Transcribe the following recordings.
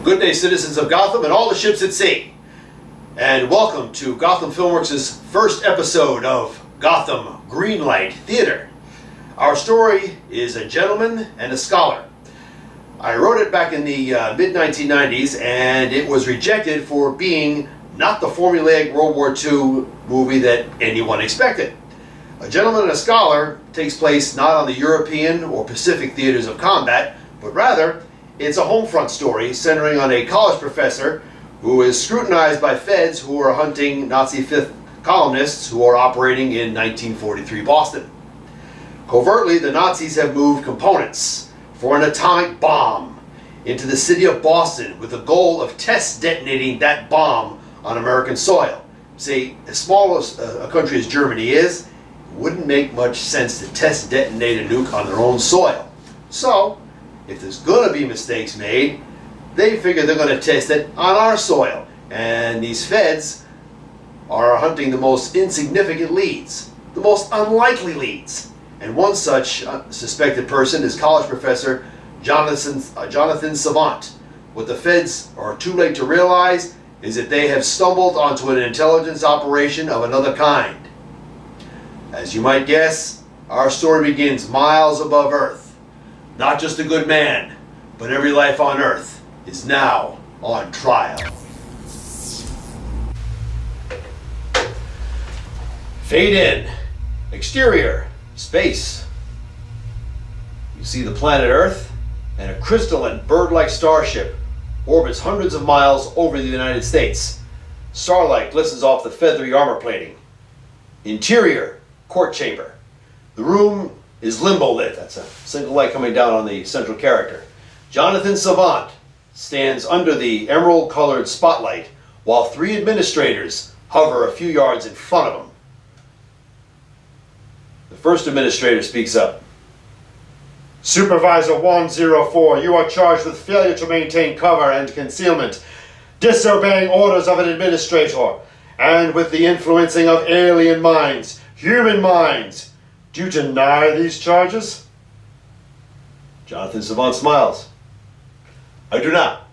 Good day, citizens of Gotham and all the ships at sea. And welcome to Gotham Filmwerks' first episode of Gotham Greenlight Theater. Our story is A Gentleman and a Scholar. I wrote it back in the mid-1990s, and it was rejected for being not the formulaic World War II movie that anyone expected. A Gentleman and a Scholar takes place not on the European or Pacific theaters of combat, but rather it's a home front story centering on a college professor who is scrutinized by feds who are hunting Nazi fifth columnists who are operating in 1943 Boston. Covertly, the Nazis have moved components for an atomic bomb into the city of Boston with the goal of test detonating that bomb on American soil. See, as small as a country as Germany is, it wouldn't make much sense to test detonate a nuke on their own soil. So, if there's going to be mistakes made, they figure they're going to test it on our soil. And these feds are hunting the most insignificant leads, the most unlikely leads. And one such suspected person is college professor Jonathan Savant. What the feds are too late to realize is that they have stumbled onto an intelligence operation of another kind. As you might guess, our story begins miles above Earth. Not just a good man, but every life on Earth is now on trial. Fade in. Exterior. Space. You see the planet Earth, and a crystalline bird-like starship orbits hundreds of miles over the United States. Starlight glistens off the feathery armor plating. Interior. Court chamber. The room is limbo lit. That's a single light coming down on the central character. Jonathan Savant stands under the emerald colored spotlight while three administrators hover a few yards in front of him. The first administrator speaks up. Supervisor 104, you are charged with failure to maintain cover and concealment, disobeying orders of an administrator, and with the influencing of alien minds, human minds. Do you deny these charges? Jonathan Savant smiles. I do not.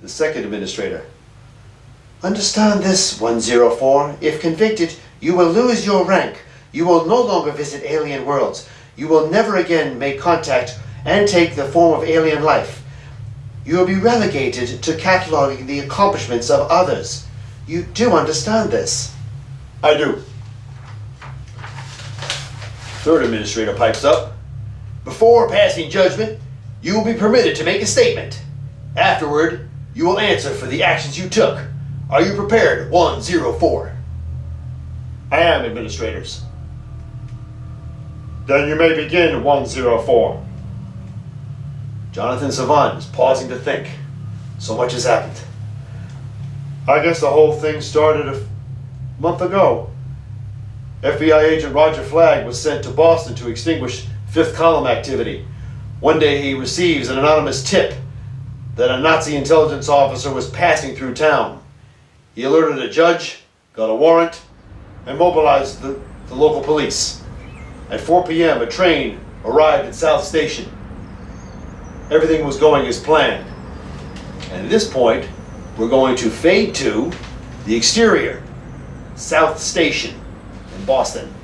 The second administrator. Understand this, 104. If convicted, you will lose your rank. You will no longer visit alien worlds. You will never again make contact and take the form of alien life. You will be relegated to cataloging the accomplishments of others. You do understand this? I do. Third administrator pipes up. Before passing judgment, you will be permitted to make a statement. Afterward, you will answer for the actions you took. Are you prepared, 104? I am, administrators. Then you may begin, 104. Jonathan Savant is pausing to think. So much has happened. I guess the whole thing started a month ago. FBI agent Roger Flagg was sent to Boston to extinguish fifth column activity. One day he receives an anonymous tip that a Nazi intelligence officer was passing through town. He alerted a judge, got a warrant, and mobilized the local police. At 4 p.m., a train arrived at South Station. Everything was going as planned. And at this point, we're going to fade to the exterior, South Station. Boston,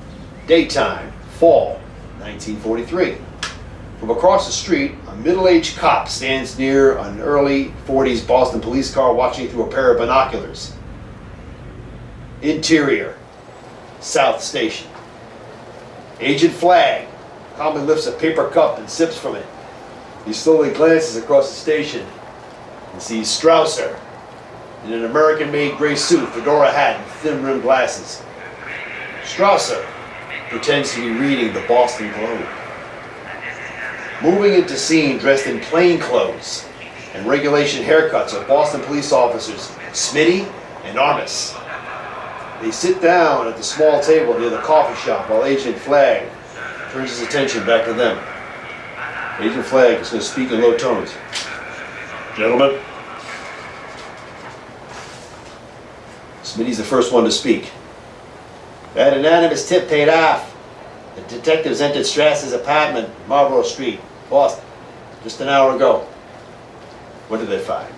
daytime, fall, 1943. From across the street, a middle-aged cop stands near an early 40s Boston police car watching through a pair of binoculars. Interior, South Station. Agent Flagg calmly lifts a paper cup and sips from it. He slowly glances across the station and sees Strausser in an American-made gray suit, fedora hat, and thin-rimmed glasses. Strausser pretends to be reading the Boston Globe. Moving into scene dressed in plain clothes and regulation haircuts are Boston police officers Smitty and Armis. They sit down at the small table near the coffee shop while Agent Flagg turns his attention back to them. Agent Flagg is going to speak in low tones. Gentlemen. Smitty's the first one to speak. That anonymous tip paid off. The detectives entered Strass's apartment, Marlborough Street, Boston, just an hour ago. What did they find?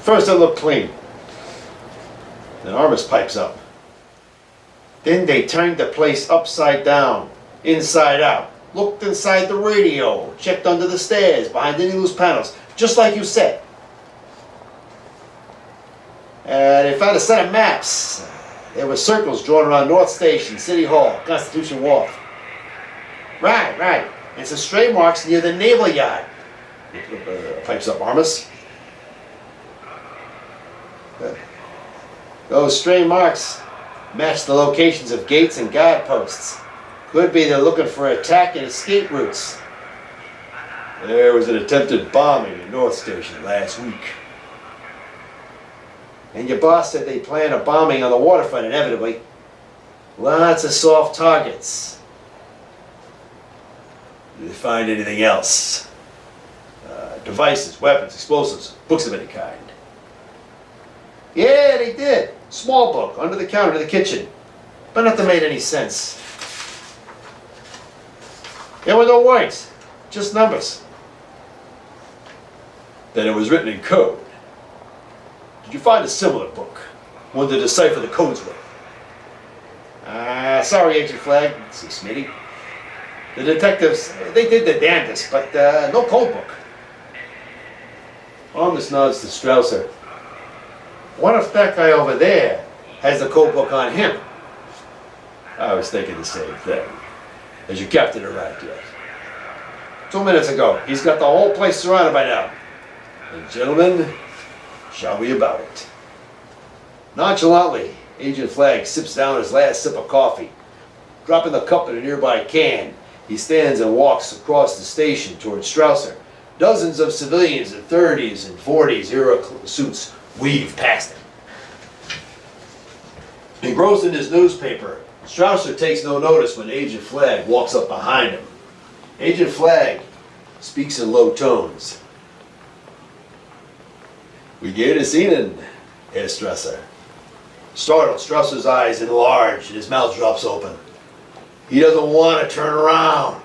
First it looked clean. Then Armis pipes up. Then they turned the place upside down, inside out. Looked inside the radio, checked under the stairs, behind any loose panels, just like you said. They found a set of maps. There were circles drawn around North Station, City Hall, Constitution Wharf. Right. And some stray marks near the Naval Yard. Pipes up Armis. Those stray marks match the locations of gates and guard posts. Could be they're looking for attack and escape routes. There was an attempted bombing in North Station last week. And your boss said they plan a bombing on the waterfront inevitably. Lots of soft targets. Did they find anything else? Devices, weapons, explosives, books of any kind? Yeah, they did. Small book, under the counter in the kitchen. But nothing made any sense. There were no words, just numbers. Then it was written in code. Did you find a similar book? One to decipher the codes with? Sorry, Agent Flagg, said Smitty. The detectives, they did their damnedest, but no code book. Armis nods to Strausser. What if that guy over there has the code book on him? I was thinking the same thing. Has your captain arrived yet? 2 minutes ago. He's got the whole place surrounded by now. And gentlemen, shall we about it? Nonchalantly, Agent Flagg sips down his last sip of coffee. Dropping the cup in a nearby can, he stands and walks across the station towards Strausser. Dozens of civilians in 30s and 40s era suits weave past him. Engrossed in his newspaper, Strausser takes no notice when Agent Flagg walks up behind him. Agent Flagg speaks in low tones. "We geht es Ihnen, Herr Strausser." Startled, Strausser's eyes enlarge and his mouth drops open. He doesn't want to turn around.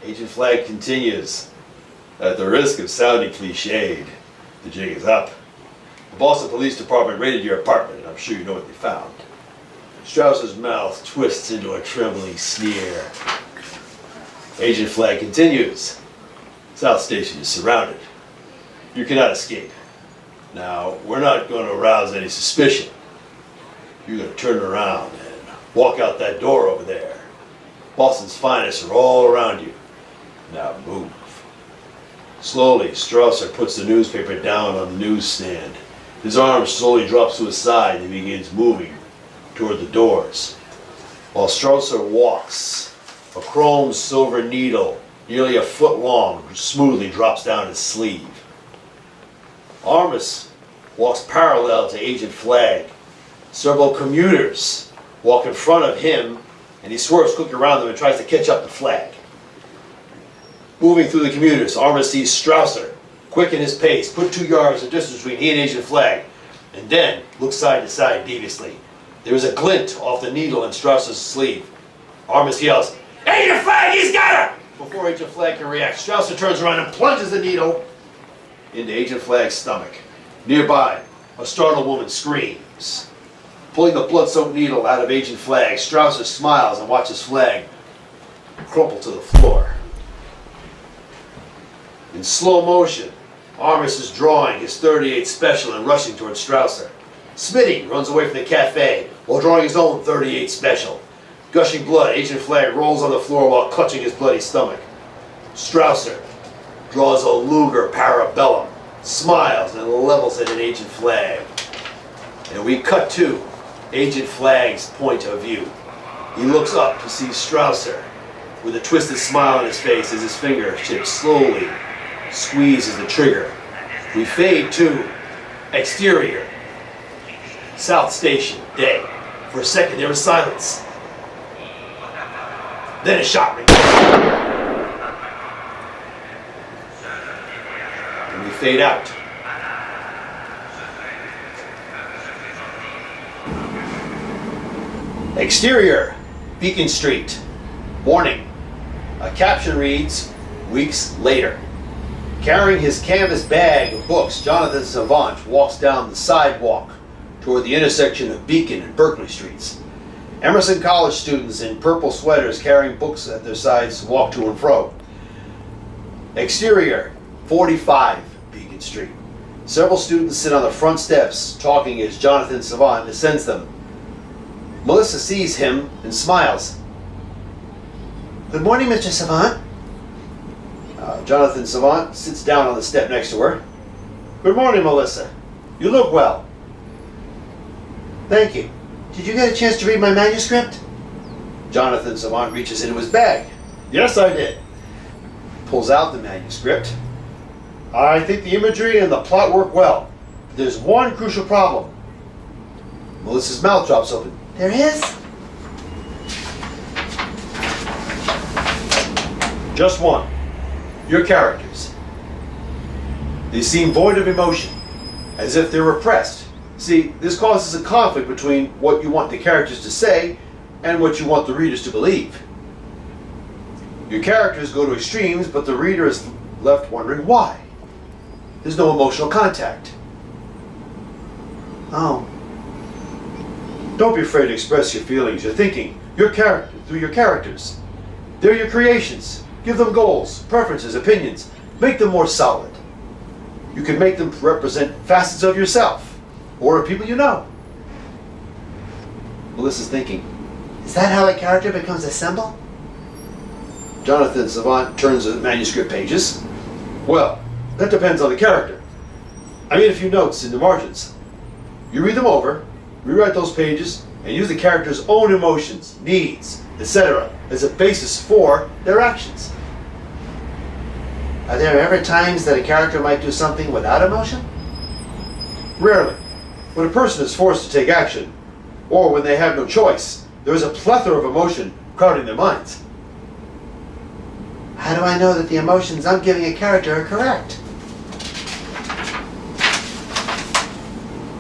Agent Flagg continues. "At the risk of sounding cliched, the jig is up. The Boston Police Department raided your apartment, and I'm sure you know what they found." Strausser's mouth twists into a trembling sneer. Agent Flagg continues. "South Station is surrounded. You cannot escape. Now, we're not going to arouse any suspicion. You're going to turn around and walk out that door over there. Boston's finest are all around you. Now move." Slowly, Strausser puts the newspaper down on the newsstand. His arm slowly drops to his side and he begins moving toward the doors. While Strausser walks, a chrome silver needle, nearly a foot long, smoothly drops down his sleeve. Armis walks parallel to Agent Flagg. Several commuters walk in front of him, and he swerves quickly around them and tries to catch up to Flagg. Moving through the commuters, Armis sees Strausser quicken his pace, put 2 yards of distance between he and Agent Flagg, and then looks side to side deviously. There is a glint off the needle in Strausser's sleeve. Armis yells, "Agent Flagg, he's got her!" Before Agent Flagg can react, Strausser turns around and plunges the needle into Agent Flagg's stomach. Nearby, a startled woman screams. Pulling the blood-soaked needle out of Agent Flagg, Strausser smiles and watches Flagg crumple to the floor. In slow motion, Armis is drawing his .38 Special and rushing towards Strausser. Smitty runs away from the cafe while drawing his own .38 Special. Gushing blood, Agent Flagg rolls on the floor while clutching his bloody stomach. Strausser draws a Luger Parabellum, smiles, and levels it at Agent Flagg. And we cut to Agent Flagg's point of view. He looks up to see Strausser with a twisted smile on his face as his fingertips slowly squeezes the trigger. We fade to exterior, South Station, day. For a second there was silence. Then a shot rings. And we fade out. Exterior, Beacon Street. Warning. A caption reads, "Weeks later." Carrying his canvas bag of books, Jonathan Savant walks down the sidewalk toward the intersection of Beacon and Berkeley Streets. Emerson College students in purple sweaters carrying books at their sides walk to and fro. Exterior, 45 Beacon Street. Several students sit on the front steps talking as Jonathan Savant ascends them. Melissa sees him and smiles. "Good morning, Mr. Savant." Jonathan Savant sits down on the step next to her. "Good morning, Melissa. You look well." "Thank you. Did you get a chance to read my manuscript?" Jonathan Savant reaches into his bag. "Yes, I did." Pulls out the manuscript. "I think the imagery and the plot work well. But there's one crucial problem." Melissa's mouth drops open. "There is?" "Just one. Your characters. They seem void of emotion, as if they're repressed. See, this causes a conflict between what you want the characters to say and what you want the readers to believe. Your characters go to extremes, but the reader is left wondering why. There's no emotional contact." "Oh." "Don't be afraid to express your feelings, your thinking, your character through your characters. They're your creations. Give them goals, preferences, opinions. Make them more solid. You can make them represent facets of yourself or of people you know." Melissa's thinking. "Is that how a character becomes a symbol?" Jonathan Savant turns the manuscript pages. "Well, that depends on the character. I made a few notes in the margins. You read them over, rewrite those pages, and use the character's own emotions, needs, etc. as a basis for their actions." "Are there ever times that a character might do something without emotion?" "Rarely. When a person is forced to take action, or when they have no choice, there is a plethora of emotion crowding their minds." "How do I know that the emotions I'm giving a character are correct?"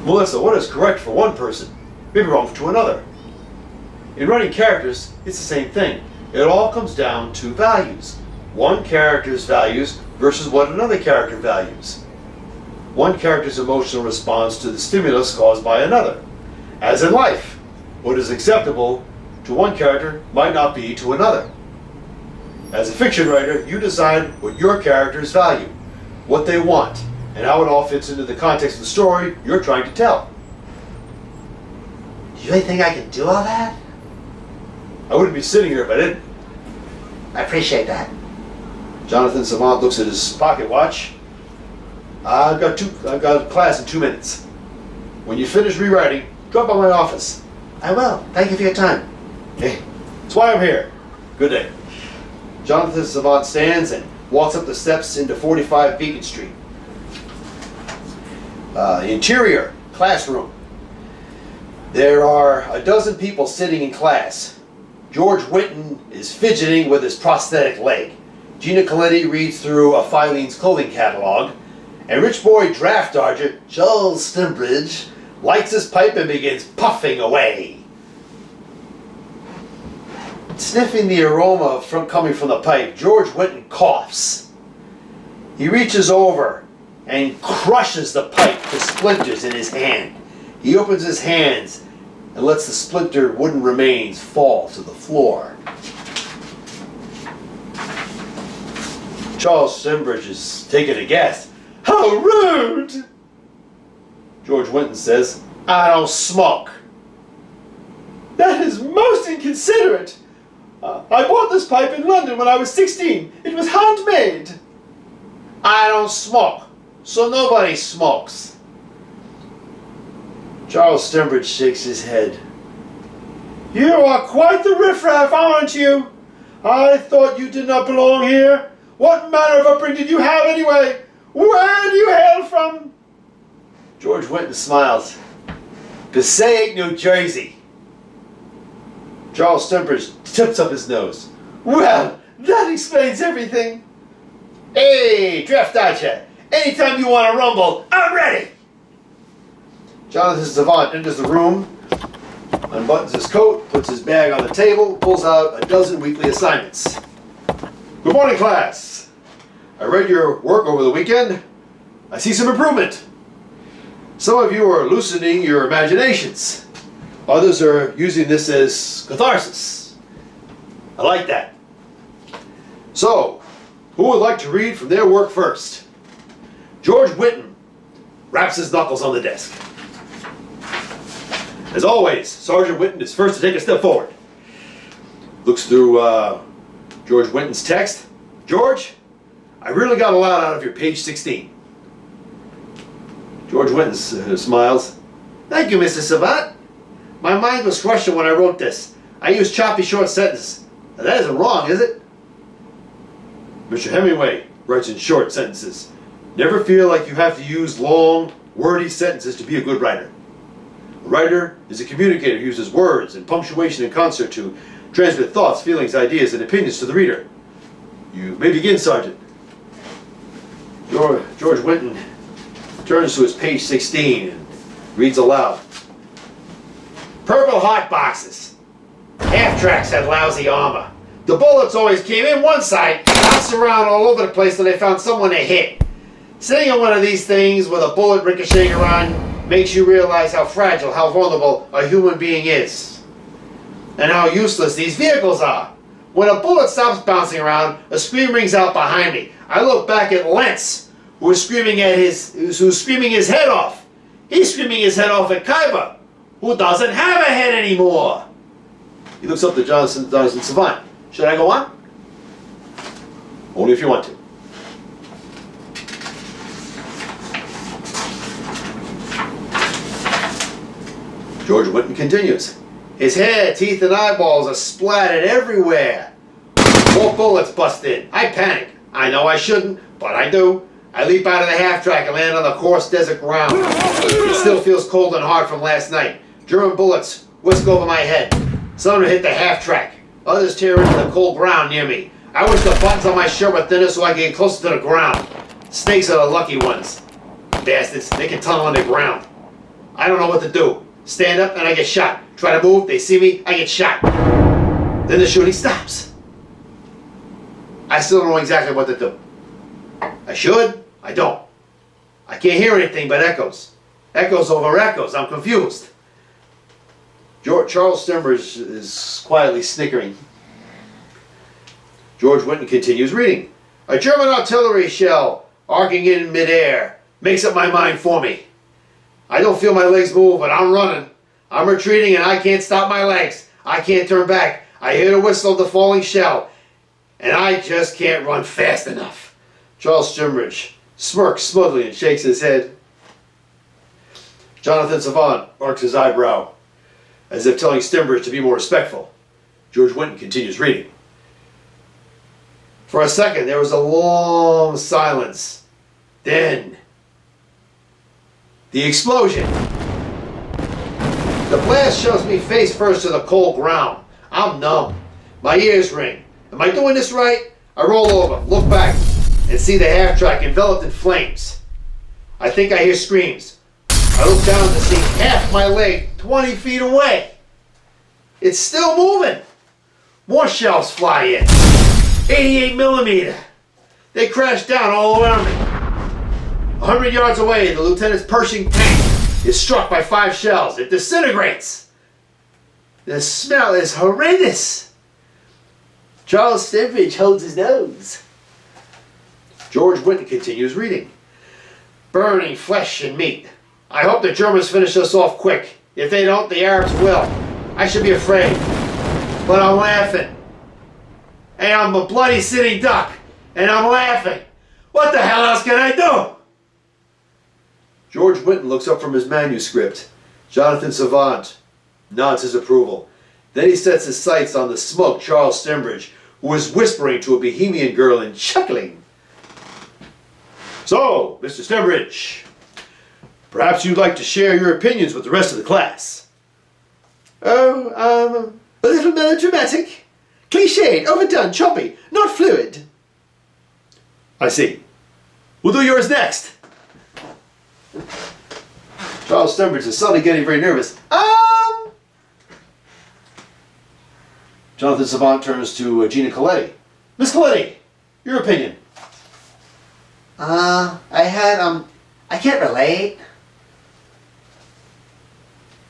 "Melissa, what is correct for one person may be wrong to another. In writing characters, it's the same thing. It all comes down to values. One character's values versus what another character values. One character's emotional response to the stimulus caused by another. As in life, what is acceptable to one character might not be to another. As a fiction writer, you decide what your characters value, what they want, and how it all fits into the context of the story you're trying to tell." "Do you really think I can do all that?" "I wouldn't be sitting here if I didn't." "I appreciate that." Jonathan Savant looks at his pocket watch. I've got class in 2 minutes. When you finish rewriting, drop by my office." "I will. Thank you for your time." "Hey, that's why I'm here. Good day." Jonathan Savant stands and walks up the steps into 45 Beacon Street. Interior, classroom. There are a dozen people sitting in class. George Winton is fidgeting with his prosthetic leg. Gina Coletti reads through a Filene's clothing catalog, and rich boy draft dodger Charles Stembridge lights his pipe and begins puffing away. Sniffing the aroma coming from the pipe, George Winton coughs. He reaches over and crushes the pipe to splinters in his hand. He opens his hands and lets the splintered wooden remains fall to the floor. Charles Stembridge is taken aghast. "How rude!" George Winton says, "I don't smoke." "That is most inconsiderate. I bought this pipe in London when I was 16. It was handmade." "I don't smoke, so nobody smokes." Charles Stembridge shakes his head. "You are quite the riffraff, aren't you? I thought you did not belong here. What manner of upbringing did you have anyway? Where do you hail from?" George Winton smiles. "Passaic, New Jersey." Charles Stembridge tips up his nose. "Well, that explains everything." "Hey, draft dodger, anytime you want to rumble, I'm ready." Jonathan Savant enters the room, unbuttons his coat, puts his bag on the table, pulls out a dozen weekly assignments. "Good morning, class. I read your work over the weekend. I see some improvement. Some of you are loosening your imaginations. Others are using this as catharsis. I like that. So, who would like to read from their work first? George Winton raps his knuckles on the desk. As always, Sergeant Winton is first to take a step forward. Looks through George Winton's text. George, I really got a lot out of your page 16. George Winton smiles. Thank you, Mr. Savant. My mind was rushing when I wrote this. I used choppy short sentences. Now, that isn't wrong, is it? Mr. Hemingway writes in short sentences. Never feel like you have to use long, wordy sentences to be a good writer. A writer is a communicator who uses words and punctuation in concert to transmit thoughts, feelings, ideas, and opinions to the reader. You may begin, Sergeant. George Winton turns to his page 16 and reads aloud. Purple hot boxes. Half-tracks had lousy armor. The bullets always came in one side, bounced around all over the place till they found someone to hit. Sitting on one of these things with a bullet ricocheting around makes you realize how fragile, how vulnerable a human being is. And how useless these vehicles are. When a bullet stops bouncing around, a scream rings out behind me. I look back at Lentz, who's screaming his head off. He's screaming his head off at Khyber, who doesn't have a head anymore. He looks up to Jonathan Savant. Should I go on? Only if you want to. George Winton continues. His hair, teeth, and eyeballs are splattered everywhere. More bullets bust in. I panic. I know I shouldn't, but I do. I leap out of the half-track and land on the coarse desert ground. It still feels cold and hard from last night. German bullets whisk over my head. Some hit the half-track. Others tear into the cold ground near me. I wish the buttons on my shirt were thinner so I could get closer to the ground. Snakes are the lucky ones. Bastards, they can tunnel underground. I don't know what to do. Stand up and I get shot. Try to move, they see me, I get shot. Then the shooting stops. I still don't know exactly what to do. I should, I don't. I can't hear anything but echoes. Echoes over echoes, I'm confused. Charles Stembridge is quietly snickering. George Winton continues reading. A German artillery shell arcing in midair makes up my mind for me. I don't feel my legs move, but I'm running. I'm retreating and I can't stop my legs. I can't turn back. I hear the whistle of the falling shell. And I just can't run fast enough. Charles Stembridge smirks smugly and shakes his head. Jonathan Savant arcs his eyebrow, as if telling Stembridge to be more respectful. George Winton continues reading. For a second, there was a long silence. Then, the explosion. The blast shoves me face first to the cold ground. I'm numb. My ears ring. Am I doing this right? I roll over, look back, and see the half-track enveloped in flames. I think I hear screams. I look down to see half my leg 20 feet away. It's still moving. More shells fly in. 88 millimeter. They crash down all around me. 100 yards away, the lieutenant's Pershing tank is struck by 5 shells. It disintegrates. The smell is horrendous. Charles Stembridge holds his nose. George Winton continues reading. Burning flesh and meat. I hope the Germans finish us off quick. If they don't, the Arabs will. I should be afraid. But I'm laughing. And I'm a bloody sitting duck. And I'm laughing. What the hell else can I do? George Winton looks up from his manuscript. Jonathan Savant nods his approval. Then he sets his sights on the smug Charles Stembridge, who is whispering to a Bohemian girl and chuckling. So, Mr. Stembridge, perhaps you'd like to share your opinions with the rest of the class. Oh, a little melodramatic. Cliched, overdone, choppy, not fluid. I see. We'll do yours next. Charles Stembridge is suddenly getting very nervous. Jonathan Savant turns to Gina Coletti. Miss Coletti, your opinion. I can't relate.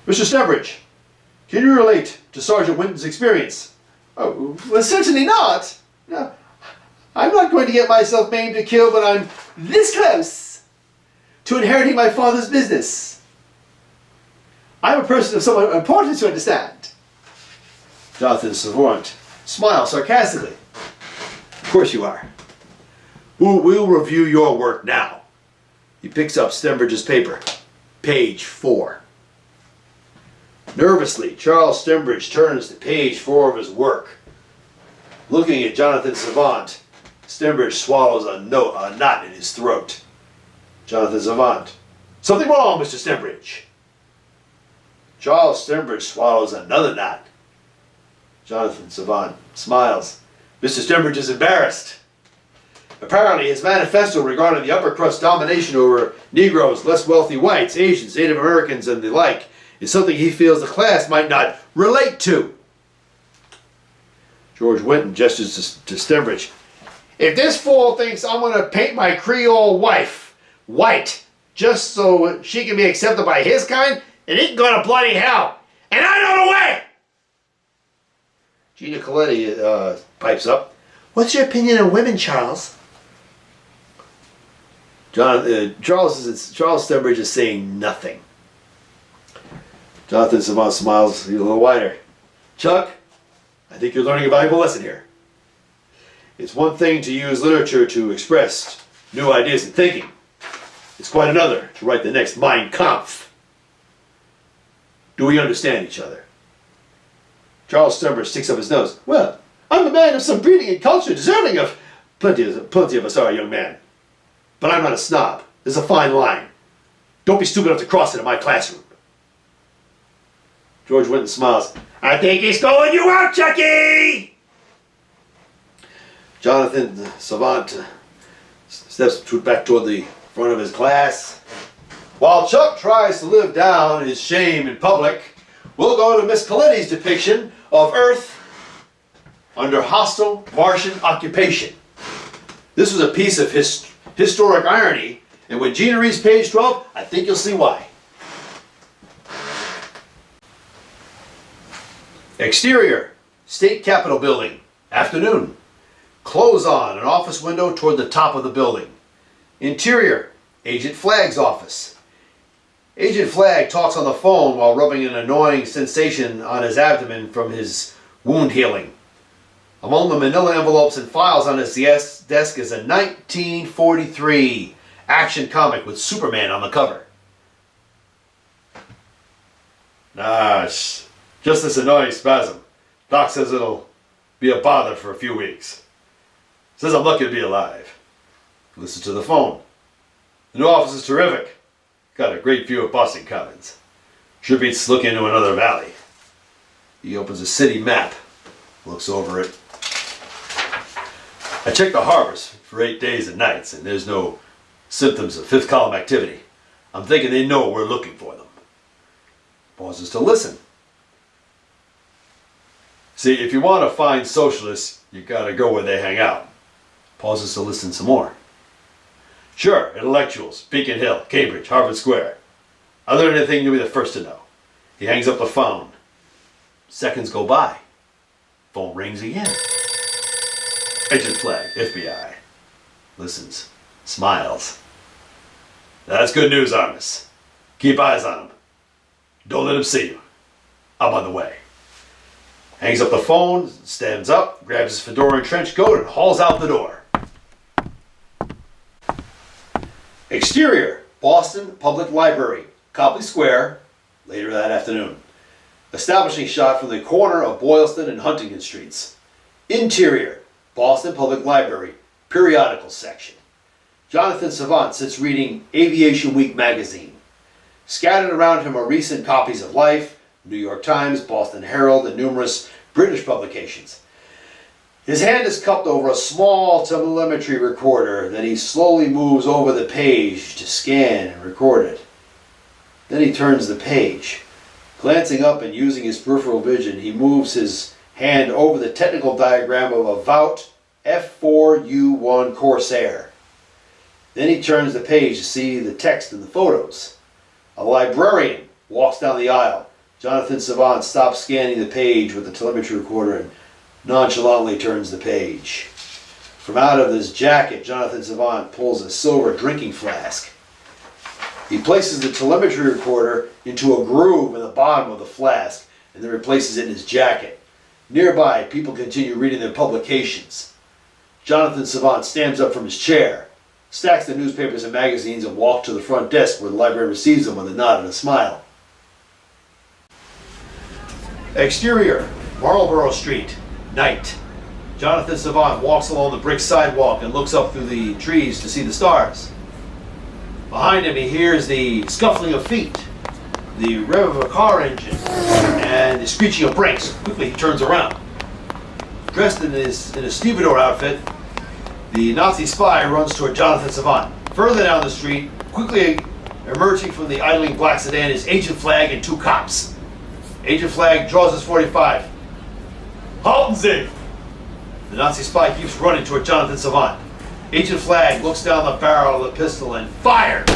Mr. Stembridge, can you relate to Sergeant Winton's experience? Oh, well, certainly not. No, I'm not going to get myself maimed or killed, but I'm this close to inheriting my father's business. I'm a person of some importance to understand. Jonathan Savant smiles sarcastically. Of course you are. We'll review your work now. He picks up Stembridge's paper. Page 4. Nervously, Charles Stembridge turns to page 4 of his work. Looking at Jonathan Savant, Stembridge swallows a knot in his throat. Jonathan Savant. Something wrong, Mr. Stembridge. Charles Stembridge swallows another knot. Jonathan Savant smiles. Mr. Stembridge is embarrassed. Apparently, his manifesto regarding the upper crust domination over Negroes, less wealthy whites, Asians, Native Americans, and the like is something he feels the class might not relate to. George Winton gestures to Stembridge. If this fool thinks I'm going to paint my Creole wife white just so she can be accepted by his kind, then he can go to bloody hell. And I know the way! Gina Coletti pipes up. What's your opinion on women, Charles? Charles Stembridge is saying nothing. Jonathan Savant smiles a little wider. Chuck, I think you're learning a valuable lesson here. It's one thing to use literature to express new ideas and thinking. It's quite another to write the next Mein Kampf. Do we understand each other? Charles Stembridge sticks up his nose. Well, I'm a man of some breeding and culture, deserving of plenty of us are, young man. But I'm not a snob. There's a fine line. Don't be stupid enough to cross it in my classroom. George Winton smiles. I think he's calling you out, Chucky! Jonathan Savant steps back toward the front of his class. While Chuck tries to live down his shame in public, we'll go to Miss Coletti's depiction of Earth under hostile Martian occupation. This was a piece of historic irony, and when Gina reads page 12, I think you'll see why. Exterior, State Capitol Building, afternoon. Clothes on, an office window toward the top of the building. Interior, Agent Flagg's office. Agent Flagg talks on the phone while rubbing an annoying sensation on his abdomen from his wound healing. Among the manila envelopes and files on his desk is a 1943 action comic with Superman on the cover. It's just this annoying spasm. Doc says it'll be a bother for a few weeks. Says I'm lucky to be alive. Listen to the phone. The new office is terrific. Got a great view of Boston Commons. Sure beats looking into another valley. He opens a city map, looks over it. I checked the harbors for 8 days and nights, and there's no symptoms of fifth column activity. I'm thinking they know we're looking for them. Pauses to listen. See, if you want to find socialists, you gotta go where they hang out. Pauses to listen some more. Sure, intellectuals, Beacon Hill, Cambridge, Harvard Square. I learned anything you'll be the first to know. He hangs up the phone. Seconds go by. Phone rings again. Agent Flagg, FBI. Listens. Smiles. That's good news, Armis. Keep eyes on him. Don't let him see you. I'm on the way. Hangs up the phone, stands up, grabs his fedora and trench coat, and hauls out the door. Exterior, Boston Public Library, Copley Square, later that afternoon. Establishing shot from the corner of Boylston and Huntington Streets. Interior, Boston Public Library, periodical section. Jonathan Savant sits reading Aviation Week magazine. Scattered around him are recent copies of Life, New York Times, Boston Herald, and numerous British publications. His hand is cupped over a small telemetry recorder that he slowly moves over the page to scan and record it. Then he turns the page. Glancing up and using his peripheral vision, he moves his hand over the technical diagram of a Vought F4U1 Corsair. Then he turns the page to see the text and the photos. A librarian walks down the aisle. Jonathan Savant stops scanning the page with the telemetry recorder and nonchalantly turns the page. From out of his jacket, Jonathan Savant pulls a silver drinking flask. He places the telemetry recorder into a groove in the bottom of the flask and then replaces it in his jacket. Nearby, people continue reading their publications. Jonathan Savant stands up from his chair, stacks the newspapers and magazines, and walks to the front desk where the librarian receives them with a nod and a smile. Exterior, Marlborough Street, night. Jonathan Savant walks along the brick sidewalk and looks up through the trees to see the stars. Behind him, he hears the scuffling of feet, the rev of a car engine, and the screeching of brakes. Quickly, he turns around. Dressed in his stevedore outfit, the Nazi spy runs toward Jonathan Savant. Further down the street, quickly emerging from the idling black sedan, is Agent Flagg and two cops. Agent Flagg draws his .45. Halten Sie! The Nazi spy keeps running toward Jonathan Savant. Agent Flagg looks down the barrel of the pistol and fires!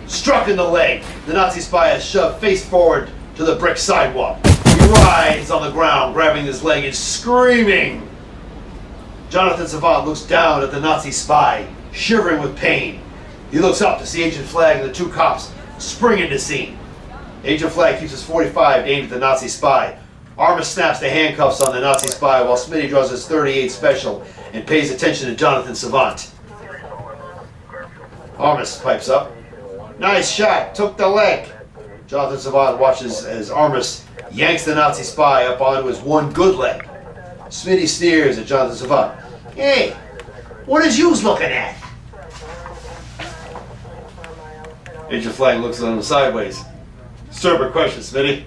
Struck in the leg, the Nazi spy is shoved face forward to the brick sidewalk. He writhes on the ground, grabbing his leg and screaming. Jonathan Savant looks down at the Nazi spy, shivering with pain. He looks up to see Agent Flagg and the two cops spring into scene. Agent Flagg keeps his .45 aimed at the Nazi spy. Armis snaps the handcuffs on the Nazi spy while Smitty draws his .38 special and pays attention to Jonathan Savant. Armis pipes up. Nice shot, took the leg. Jonathan Savant watches as Armis yanks the Nazi spy up onto his one good leg. Smitty sneers at Jonathan Savant. Hey, what is yous looking at? Agent Flagg looks at him sideways. Sober question, Smitty.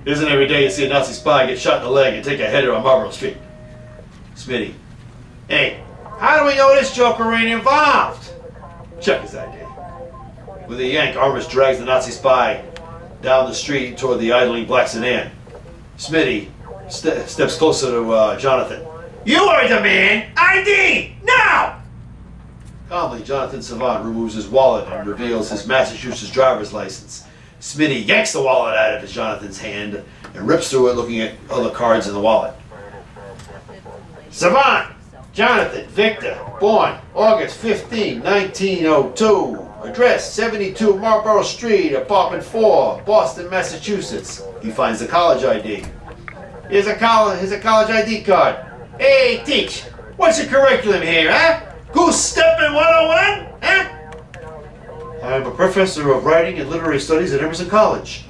Isn't every day you see a Nazi spy get shot in the leg and take a header on Marlborough Street? Smitty. Hey, how do we know this joker ain't involved? Check his ID. With a yank, Armis drags the Nazi spy down the street toward the idling black sedan. Smitty steps closer to Jonathan. You are the man! ID! Now! Calmly, Jonathan Savant removes his wallet and reveals his Massachusetts driver's license. Smitty yanks the wallet out of Jonathan's hand and rips through it, looking at other cards in the wallet. Savant! Jonathan Victor, born August 15, 1902. Address 72 Marlborough Street, apartment 4, Boston, Massachusetts. He finds the college ID. Here's a college ID card. Hey, teach, what's your curriculum here, huh? Goose Steppin' 101, huh? I'm a professor of writing and literary studies at Emerson College.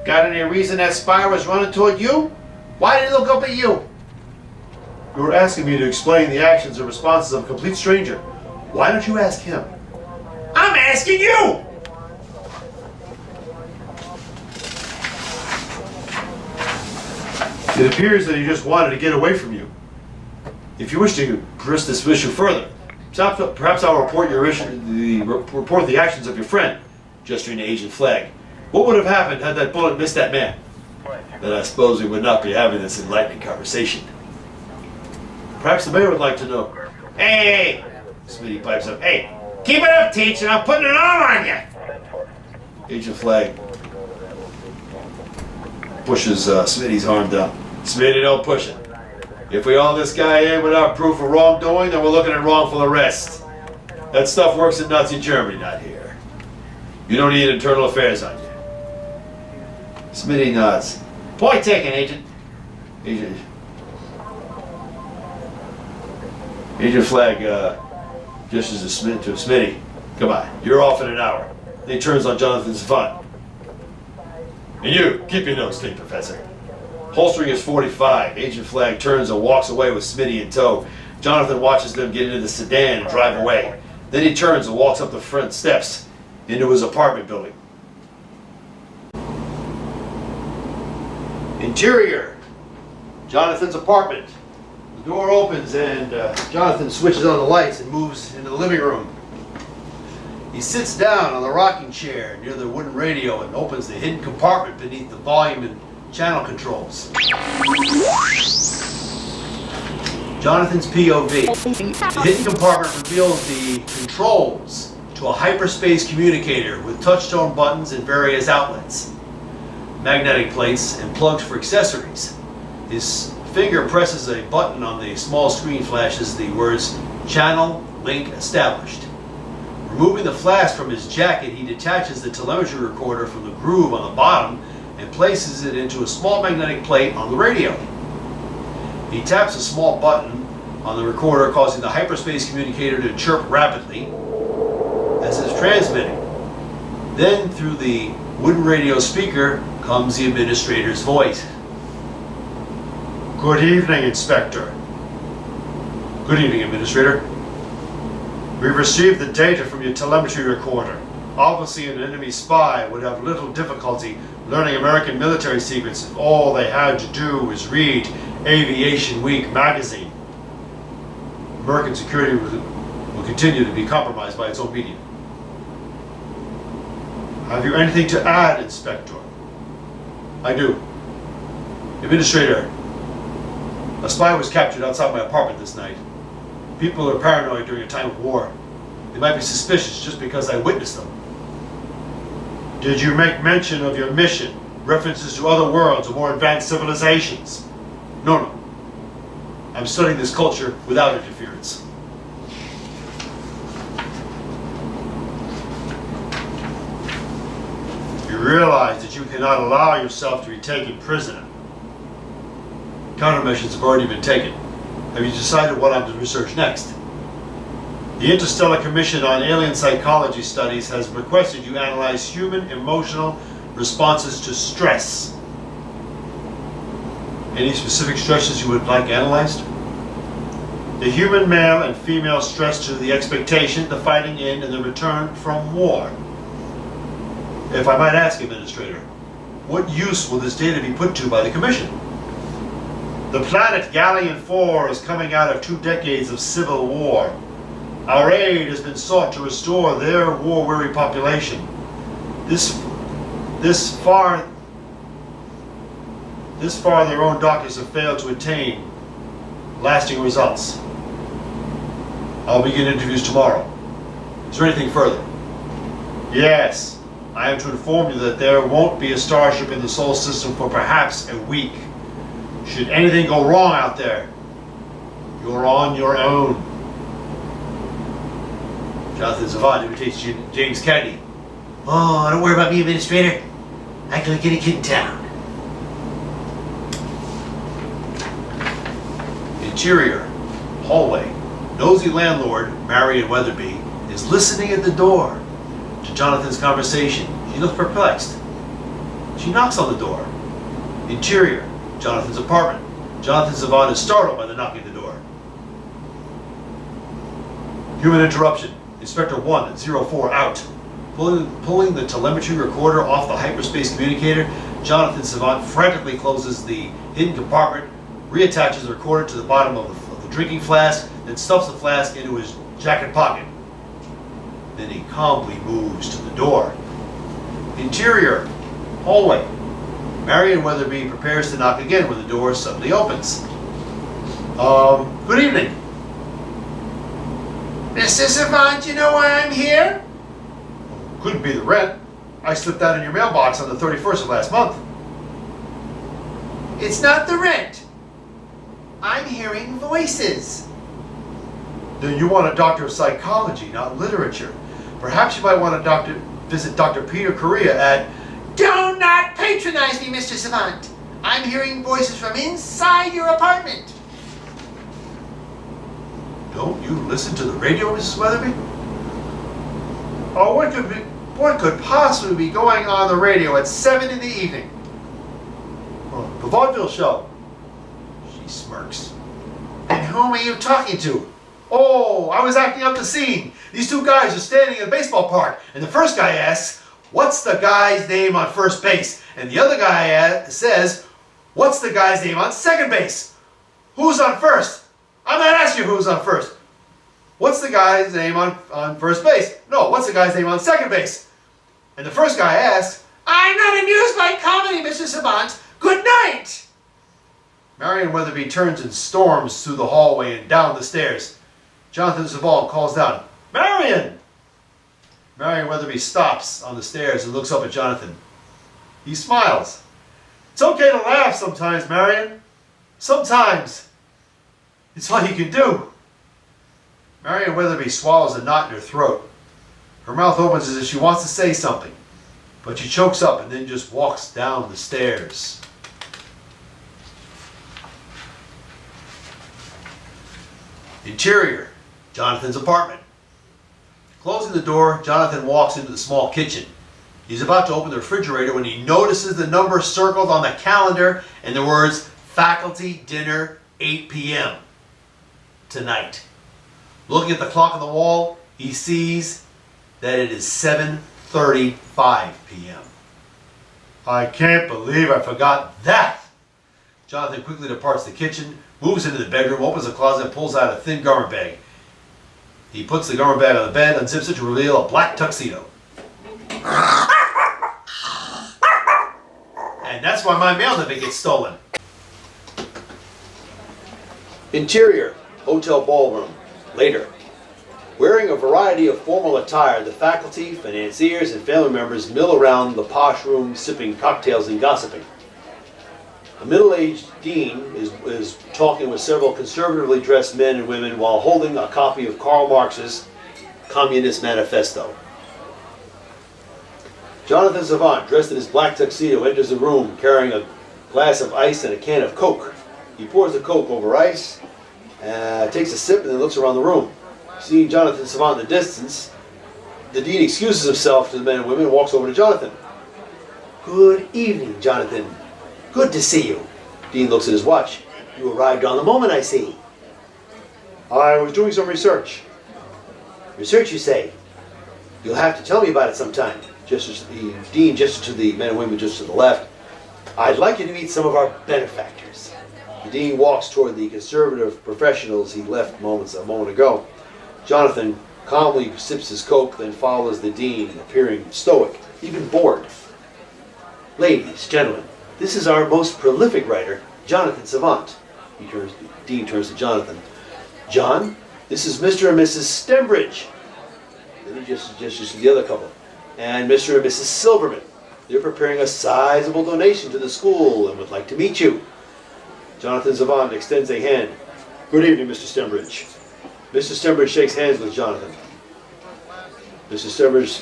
Got any reason that spy was running toward you? Why did he look up at you? You were asking me to explain the actions and responses of a complete stranger. Why don't you ask him? I'm asking you! It appears that he just wanted to get away from you. If you wish to press this issue further, perhaps I'll report the actions of your friend, gesturing to Agent Flagg. What would have happened had that bullet missed that man? Then I suppose we would not be having this enlightening conversation. Perhaps the mayor would like to know. Hey! Smitty pipes up. Hey! Keep it up, teacher! I'm putting an arm on you! Agent Flagg pushes Smitty's arm down. Smitty, don't push it. If we haul this guy in without proof of wrongdoing, then we're looking at wrongful arrest. That stuff works in Nazi Germany, not here. You don't need internal affairs on you. Smitty nods. Point taken, Agent. Agent Flagg gestures to Smitty. Come on, you're off in an hour. Then he turns on Jonathan Savant. And you, keep your nose clean, Professor. Holstering his .45, Agent Flagg turns and walks away with Smitty in tow. Jonathan watches them get into the sedan and drive away. Then he turns and walks up the front steps into his apartment building. Interior, Jonathan's apartment. The door opens and Jonathan switches on the lights and moves into the living room. He sits down on the rocking chair near the wooden radio and opens the hidden compartment beneath the volume and channel controls. Jonathan's POV. The hidden compartment reveals the controls to a hyperspace communicator with touchtone buttons and various outlets, magnetic plates, and plugs for accessories. His finger presses a button on the small screen, flashes the words "Channel Link Established." Removing the flask from his jacket, he detaches the telemetry recorder from the groove on the bottom and places it into a small magnetic plate on the radio. He taps a small button on the recorder, causing the hyperspace communicator to chirp rapidly as it's transmitting. Then, through the wooden radio speaker, comes the administrator's voice. "Good evening, Inspector." "Good evening, Administrator." "We've received the data from your telemetry recorder. Obviously, an enemy spy would have little difficulty learning American military secrets if all they had to do was read Aviation Week magazine. American security will continue to be compromised by its own media." "Have you anything to add, Inspector?" "I do. Administrator, a spy was captured outside my apartment this night. People are paranoid during a time of war. They might be suspicious just because I witnessed them." "Did you make mention of your mission? References to other worlds or more advanced civilizations?" No. I'm studying this culture without interference." "You realize that you cannot allow yourself to be taken prisoner." "Countermeasures have already been taken. Have you decided what I'm to research next?" "The Interstellar Commission on Alien Psychology Studies has requested you analyze human emotional responses to stress." "Any specific stresses you would like analyzed?" "The human male and female stress to the expectation, the fighting in, and the return from war." "If I might ask, Administrator, what use will this data be put to by the Commission?" "The planet Galleon 4 is coming out of 2 decades of civil war. Our aid has been sought to restore their war-weary population. This far their own doctors have failed to attain lasting results. I'll begin interviews tomorrow. Is there anything further?" "Yes. I am to inform you that there won't be a starship in the solar system for perhaps a week. Should anything go wrong out there, you're on your own." Jonathan Savant imitates James Kennedy. "Oh, don't worry about me, Administrator. I can get a kid in town." Interior, hallway. Nosy landlord, Marion Weatherby, is listening at the door to Jonathan's conversation. She looks perplexed. She knocks on the door. Interior, Jonathan's apartment. Jonathan Savant is startled by the knocking at the door. Human interruption. Inspector 104 out. Pulling the telemetry recorder off the hyperspace communicator, Jonathan Savant frantically closes the hidden compartment, reattaches the recorder to the bottom of the drinking flask, then stuffs the flask into his jacket pocket. Then he calmly moves to the door. Interior, hallway. Marion Weatherby prepares to knock again when the door suddenly opens. Good evening." Mr. Savant, you know why I'm here? "Couldn't be the rent. I slipped that in your mailbox on the 31st of last month." It's not the rent. I'm hearing voices. "Then you want a doctor of psychology, not literature. Perhaps you might want to visit Dr. Peter Correa at..." Do not patronize me, Mr. Savant. I'm hearing voices from inside your apartment. "Don't you listen to the radio, Mrs. Weatherby?" "Oh, what could possibly be going on the radio at 7 in the evening?" "Oh, the vaudeville show." She smirks. And whom are you talking to? "Oh, I was acting up the scene. These 2 guys are standing in a baseball park, and the first guy asks, 'What's the guy's name on first base?' And the other guy says, 'What's the guy's name on second base?' Who's on first? I'm not asking you who's on first. What's the guy's name on first base? No, what's the guy's name on second base?" And the first guy asks, I'm not amused by comedy, Mr. Savant. Good night. Marion Weatherby turns and storms through the hallway and down the stairs. Jonathan Savant calls down, "Marion!" Marion Weatherby stops on the stairs and looks up at Jonathan. He smiles. "It's okay to laugh sometimes, Marion. Sometimes. It's all you can do." Marion Weatherby swallows a knot in her throat. Her mouth opens as if she wants to say something, but she chokes up and then just walks down the stairs. Interior, Jonathan's apartment. Closing the door, Jonathan walks into the small kitchen. He's about to open the refrigerator when he notices the number circled on the calendar and the words, "Faculty Dinner, 8 p.m. tonight." Looking at the clock on the wall, he sees that it is 7:35 p.m. "I can't believe I forgot that." Jonathan quickly departs the kitchen, moves into the bedroom, opens the closet, and pulls out a thin garment bag. He puts the garment bag on the bed, unzips it to reveal a black tuxedo. And that's why my mail never gets stolen. Interior, hotel ballroom. Later. Wearing a variety of formal attire, the faculty, financiers, and family members mill around the posh room, sipping cocktails and gossiping. A middle-aged dean is talking with several conservatively dressed men and women while holding a copy of Karl Marx's Communist Manifesto. Jonathan Savant, dressed in his black tuxedo, enters the room carrying a glass of ice and a can of Coke. He pours the Coke over ice, takes a sip, and then looks around the room. Seeing Jonathan Savant in the distance, the dean excuses himself to the men and women and walks over to Jonathan. "Good evening, Jonathan. Good to see you." Dean looks at his watch. "You arrived on the moment, I see." "I was doing some research." "Research, you say? You'll have to tell me about it sometime." The dean gestured to the men and women just to the left. "I'd like you to meet some of our benefactors." The dean walks toward the conservative professionals he left a moment ago. Jonathan calmly sips his Coke, then follows the dean, appearing stoic, even bored. "Ladies, gentlemen, this is our most prolific writer, Jonathan Savant." The dean turns to Jonathan. "John, this is Mr. and Mrs. Stembridge." Then he gestures to the other couple. "And Mr. and Mrs. Silverman. They're preparing a sizable donation to the school and would like to meet you." Jonathan Savant extends a hand. "Good evening, Mr. Stembridge." Mr. Stembridge shakes hands with Jonathan. Mr. Stembridge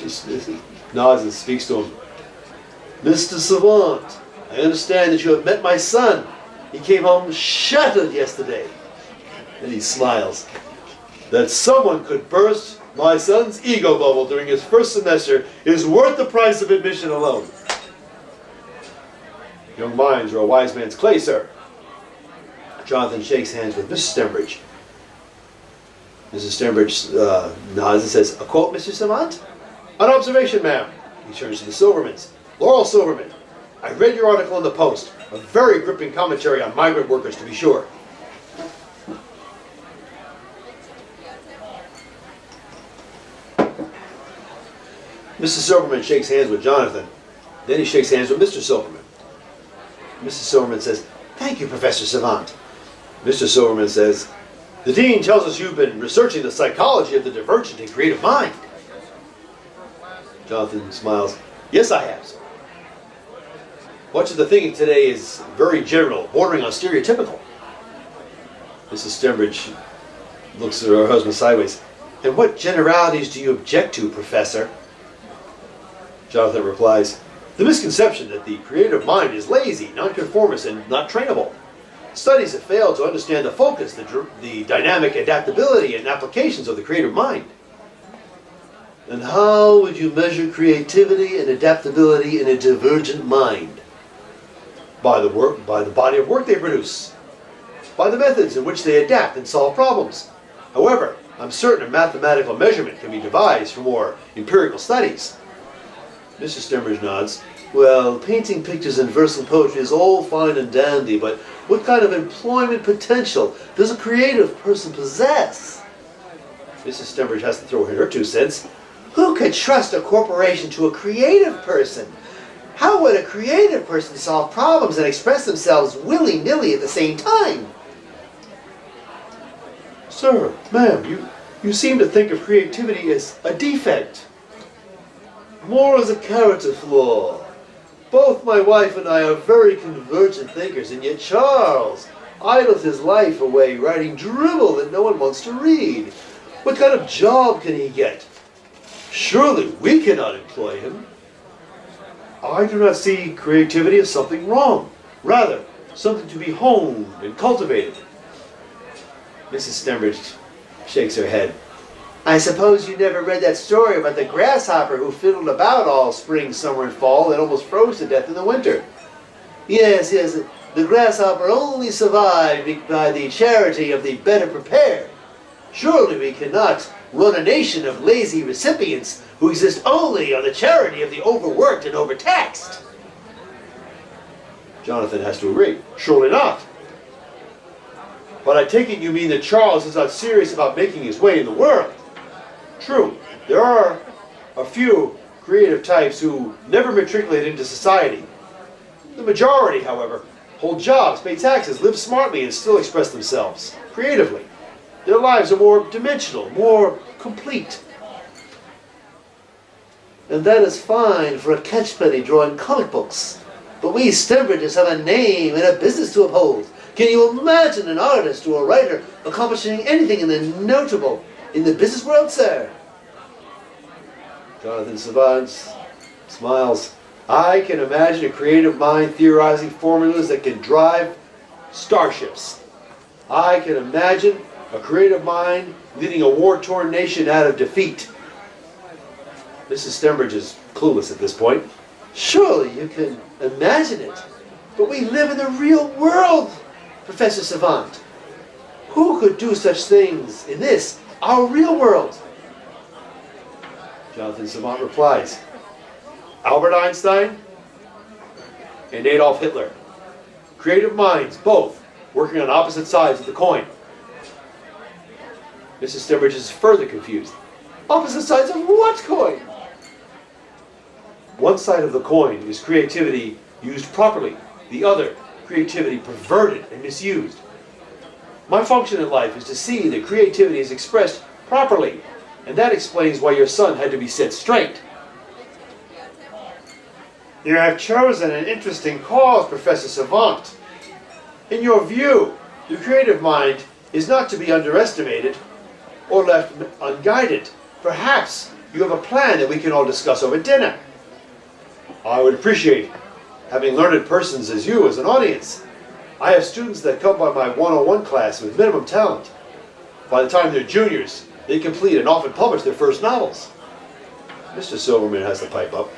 nods and speaks to him. "Mr. Savant, I understand that you have met my son. He came home shattered yesterday." And he smiles. "That someone could burst my son's ego bubble during his first semester is worth the price of admission alone." "Young minds are a wise man's clay, sir." Jonathan shakes hands with Mrs. Stembridge. Mrs. Stembridge nods and says, "A quote, Mr. Savant?" "An observation, ma'am." He turns to the Silvermans. "Laurel Silverman, I read your article in the Post. A very gripping commentary on migrant workers, to be sure." Mrs. Silverman shakes hands with Jonathan. Then he shakes hands with Mr. Silverman. Mrs. Silverman says, "Thank you, Professor Savant." Mr. Silverman says, "The dean tells us you've been researching the psychology of the divergent and creative mind." Jonathan smiles. "Yes, I have, sir. Much of the thinking today is very general, bordering on stereotypical." Mrs. Stembridge looks at her husband sideways. "And what generalities do you object to, Professor?" Jonathan replies, "The misconception that the creative mind is lazy, nonconformist, and not trainable. Studies have failed to understand the focus, the dynamic adaptability, and applications of the creative mind." "And how would you measure creativity and adaptability in a divergent mind?" By the body of work they produce, by the methods in which they adapt and solve problems. However, I'm certain a mathematical measurement can be devised for more empirical studies." Mrs. Stembridge nods. "Well, painting pictures and verse and poetry is all fine and dandy, but what kind of employment potential does a creative person possess?" Mrs. Stembridge has to throw in her 2 cents. "Who could trust a corporation to a creative person? How would a creative person solve problems and express themselves willy-nilly at the same time? Sir, ma'am, you seem to think of creativity as a defect. More as a character flaw. Both my wife and I are very convergent thinkers, and yet Charles idles his life away writing dribble that no one wants to read. What kind of job can he get? Surely we cannot employ him. I do not see creativity as something wrong. Rather, something to be honed and cultivated. Mrs. Stembridge shakes her head. I suppose you never read that story about the grasshopper who fiddled about all spring, summer, and fall and almost froze to death in the winter. Yes, the grasshopper only survived by the charity of the better prepared. Surely we cannot run a nation of lazy recipients who exist only on the charity of the overworked and overtaxed. Jonathan has to agree. Surely not. But I take it you mean that Charles is not serious about making his way in the world. True, there are a few creative types who never matriculate into society. The majority, however, hold jobs, pay taxes, live smartly, and still express themselves creatively. Their lives are more dimensional, more complete. And that is fine for a catchpenny drawing comic books. But we Stembridges have a name and a business to uphold. Can you imagine an artist or a writer accomplishing anything in the notable in the business world, sir? Jonathan Savant smiles. I can imagine a creative mind theorizing formulas that can drive starships. I can imagine a creative mind leading a war-torn nation out of defeat. Mrs. Stembridge is clueless at this point. Surely you can imagine it. But we live in the real world, Professor Savant. Who could do such things in this, our real world? Jonathan Savant replies, Albert Einstein and Adolf Hitler. Creative minds, both, working on opposite sides of the coin. Mrs. Stembridge is further confused. Opposite sides of what coin? One side of the coin is creativity used properly. The other, creativity perverted and misused. My function in life is to see that creativity is expressed properly, and that explains why your son had to be set straight. You have chosen an interesting cause, Professor Savant. In your view, the creative mind is not to be underestimated or left unguided. Perhaps you have a plan that we can all discuss over dinner. I would appreciate having learned persons as you as an audience. I have students that come by my 101 class with minimum talent. By the time they're juniors, they complete and often publish their first novels. Mr. Silverman has to pipe up.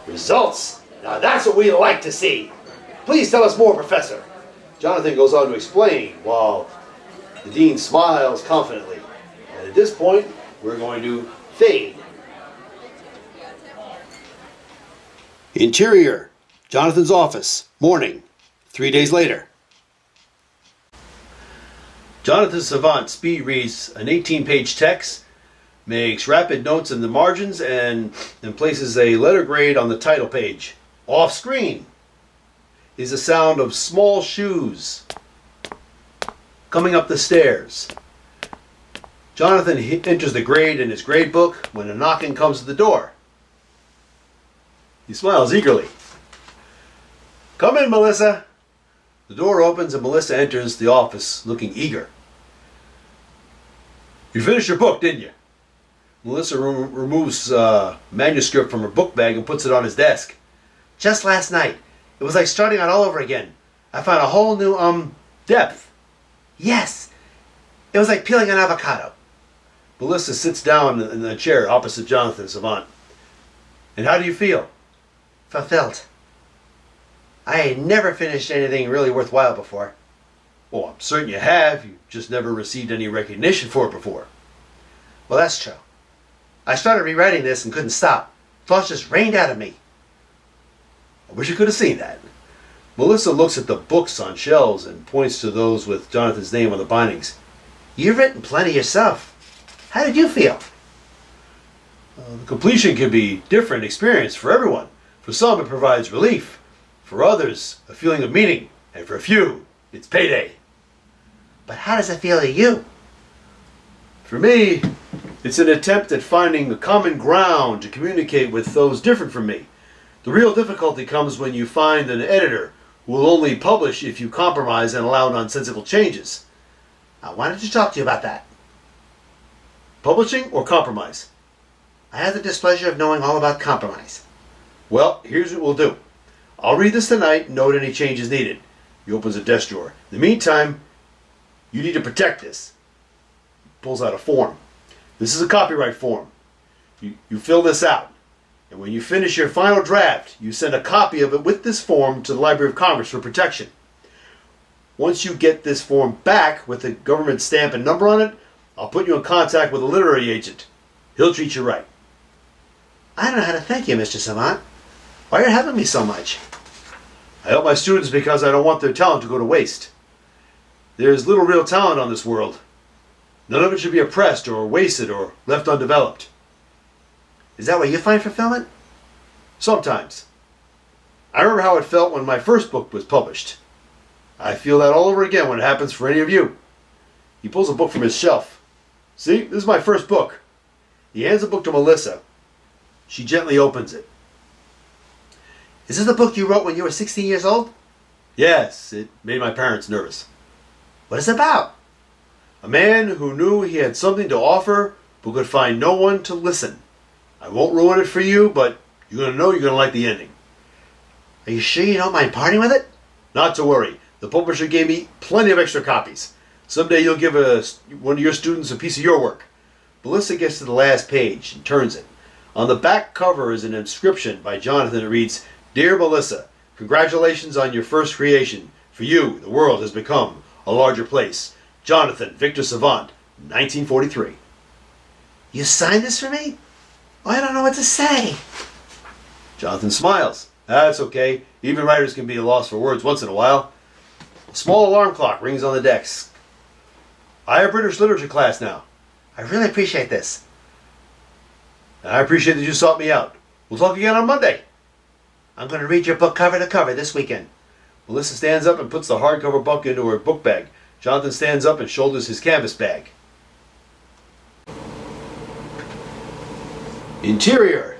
Results! Now that's what we like to see. Please tell us more, Professor. Jonathan goes on to explain while the dean smiles confidently. And at this point, we're going to fade. Interior, Jonathan's office, morning, 3 days later. Jonathan Savant speed reads an 18-page text, makes rapid notes in the margins, and places a letter grade on the title page. Off screen is the sound of small shoes coming up the stairs. Jonathan enters the grade in his grade book when a knocking comes to the door. He smiles eagerly. Come in, Melissa. The door opens and Melissa enters the office looking eager. You finished your book, didn't you? Melissa removes manuscript from her book bag and puts it on his desk. Just last night. It was like starting out all over again. I found a whole new, depth. Yes. It was like peeling an avocado. Melissa sits down in the chair opposite Jonathan Savant. And how do you feel? Fulfilled. I ain't never finished anything really worthwhile before. Well, I'm certain you have. You just never received any recognition for it before. Well, that's true. I started rewriting this and couldn't stop. Thoughts just rained out of me. I wish you could have seen that. Melissa looks at the books on shelves and points to those with Jonathan's name on the bindings. You've written plenty yourself. How did you feel? The completion can be different experience for everyone. For some, it provides relief. For others, a feeling of meaning. And for a few, it's payday. But how does it feel to you? For me, it's an attempt at finding a common ground to communicate with those different from me. The real difficulty comes when you find an editor who will only publish if you compromise and allow nonsensical changes. I wanted to talk to you about that. Publishing or compromise? I have the displeasure of knowing all about compromise. Well, here's what we'll do. I'll read this tonight and note any changes needed. He opens a desk drawer. In the meantime, you need to protect this. Pulls out a form. This is a copyright form. You fill this out. And when you finish your final draft, you send a copy of it with this form to the Library of Congress for protection. Once you get this form back with the government stamp and number on it, I'll put you in contact with a literary agent. He'll treat you right. I don't know how to thank you, Mr. Savant. Why are you helping me so much? I help my students because I don't want their talent to go to waste. There's little real talent on this world. None of it should be oppressed or wasted or left undeveloped. Is that what you find fulfillment? Sometimes. I remember how it felt when my first book was published. I feel that all over again when it happens for any of you. He pulls a book from his shelf. See, this is my first book. He hands the book to Melissa. She gently opens it. Is this the book you wrote when you were 16 years old? Yes, it made my parents nervous. What is it about? A man who knew he had something to offer but could find no one to listen. I won't ruin it for you, but you're going to know you're going to like the ending. Are you sure you don't mind parting with it? Not to worry. The publisher gave me plenty of extra copies. Someday you'll give one of your students a piece of your work. Melissa gets to the last page and turns it. On the back cover is an inscription by Jonathan. It reads, "Dear Melissa, congratulations on your first creation. For you, the world has become a larger place. Jonathan Victor Savant, 1943. You signed this for me? Oh, I don't know what to say. Jonathan smiles. That's okay. Even writers can be a loss for words once in a while. A small alarm clock rings on the desk. I have British literature class now. I really appreciate this. And I appreciate that you sought me out. We'll talk again on Monday. I'm going to read your book cover to cover this weekend. Melissa stands up and puts the hardcover book into her book bag. Jonathan stands up and shoulders his canvas bag. Interior.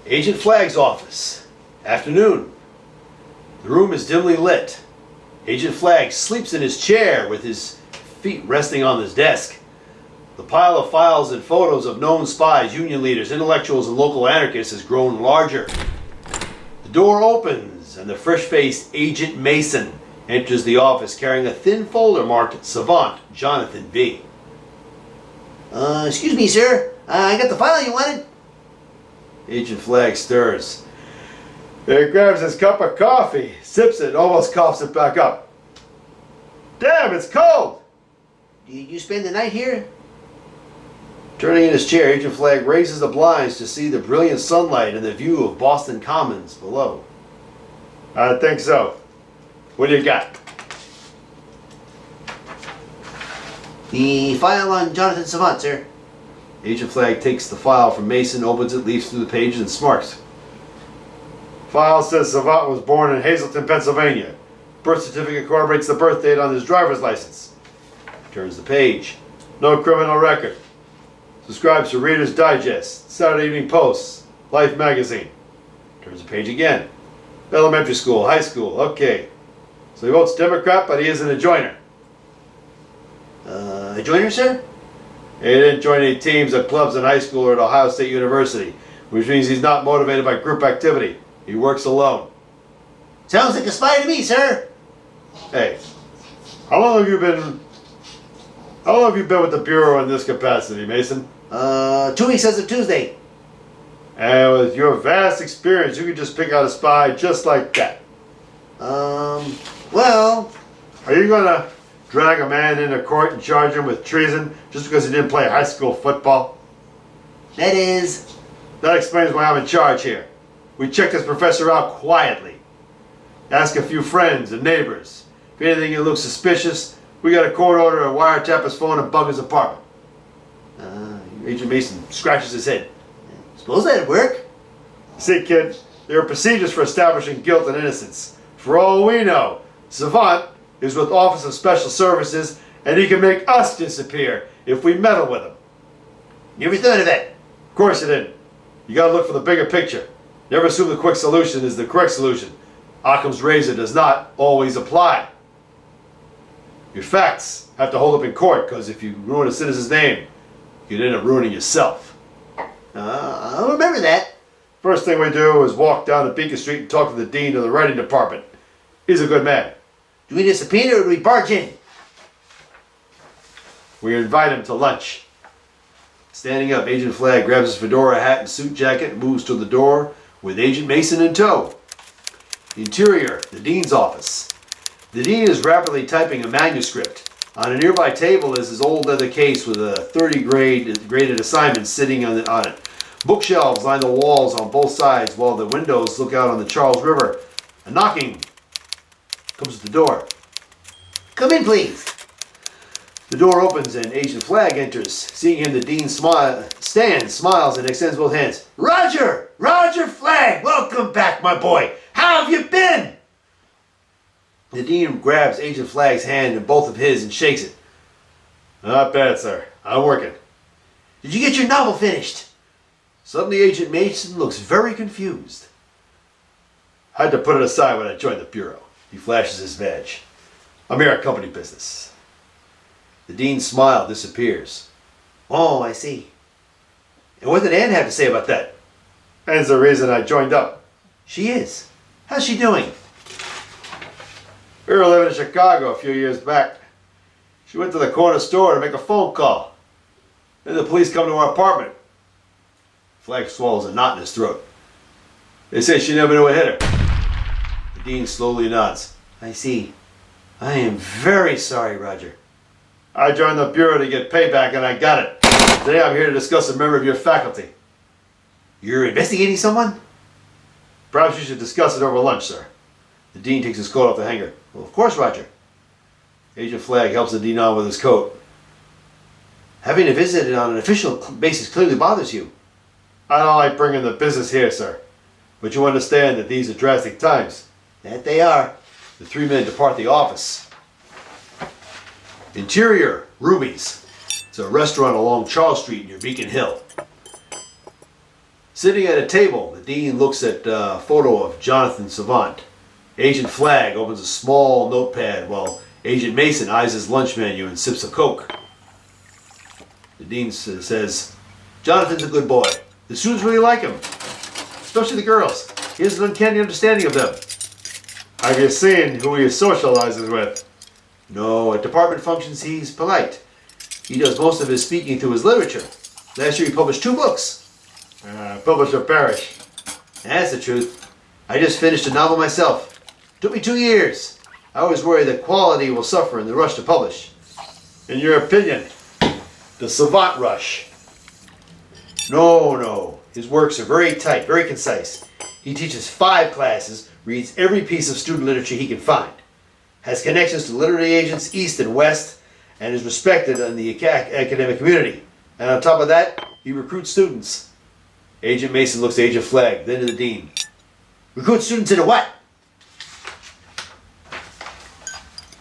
Agent Flagg's office. Afternoon. The room is dimly lit. Agent Flagg sleeps in his chair with his feet resting on his desk. The pile of files and photos of known spies, union leaders, intellectuals, and local anarchists has grown larger. The door opens and the fresh-faced Agent Mason enters the office carrying a thin folder marked Savant Jonathan V. Excuse me, sir. I got the file you wanted. Agent Flagg stirs. He grabs his cup of coffee, sips it, and almost coughs it back up. Damn, it's cold! Did you spend the night here? Turning in his chair, Agent Flagg raises the blinds to see the brilliant sunlight and the view of Boston Commons below. I think so. What do you got? The file on Jonathan Savant, sir. Agent Flagg takes the file from Mason, opens it, leafs through the pages, and smarts. File says Savant was born in Hazleton, Pennsylvania. Birth certificate corroborates the birth date on his driver's license. Turns the page. No criminal record. Subscribes to Reader's Digest, Saturday Evening Post, Life magazine. Turns the page again. Elementary school, high school, okay. So he votes Democrat, but he isn't a joiner. A joiner, sir? He didn't join any teams or clubs in high school or at Ohio State University, which means he's not motivated by group activity. He works alone. Sounds like a spy to me, sir. Hey, how long have you been with the Bureau in this capacity, Mason? 2 weeks as of Tuesday. And with your vast experience, you could just pick out a spy just like that. Well... Are you gonna drag a man into court and charge him with treason just because he didn't play high school football? That explains why I'm in charge here. We check this professor out quietly. Ask a few friends and neighbors. If anything looks suspicious, we got a court order to wiretap his phone and bug his apartment. Agent Mason scratches his head. Suppose that'd work. See, kid, there are procedures for establishing guilt and innocence. For all we know, Savant is with Office of Special Services, and he can make us disappear if we meddle with him. You ever thought of that? Of course you didn't. You gotta look for the bigger picture. Never assume the quick solution is the correct solution. Occam's razor does not always apply. Your facts have to hold up in court, because if you ruin a citizen's name, you'd end up ruining yourself. I'll remember that. First thing we do is walk down to Beacon Street and talk to the dean of the writing department. He's a good man. Do we need a subpoena or do we barge in? We invite him to lunch. Standing up, Agent Flagg grabs his fedora hat and suit jacket and moves to the door with Agent Mason in tow. Interior, the dean's office. The dean is rapidly typing a manuscript. On a nearby table is his old leather case with a 30 graded assignment sitting on it. Bookshelves line the walls on both sides while the windows look out on the Charles River. A knocking comes at the door. Come in, please. The door opens and Agent Flagg enters. Seeing him, the dean stands, smiles, and extends both hands. Roger! Roger Flagg! Welcome back, my boy! How have you been? The dean grabs Agent Flagg's hand in both of his and shakes it. Not bad, sir. I'm working. Did you get your novel finished? Suddenly, Agent Mason looks very confused. I had to put it aside when I joined the Bureau. He flashes his badge. I'm here on company business. The dean's smile disappears. Oh, I see. And what did Anne have to say about that? Anne's the reason I joined up. She is. How's she doing? We were living in Chicago a few years back. She went to the corner store to make a phone call. Then the police come to our apartment. Flagg swallows a knot in his throat. They say she never knew what hit her. The dean slowly nods. I see. I am very sorry, Roger. I joined the Bureau to get payback and I got it. Today I'm here to discuss a member of your faculty. You're investigating someone? Perhaps you should discuss it over lunch, sir. The dean takes his coat off the hanger. Well, of course, Roger. Agent Flagg helps the dean on with his coat. Having to visit it on an official basis clearly bothers you. I don't like bringing the business here, sir. But you understand that these are drastic times. That they are. The three men depart the office. Interior, Ruby's. It's a restaurant along Charles Street near Beacon Hill. Sitting at a table, the dean looks at a photo of Jonathan Savant. Agent Flagg opens a small notepad while Agent Mason eyes his lunch menu and sips a Coke. The dean says, Jonathan's a good boy. The students really like him, especially the girls. He has an uncanny understanding of them. Have you seen who he socializes with? No, at department functions he's polite. He does most of his speaking through his literature. Last year he published 2 books. Publisher perish. That's the truth. I just finished a novel myself. Took me 2 years. I always worry that quality will suffer in the rush to publish. In your opinion, the Savant rush? No. His works are very tight, very concise. He teaches 5 classes, reads every piece of student literature he can find, has connections to literary agents east and west, and is respected in the academic community. And on top of that, he recruits students. Agent Mason looks at Agent Flagg, then to the dean. Recruit students into what?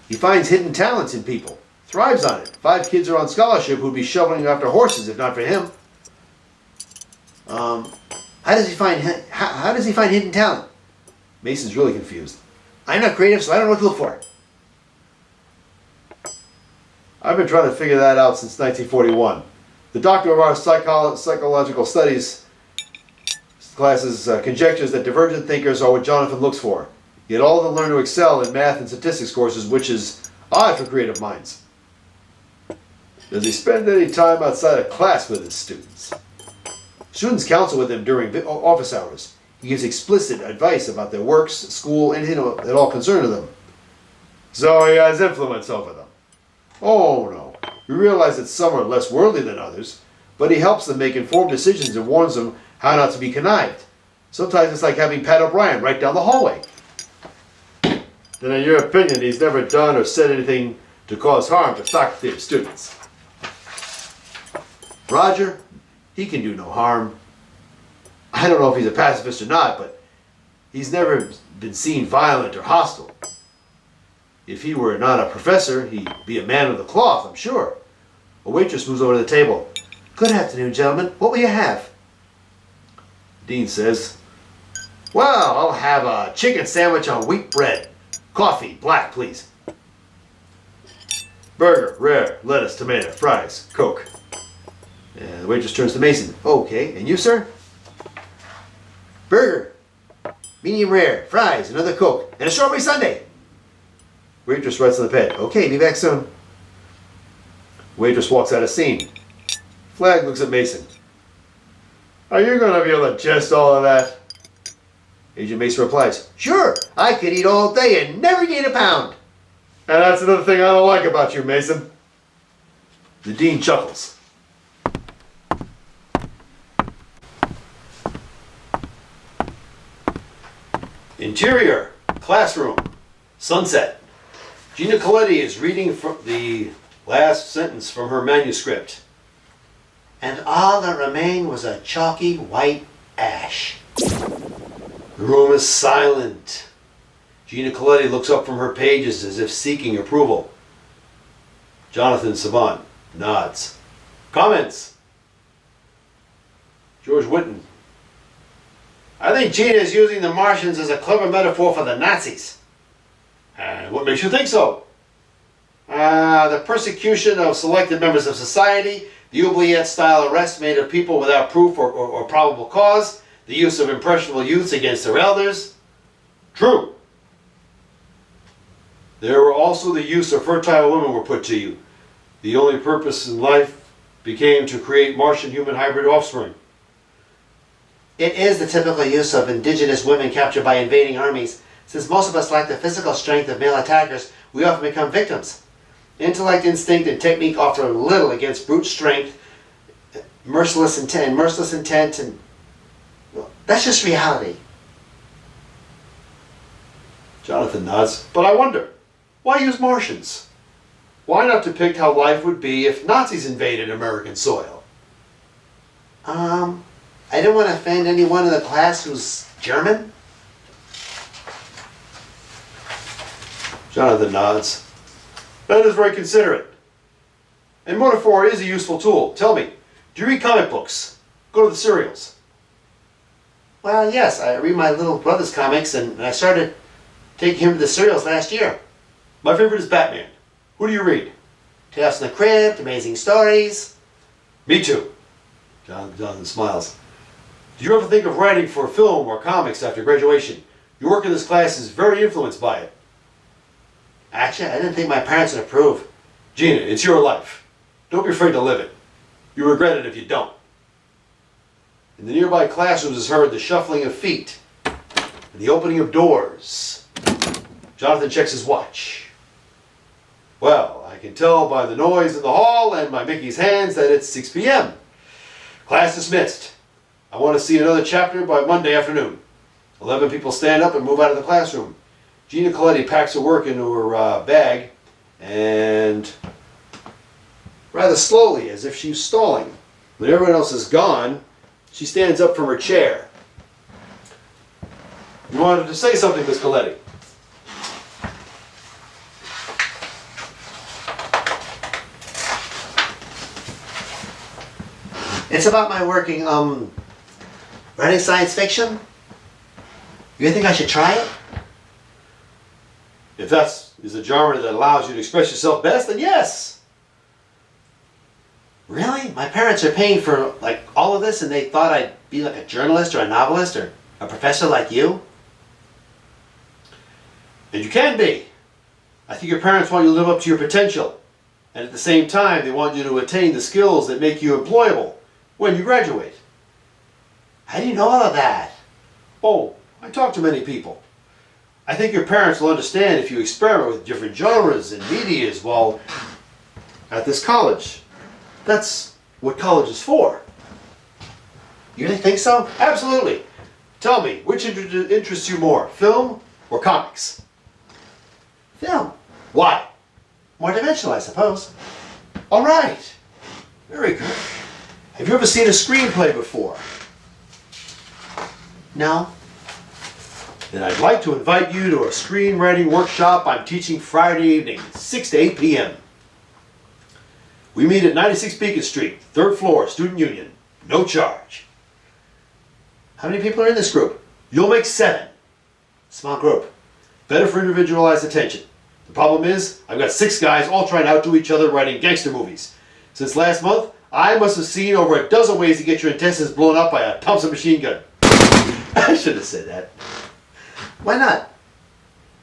He finds hidden talents in people, thrives on it. 5 kids are on scholarship who'd be shoveling after horses if not for him. How does he find hidden talent? Mason's really confused. I'm not creative, so I don't know what to look for. I've been trying to figure that out since 1941. The doctor of our psychological studies classes conjectures that divergent thinkers are what Jonathan looks for. Yet all of them learn to excel in math and statistics courses, which is odd for creative minds. Does he spend any time outside of class with his students? Students counsel with him during office hours. He gives explicit advice about their works, school, anything at all concerned to them. So he has influence over them. Oh no. We realize that some are less worldly than others, but he helps them make informed decisions and warns them how not to be connived. Sometimes it's like having Pat O'Brien right down the hallway. Then in your opinion, he's never done or said anything to cause harm to faculty or students? Roger, he can do no harm. I don't know if he's a pacifist or not, but he's never been seen violent or hostile. If he were not a professor, he'd be a man of the cloth, I'm sure. A waitress moves over to the table. Good afternoon, gentlemen. What will you have? Dean says, well, I'll have a chicken sandwich on wheat bread. Coffee, black, please. Burger, rare, lettuce, tomato, fries, Coke. The waitress turns to Mason. Okay, and you, sir? Burger, medium rare, fries, another Coke, and a strawberry sundae. Waitress writes on the pad. Okay, be back soon. Waitress walks out of scene. Flag looks at Mason. Are you going to be able to just all of that? Agent Mason replies, sure, I could eat all day and never gain a pound. And that's another thing I don't like about you, Mason. The Dean chuckles. Interior, classroom, sunset. Gina Coletti is reading from the last sentence from her manuscript. And all that remained was a chalky white ash. The room is silent. Gina Coletti looks up from her pages as if seeking approval. Jonathan Savant nods. Comments? George Whitten. I think Gina is using the Martians as a clever metaphor for the Nazis. And what makes you think so? The persecution of selected members of society, the oubliette-style arrest made of people without proof or probable cause, the use of impressionable youths against their elders. True. There were also the use of fertile women were put to you. The only purpose in life became to create Martian-human hybrid offspring. It is the typical use of indigenous women captured by invading armies. Since most of us lack the physical strength of male attackers, we often become victims. Intellect, instinct, and technique offer little against brute strength, merciless intent, and well, that's just reality. Jonathan nods. But I wonder, why use Martians? Why not depict how life would be if Nazis invaded American soil? I didn't want to offend anyone in the class who's German. Jonathan nods. That is very considerate. And metaphor is a useful tool. Tell me, do you read comic books? Go to the serials. Well, yes, I read my little brother's comics, and I started taking him to the serials last year. My favorite is Batman. Who do you read? Tales from the Crypt, Amazing Stories. Me too. Jonathan smiles. Did you ever think of writing for film or comics after graduation? Your work in this class is very influenced by it. Actually, I didn't think my parents would approve. Gina, it's your life. Don't be afraid to live it. You regret it if you don't. In the nearby classrooms is heard the shuffling of feet and the opening of doors. Jonathan checks his watch. Well, I can tell by the noise in the hall and by Mickey's hands that it's 6 p.m. Class dismissed. I want to see another chapter by Monday afternoon. 11 people stand up and move out of the classroom. Gina Coletti packs her work into her bag and rather slowly, as if she's stalling. When everyone else is gone, she stands up from her chair. You wanted to say something, Miss Coletti. It's about my working, writing science fiction. You think I should try it? If that is a genre that allows you to express yourself best, then yes. Really? My parents are paying for like all of this and they thought I'd be like a journalist or a novelist or a professor like you? And you can be. I think your parents want you to live up to your potential. And at the same time, they want you to attain the skills that make you employable when you graduate. How do you know all of that? Oh, I talk to many people. I think your parents will understand if you experiment with different genres and medias while at this college. That's what college is for. You really think so? Absolutely. Tell me, which interests you more, film or comics? Film. Why? More dimensional, I suppose. All right. Very good. Have you ever seen a screenplay before? No. Then I'd like to invite you to a screenwriting workshop I'm teaching Friday evening, 6 to 8 p.m. We meet at 96 Beacon Street, 3rd floor, Student Union. No charge. How many people are in this group? You'll make 7. Small group. Better for individualized attention. The problem is, I've got 6 guys all trying to outdo each other writing gangster movies. Since last month, I must have seen over a dozen ways to get your intestines blown up by a Thompson machine gun. I should have said that. Why not?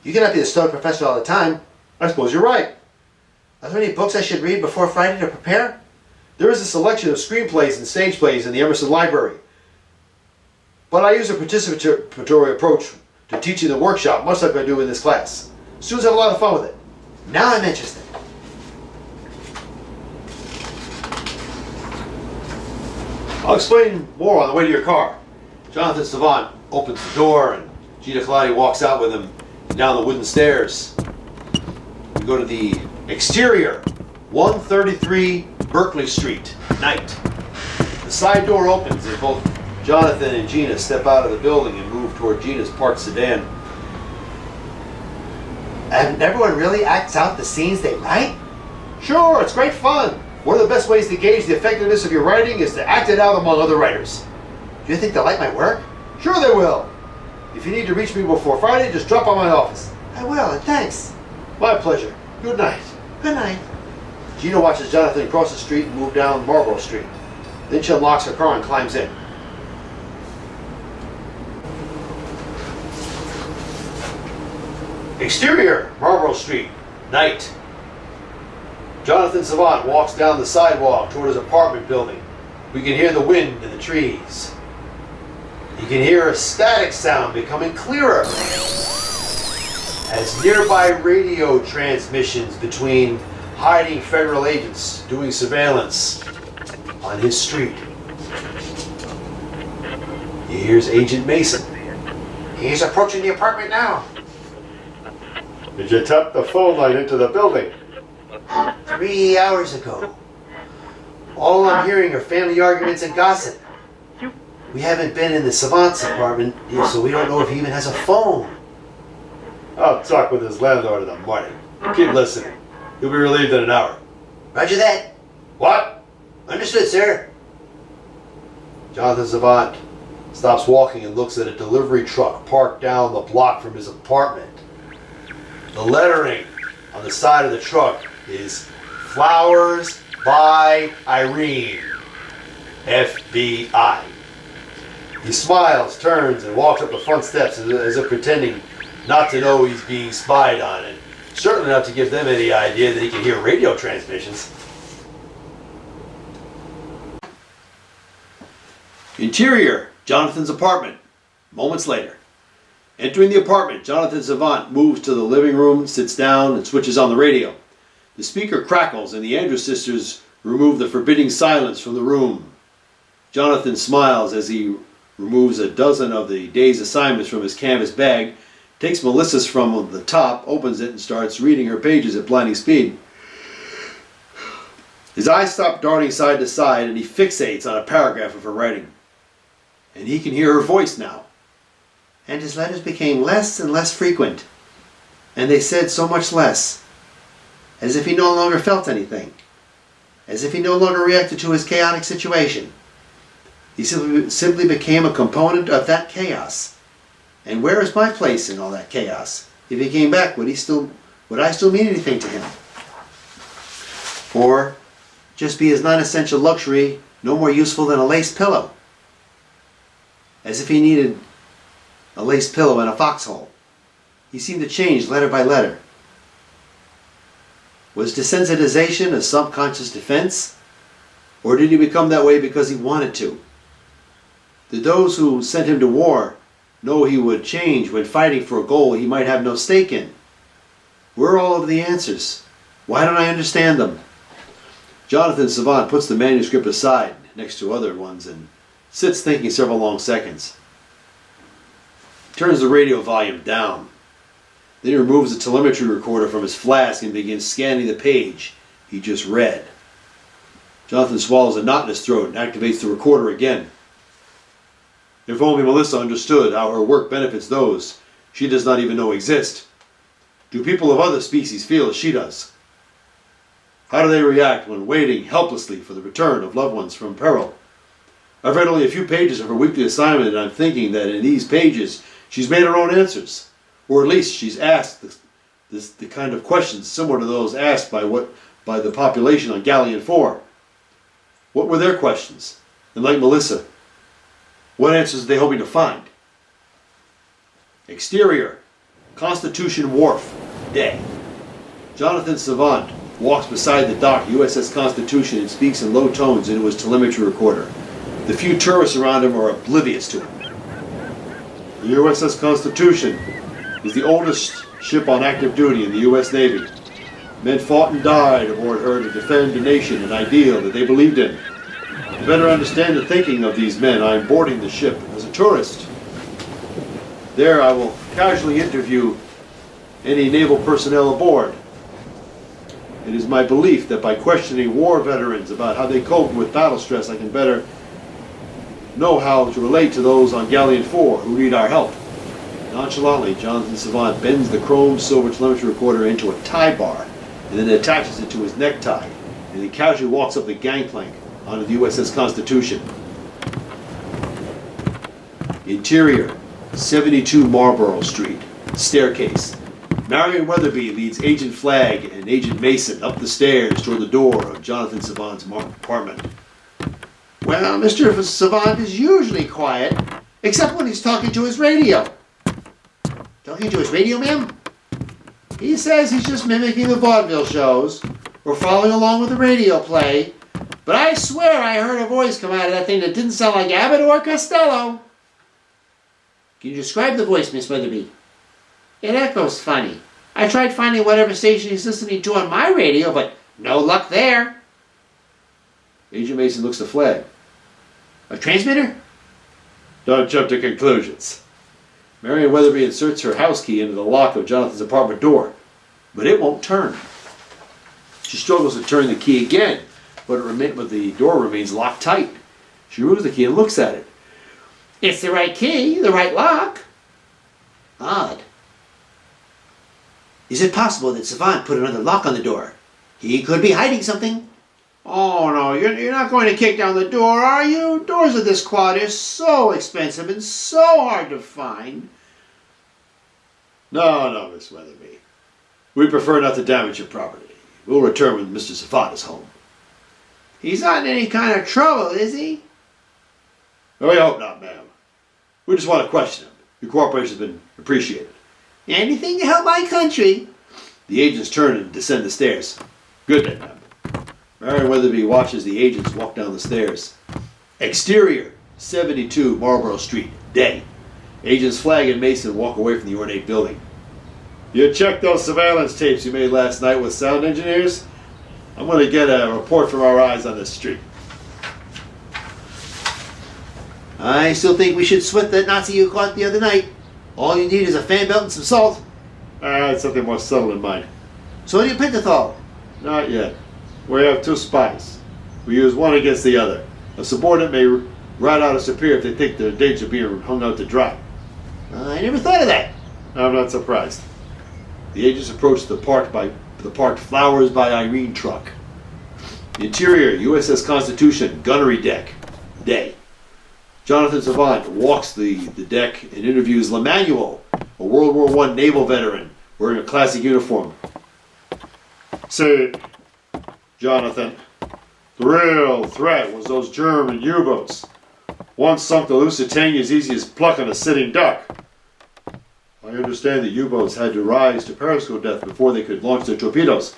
You cannot be the stoic professor all the time. I suppose you're right. Are there any books I should read before Friday to prepare? There is a selection of screenplays and stage plays in the Emerson Library. But I use a participatory approach to teaching the workshop, much like I do in this class. Students have a lot of fun with it. Now I'm interested. I'll explain more on the way to your car. Jonathan Savant opens the door and Gina Colati walks out with him down the wooden stairs. We go to the exterior, 133 Berkeley Street, night. The side door opens and both Jonathan and Gina step out of the building and move toward Gina's parked sedan. And everyone really acts out the scenes they write? Sure, it's great fun. One of the best ways to gauge the effectiveness of your writing is to act it out among other writers. Do you think they'll like my work? Sure they will. If you need to reach me before Friday, just drop by my office. I will, and thanks. My pleasure. Good night. Good night. Gina watches Jonathan cross the street and move down Marlborough Street. Then she unlocks her car and climbs in. Exterior, Marlborough Street, night. Jonathan Savant walks down the sidewalk toward his apartment building. We can hear the wind in the trees. You can hear a static sound becoming clearer as nearby radio transmissions between hiding federal agents doing surveillance on his street. He hears Agent Mason. He's approaching the apartment now. Did you tap the phone line into the building? 3 hours ago. All I'm hearing are family arguments and gossip. We haven't been in the Savant's apartment, so we don't know if he even has a phone. I'll talk with his landlord in the morning. Keep listening. You'll be relieved in an hour. Roger that. What? Understood, sir. Jonathan Savant stops walking and looks at a delivery truck parked down the block from his apartment. The lettering on the side of the truck is Flowers by Irene, FBI. He smiles, turns, and walks up the front steps as if pretending not to know he's being spied on, and certainly not to give them any idea that he can hear radio transmissions. Interior, Jonathan's apartment. Moments later. Entering the apartment, Jonathan Savant moves to the living room, sits down, and switches on the radio. The speaker crackles, and the Andrews sisters remove the forbidding silence from the room. Jonathan smiles as he removes a dozen of the day's assignments from his canvas bag, takes Melissa's from the top, opens it, and starts reading her pages at blinding speed. His eyes stop darting side to side, and he fixates on a paragraph of her writing. And he can hear her voice now. And his letters became less and less frequent. And they said so much less. As if he no longer felt anything. As if he no longer reacted to his chaotic situation. He simply became a component of that chaos. And where is my place in all that chaos? If he came back, would I still mean anything to him? Or just be his non-essential luxury, no more useful than a lace pillow? As if he needed a lace pillow in a foxhole. He seemed to change letter by letter. Was desensitization a subconscious defense? Or did he become that way because he wanted to? Did those who sent him to war know he would change when fighting for a goal he might have no stake in? Where are all of the answers? Why don't I understand them? Jonathan Savant puts the manuscript aside next to other ones and sits thinking several long seconds. Turns the radio volume down. Then he removes the telemetry recorder from his flask and begins scanning the page he just read. Jonathan swallows a knot in his throat and activates the recorder again. If only Melissa understood how her work benefits those she does not even know exist. Do people of other species feel as she does? How do they react when waiting helplessly for the return of loved ones from peril? I've read only a few pages of her weekly assignment, and I'm thinking that in these pages she's made her own answers. Or at least she's asked the kind of questions similar to those asked by the population on Galleon 4. What were their questions? And like Melissa, what answers are they hoping to find? Exterior, Constitution Wharf, day. Jonathan Savant walks beside the dock USS Constitution and speaks in low tones into his telemetry recorder. The few tourists around him are oblivious to him. The USS Constitution is the oldest ship on active duty in the U.S. Navy. Men fought and died aboard her to defend a nation, an ideal that they believed in. To better understand the thinking of these men, I am boarding the ship as a tourist. There I will casually interview any naval personnel aboard. It is my belief that by questioning war veterans about how they cope with battle stress, I can better know how to relate to those on Galleon 4 who need our help. Nonchalantly, Jonathan Savant bends the chrome silver telemetry recorder into a tie bar and then attaches it to his necktie, and he casually walks up the gangplank onto the USS Constitution. Interior, 72 Marlborough Street, staircase. Marion Weatherby leads Agent Flagg and Agent Mason up the stairs toward the door of Jonathan Savant's apartment. Well, Mr. Savant is usually quiet, except when he's talking to his radio. Talking to his radio, ma'am? He says he's just mimicking the vaudeville shows, or following along with the radio play, but I swear I heard a voice come out of that thing that didn't sound like Abbott or Costello. Can you describe the voice, Miss Weatherby? It echoes funny. I tried finding whatever station he's listening to on my radio, but no luck there. Agent Mason looks to Flagg. A transmitter? Don't jump to conclusions. Marion Weatherby inserts her house key into the lock of Jonathan's apartment door, but it won't turn. She struggles to turn the key again, but the door remains locked tight. She removes the key and looks at it. It's the right key, the right lock. Odd. Is it possible that Savant put another lock on the door? He could be hiding something. Oh no, you're not going to kick down the door, are you? Doors of this quad are so expensive and so hard to find. No, Miss Weatherby. We prefer not to damage your property. We'll return when Mr. Savant is home. He's not in any kind of trouble, is he? We hope not, ma'am. We just want to question him. Your cooperation has been appreciated. Anything to help my country. The agents turn and descend the stairs. Good day, ma'am. Marion Weatherby watches the agents walk down the stairs. Exterior, 72 Marlborough Street, day. Agents Flagg and Mason walk away from the ornate building. You checked those surveillance tapes you made last night with sound engineers? I'm going to get a report from our eyes on this street. I still think we should sweat that Nazi you caught the other night. All you need is a fan belt and some salt. I had something more subtle in mind. Sodium pentothal. Not yet. We have 2 spies. We use one against the other. A subordinate may rat out a superior if they think they're in danger of being hung out to dry. I never thought of that. I'm not surprised. The agents approach the parked Flowers by Irene truck. Interior, USS Constitution, gunnery deck, day. Jonathan Savant walks the deck and interviews L'Emanuel, a World War I naval veteran wearing a classic uniform. Say, Jonathan, the real threat was those German U-boats. One sunk the Lusitania as easy as plucking a sitting duck. I understand that U-boats had to rise to periscope depth before they could launch their torpedoes.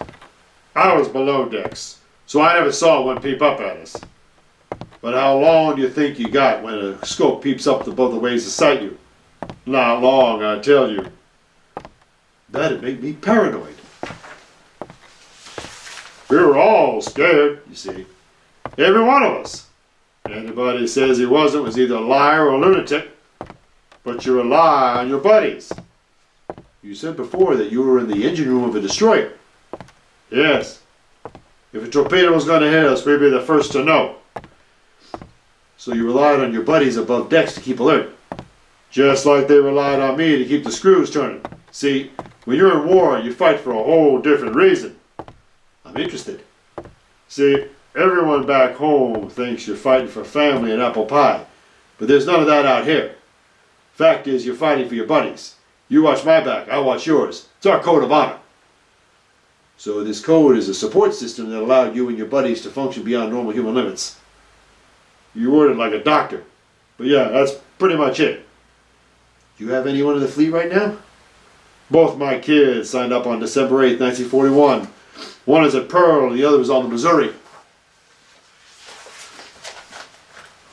I was below decks, so I never saw one peep up at us. But how long do you think you got when a scope peeps up above the waves to sight you? Not long, I tell you. That'd make me paranoid. We were all scared, you see. Every one of us. Anybody who says he wasn't was either a liar or a lunatic. But you rely on your buddies. You said before that you were in the engine room of a destroyer. Yes. If a torpedo was going to hit us, we'd be the first to know. so you relied on your buddies above decks to keep alert. Just like they relied on me to keep the screws turning. See, when you're in war, you fight for a whole different reason. I'm interested. See, everyone back home thinks you're fighting for family and apple pie, but there's none of that out here. Fact is, you're fighting for your buddies. You watch my back, I watch yours. It's our code of honor. So this code is a support system that allowed you and your buddies to function beyond normal human limits. You worded like a doctor, but yeah, that's pretty much it. Do you have anyone in the fleet right now? Both my kids signed up on December 8th, 1941. One is at Pearl and the other is on the Missouri.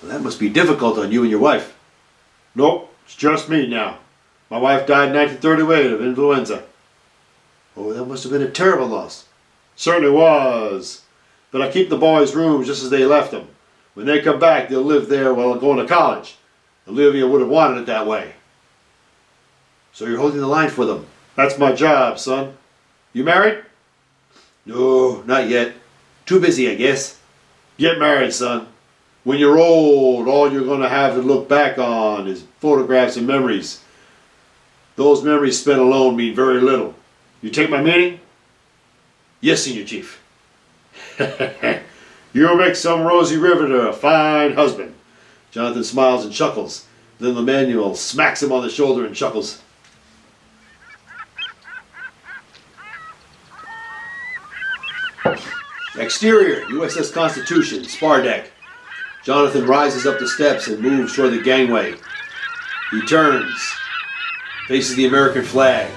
Well, that must be difficult on you and your wife. Nope, it's just me now. My wife died in 1938 of influenza. Oh, that must have been a terrible loss. Certainly was. But I keep the boys' rooms just as they left them. When they come back, they'll live there while going to college. Olivia would have wanted it that way. So you're holding the line for them? That's my job, son. You married? No, not yet. Too busy, I guess. Get married, son. When you're old, all you're going to have to look back on is photographs and memories. Those memories spent alone mean very little. You take my meaning? Yes, Senior Chief. You'll make some rosy riveter a fine husband. Jonathan smiles and chuckles. Then Emmanuel smacks him on the shoulder and chuckles. Exterior, USS Constitution, spar deck. Jonathan rises up the steps and moves toward the gangway. He turns, faces the American flag,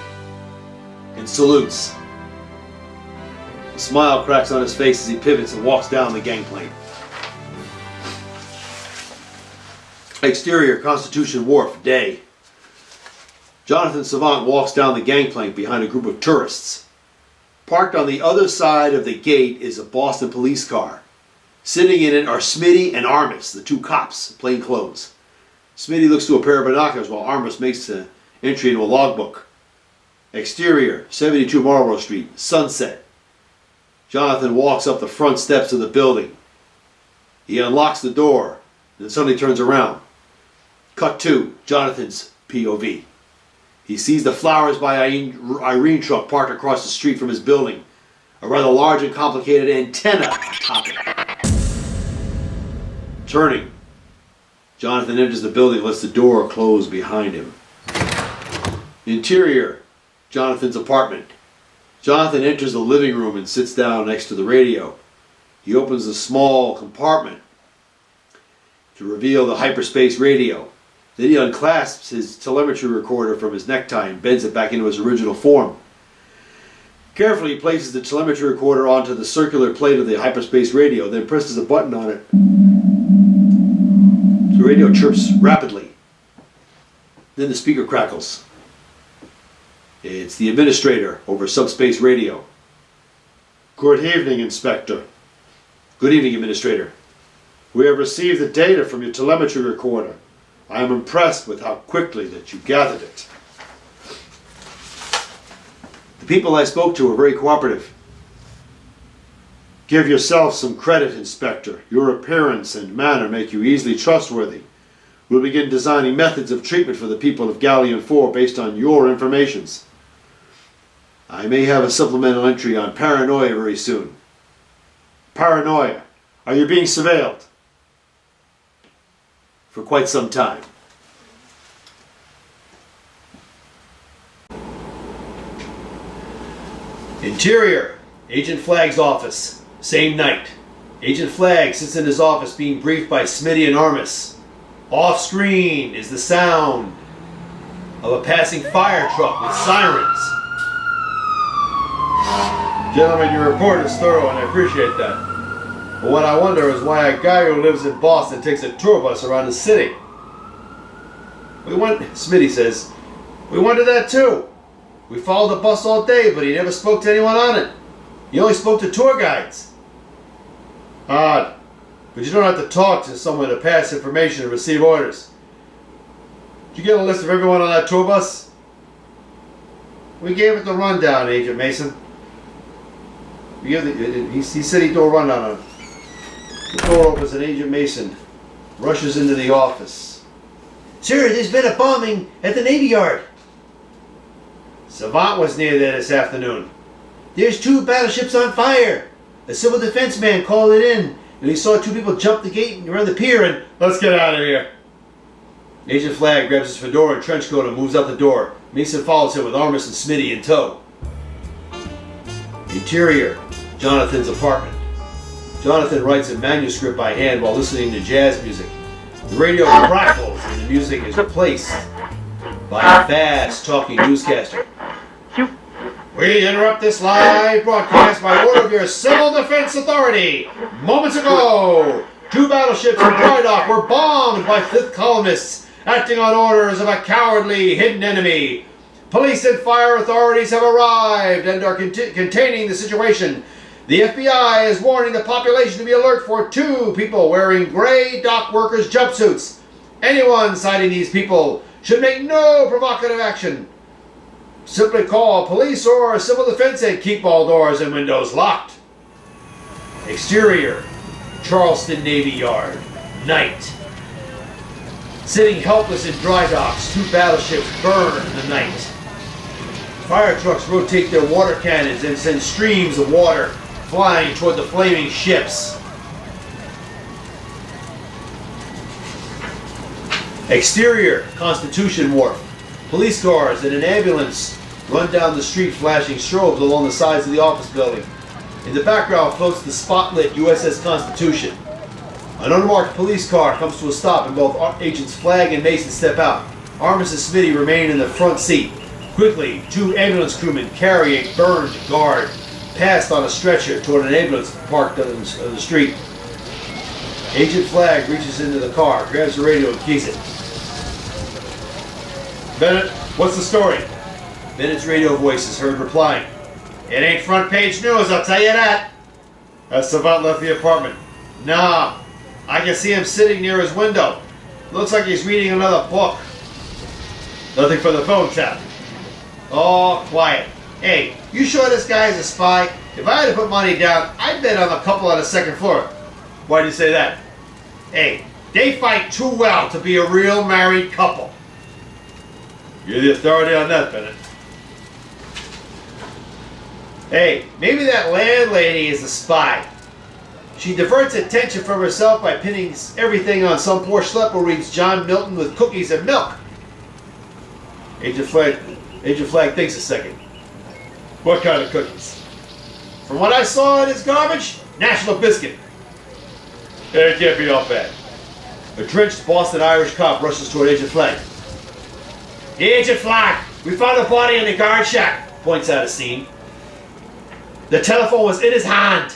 and salutes. A smile cracks on his face as he pivots and walks down the gangplank. Exterior, Constitution Wharf, day. Jonathan Savant walks down the gangplank behind a group of tourists. Parked on the other side of the gate is a Boston police car. Sitting in it are Smitty and Armis, the two cops, plain clothes. Smitty looks through a pair of binoculars while Armis makes an entry into a logbook. Exterior, 72 Marlborough Street, sunset. Jonathan walks up the front steps of the building. He unlocks the door, then suddenly turns around. Cut to Jonathan's POV. He sees the Flowers by Irene truck parked across the street from his building. A rather large and complicated antenna atop it. Turning, Jonathan enters the building and lets the door close behind him. Interior, Jonathan's apartment. Jonathan enters the living room and sits down next to the radio. He opens a small compartment to reveal the hyperspace radio. Then he unclasps his telemetry recorder from his necktie and bends it back into its original form. Carefully, he places the telemetry recorder onto the circular plate of the hyperspace radio, then presses a button on it. The radio chirps rapidly. Then the speaker crackles. It's the administrator over subspace radio. Good evening, Inspector. Good evening, Administrator. We have received the data from your telemetry recorder. I am impressed with how quickly that you gathered it. The people I spoke to were very cooperative. Give yourself some credit, Inspector. Your appearance and manner make you easily trustworthy. We'll begin designing methods of treatment for the people of Galleon 4 based on your informations. I may have a supplemental entry on paranoia very soon. Paranoia. Are you being surveilled? For quite some time. Interior, Agent Flagg's office. Same night. Agent Flagg sits in his office being briefed by Smitty and Armis. Off screen is the sound of a passing fire truck with sirens. Gentlemen, your report is thorough and I appreciate that. But what I wonder is why a guy who lives in Boston takes a tour bus around the city. Smitty says, we wondered that too. We followed the bus all day, but he never spoke to anyone on it. He only spoke to tour guides. Odd. But you don't have to talk to someone to pass information and receive orders. Did you get a list of everyone on that tour bus? We gave it the rundown, Agent Mason. He said he'd do a rundown on it. The door opens and Agent Mason rushes into the office. Sir, there's been a bombing at the Navy Yard. Savant was near there this afternoon. There's 2 battleships on fire. A civil defense man called it in, and he saw 2 people jump the gate and around the pier and... Let's get out of here. Agent Flagg grabs his fedora and trench coat and moves out the door. Mason follows him with Armis and Smitty in tow. Interior, Jonathan's apartment. Jonathan writes a manuscript by hand while listening to jazz music. The radio crackles and the music is replaced by a fast talking newscaster. We interrupt this live broadcast by order of your Civil Defense Authority. Moments ago, 2 battleships in dry dock were bombed by 5th columnists acting on orders of a cowardly hidden enemy. Police and fire authorities have arrived and are containing the situation. The FBI is warning the population to be alert for 2 people wearing gray dock workers' jumpsuits. Anyone sighting these people should make no provocative action. Simply call police or civil defense and keep all doors and windows locked. Exterior, Charleston Navy Yard, night. Sitting helpless in dry docks, 2 battleships burn in the night. Fire trucks rotate their water cannons and send streams of water flying toward the flaming ships. Exterior, Constitution Wharf. Police cars and an ambulance run down the street flashing strobes along the sides of the office building. In the background floats the spotlit USS Constitution. An unmarked police car comes to a stop and both Agents Flagg and Mason step out. Armis and Smitty remain in the front seat. Quickly, 2 ambulance crewmen carry a burned guard passed on a stretcher toward an ambulance parked on the street. Agent Flagg reaches into the car, grabs the radio and keys it. Bennett, what's the story? Bennett's radio voice is heard replying. It ain't front page news, I'll tell you that. Has Savant left the apartment? Nah, I can see him sitting near his window. Looks like he's reading another book. Nothing for the phone tap. Oh, quiet. Hey, you sure this guy is a spy? If I had to put money down, I'd bet on the couple on the 2nd floor. Why'd you say that? Hey, they fight too well to be a real married couple. You're the authority on that, Bennett. Hey, maybe that landlady is a spy. She diverts attention from herself by pinning everything on some poor schlep who reads John Milton with cookies and milk. Agent Flagg thinks a second. What kind of cookies? From what I saw in his garbage, National Biscuit. It can't be all bad. A drenched Boston Irish cop rushes toward Agent Flagg. Hey, Agent Flagg, we found a body in the guard shack, points out a scene. The telephone was in his hand.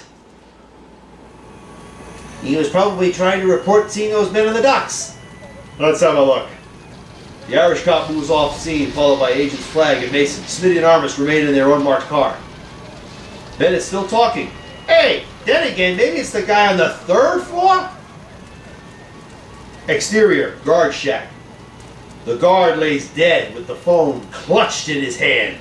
He was probably trying to report seeing those men on the docks. Let's have a look. The Irish cop moves off scene, followed by Agents Flagg and Mason. Smitty and Armis remain in their unmarked car. Bennett's still talking. Hey, then again, maybe it's the guy on the 3rd floor? Exterior, guard shack. The guard lays dead with the phone clutched in his hand.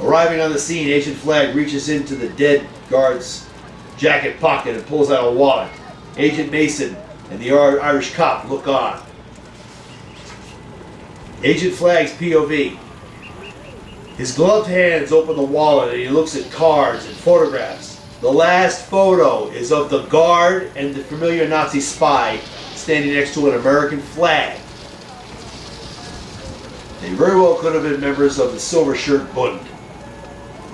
Arriving on the scene, Agent Flagg reaches into the dead guard's jacket pocket and pulls out a wallet. Agent Mason and the Irish cop look on. Agent Flagg's POV. His gloved hands open the wallet and he looks at cards and photographs. The last photo is of the guard and the familiar Nazi spy standing next to an American flag. They very well could have been members of the Silver Shirt Bund.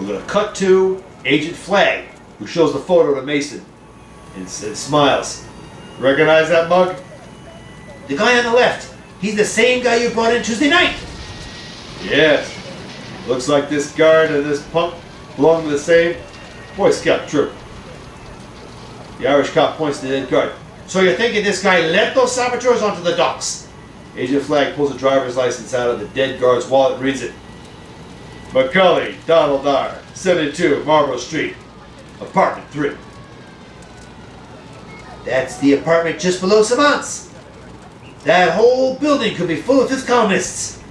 We're going to cut to Agent Flagg, who shows the photo to Mason and smiles. Recognize that mug? The guy on the left. He's the same guy you brought in Tuesday night. Yes. Looks like this guard and this punk belong to the same Boy Scout troop. The Irish cop points to the dead guard. So you're thinking this guy led those saboteurs onto the docks? Agent Flagg pulls a driver's license out of the dead guard's wallet and reads it. Macaulay, Donald R., 72 Marlborough Street, apartment 3. That's the apartment just below Savant's. That whole building could be full of fifth columnists.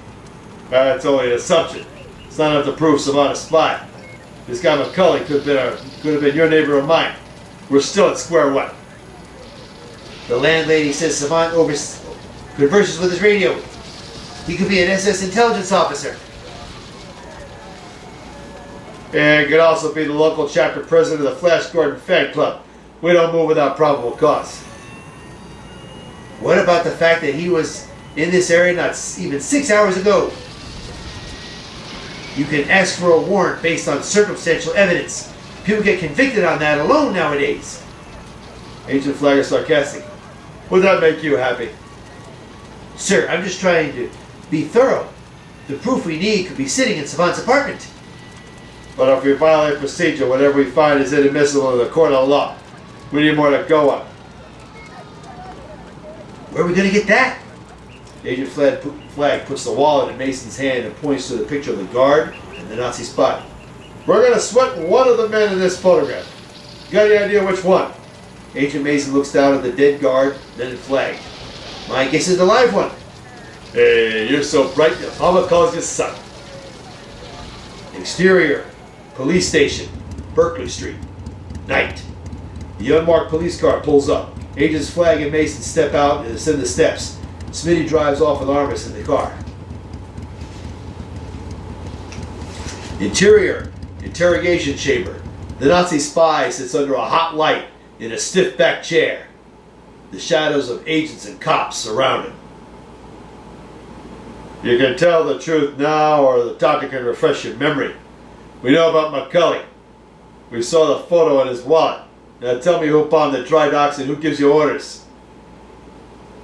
That's only an assumption. It's not enough to prove Savant a spy. This guy Macaulay could have been your neighbor or mine. We're still at square one. The landlady says Savant converses with his radio. He could be an SS intelligence officer. And could also be the local chapter president of the Flash Gordon fan club. We don't move without probable cause. What about the fact that he was in this area not even 6 hours ago? You can ask for a warrant based on circumstantial evidence. People get convicted on that alone nowadays. Agent Flagg is sarcastic. Would that make you happy? Sir, I'm just trying to be thorough. The proof we need could be sitting in Savant's apartment. But if we violate procedure, whatever we find is inadmissible in the court of law. We need more to go on. Where are we going to get that? Agent Flagg puts the wallet in Mason's hand and points to the picture of the guard and the Nazi spy. We're going to sweat one of the men in this photograph. You got any idea which one? Agent Mason looks down at the dead guard, then at Flagg. My guess is the live one. Hey, you're so bright, your mama calls you son. Exterior, police station, Berkeley Street. Night. The unmarked police car pulls up. Agents Flagg and Mason step out and ascend the steps. Smitty drives off with Armis in the car. Interior, interrogation chamber. The Nazi spy sits under a hot light in a stiff-backed chair. The shadows of agents and cops surround him. You can tell the truth now, or the doctor can refresh your memory. We know about McCulley. We saw the photo in his wallet. Now tell me who bombed the dry docks and who gives you orders.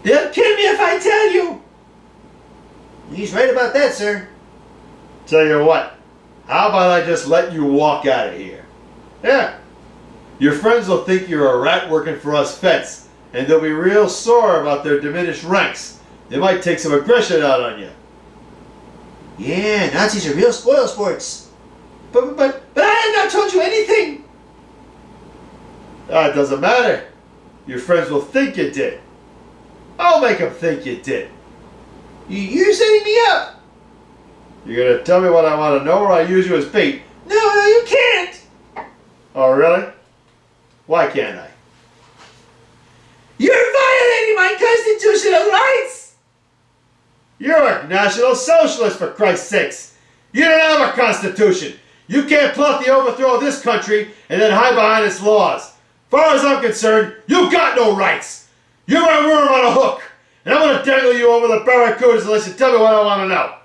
They'll kill me if I tell you. He's right about that, sir. Tell you what, how about I just let you walk out of here? Yeah. Your friends will think you're a rat working for us Feds, and they'll be real sore about their diminished ranks. They might take some aggression out on you. Yeah, Nazis are real spoil sports. But I have not told you anything. It doesn't matter. Your friends will think you did. I'll make them think you did. You're setting me up. You're going to tell me what I want to know, or I use you as bait? No, you can't. Oh, really? Why can't I? You're violating my constitutional rights. You're a National Socialist, for Christ's sakes. You don't have a constitution. You can't plot the overthrow of this country and then hide behind its laws. As far as I'm concerned, you've got no rights. You're my worm on a hook, and I'm going to dangle you over the barracudas unless you tell me what I want to know.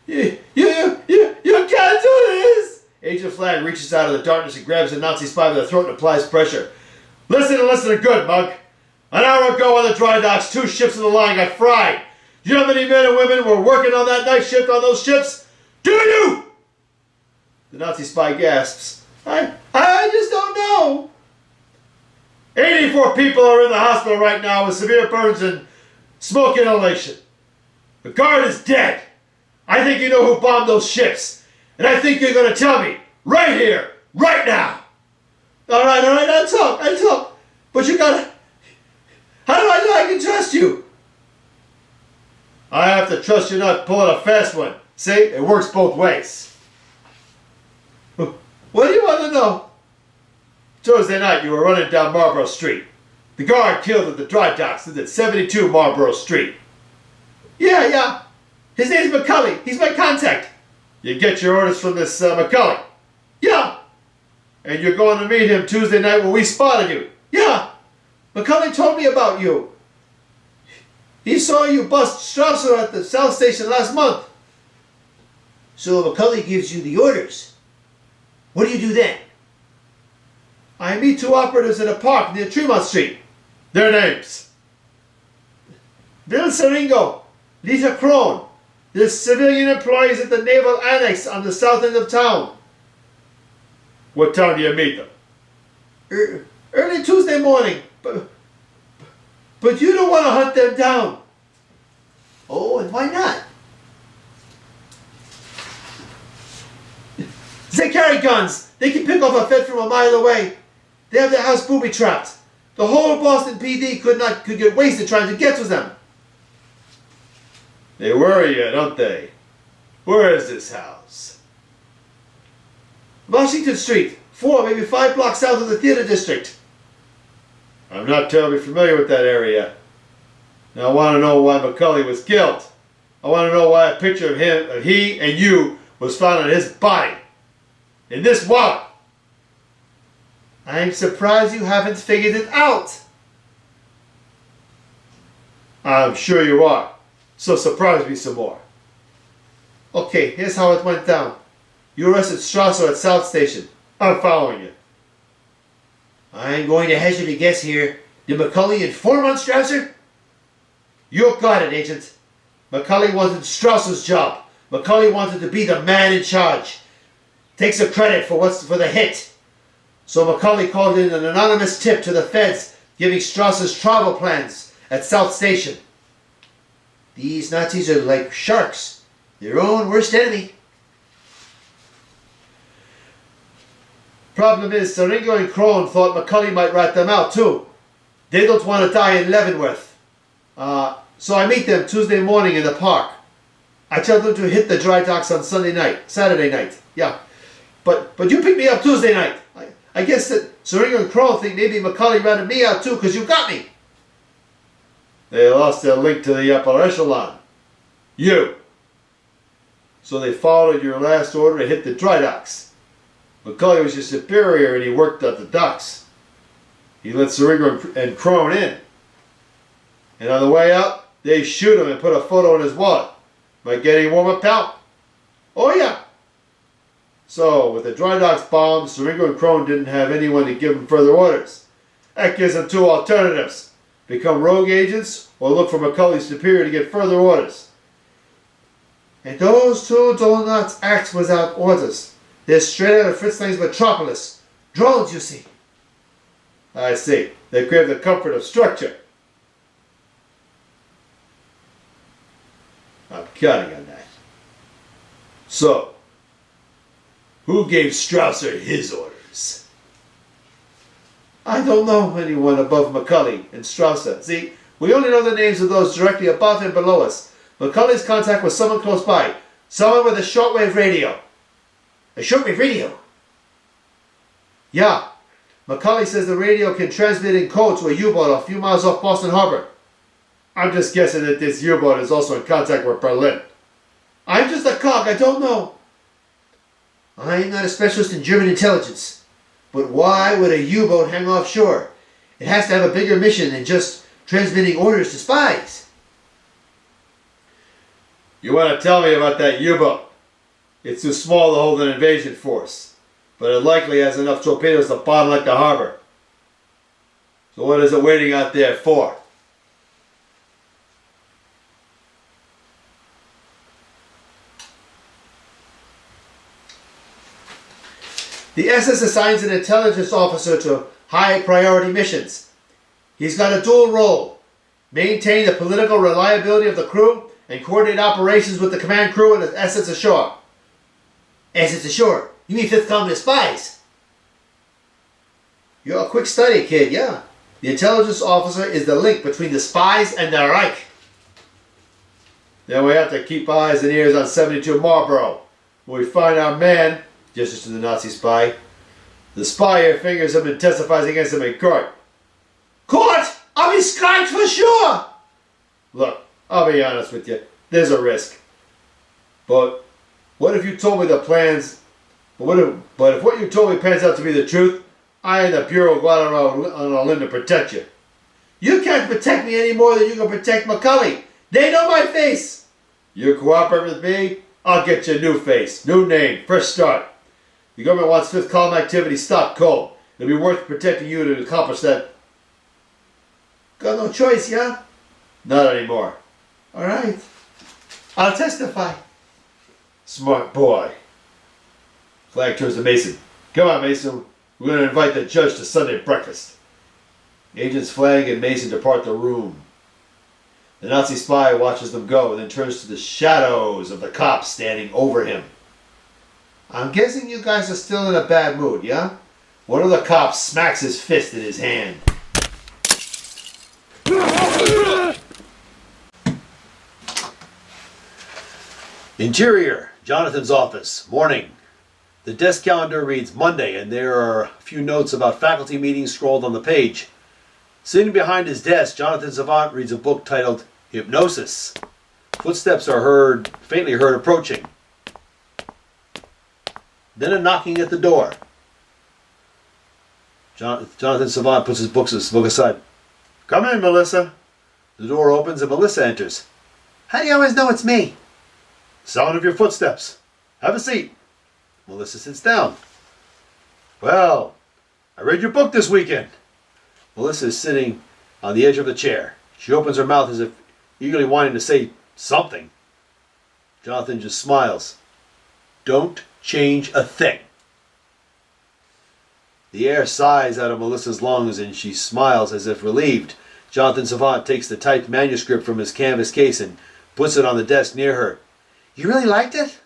You can't do this. Agent Flagg reaches out of the darkness and grabs the Nazi spy by the throat and applies pressure. Listen and listen good, mug. An hour ago on the dry docks, 2 ships of the line got fried. Do you know how many men and women were working on that night shift on those ships? Do you? The Nazi spy gasps. I just don't know. 84 people are in the hospital right now with severe burns and smoke inhalation. The guard is dead. I think you know who bombed those ships. And I think you're going to tell me, right here, right now. All right, I'll talk. But you gotta... How do I know I can trust you? I have to trust you're not pulling a fast one. See, it works both ways. What do you want to know? Tuesday night, you were running down Marlborough Street. The guard killed at the dry docks lived at 72 Marlborough Street. Yeah. His name's McCulley. He's my contact. You get your orders from this McCulley? Yeah. And you're going to meet him Tuesday night when we spotted you? Yeah. McCulley told me about you. He saw you bust Strausser at the South Station last month. So McCulley gives you the orders. What do you do then? I meet 2 operatives in a park near Tremont Street. Their names? Bill Seringo, Lita Crone. They're civilian employees at the Naval Annex on the south end of town. What time do you meet them? Early Tuesday morning. But you don't want to hunt them down. Oh, and why not? They carry guns. They can pick off a Fed from a mile away. They have their house booby-trapped. The whole Boston PD could get wasted trying to get to them. They worry you, don't they? Where is this house? Washington Street, 4, maybe 5 blocks south of the theater district. I'm not terribly familiar with that area. Now I want to know why McCully was killed. I want to know why a picture of he and you was found on his body. In this wallet. I'm surprised you haven't figured it out. I'm sure you are. So surprise me some more. Okay, here's how it went down. You arrested Strasser at South Station. I'm following you. I'm going to hazard a guess here. Did McCully inform on Strasser? You got it, Agent. McCully wanted Strasser's job. McCully wanted to be the man in charge. Takes the credit for the hit. So McCully called in an anonymous tip to the feds giving Strasser's travel plans at South Station. These Nazis are like sharks. Their own worst enemy. Problem is, Siringo and Crone thought McCully might rat them out too. They don't want to die in Leavenworth. So I meet them Tuesday morning in the park. I tell them to hit the dry docks on Saturday night. Yeah. But you pick me up Tuesday night. I guess that Siringo and Crone think maybe McCully ratted me out too because you got me. They lost their link to the upper echelon. You. So they followed your last order and hit the dry docks. McCully was your superior and he worked at the docks. He let Siringo and Crone in. And on the way out, they shoot him and put a photo in his wallet. Am I getting warm up, pal? Oh yeah. So, with the dry docks bombed, Siringo and Crone didn't have anyone to give them further orders. That gives them two alternatives. Become rogue agents or look for McCully's superior to get further orders. And those two do not act without orders. They're straight out of Fritz Lang's Metropolis. Drones, you see. I see. They crave the comfort of structure. I'm counting on that. So, who gave Strausser his orders? I don't know anyone above McCully and Strausser. See, we only know the names of those directly above and below us. McCully's contact was someone close by. Someone with a shortwave radio. A shortwave radio? Yeah. McCully says the radio can transmit in code to a U-boat a few miles off Boston Harbor. I'm just guessing that this U-boat is also in contact with Berlin. I'm just a cog, I don't know. I'm not a specialist in German intelligence. But why would a U-boat hang offshore? It has to have a bigger mission than just transmitting orders to spies. You want to tell me about that U-boat? It's too small to hold an invasion force, but it likely has enough torpedoes to bomb like the harbor. So what is it waiting out there for? The SS assigns an intelligence officer to high priority missions. He's got a dual role. Maintain the political reliability of the crew and coordinate operations with the command crew and the assets ashore. Assets ashore? You mean Fifth Columnist spies? You're a quick study, kid, yeah. The intelligence officer is the link between the spies and the Reich. Then we have to keep eyes and ears on 72 Marlborough. When we find our man, gestures to the Nazi spy, the spy here fingers him and testifies against him in court. Court? I'll be skyped for sure! Look, I'll be honest with you. There's a risk. But what if you told me the plans? But if what you told me pans out to be the truth, I and the Bureau go out on a limb to protect you. You can't protect me any more than you can protect McCully. They know my face. You cooperate with me, I'll get you a new face, new name, fresh start. The government wants Fifth Column activity stopped cold. It'll be worth protecting you to accomplish that. Got no choice, yeah? Not anymore. All right. I'll testify. Smart boy. Flag turns to Mason. Come on, Mason. We're going to invite the judge to Sunday breakfast. Agents Flag and Mason depart the room. The Nazi spy watches them go and then turns to the shadows of the cops standing over him. I'm guessing you guys are still in a bad mood, yeah? One of the cops smacks his fist in his hand. Interior, Jonathan's office, morning. The desk calendar reads Monday, and there are a few notes about faculty meetings scrolled on the page. Sitting behind his desk, Jonathan Savant reads a book titled Hypnosis. Footsteps are faintly heard approaching. Then a knocking at the door. Jonathan Savant puts his book aside. "Come in, Melissa." The door opens and Melissa enters. How do you always know it's me? "Sound of your footsteps. Have a seat." Melissa sits down. "Well, I read your book this weekend." Melissa is sitting on the edge of the chair. She opens her mouth as if eagerly wanting to say something. Jonathan just smiles. "Don't change a thing." The air sighs out of Melissa's lungs and she smiles as if relieved. Jonathan Savant takes the typed manuscript from his canvas case and puts it on the desk near her. You really liked it?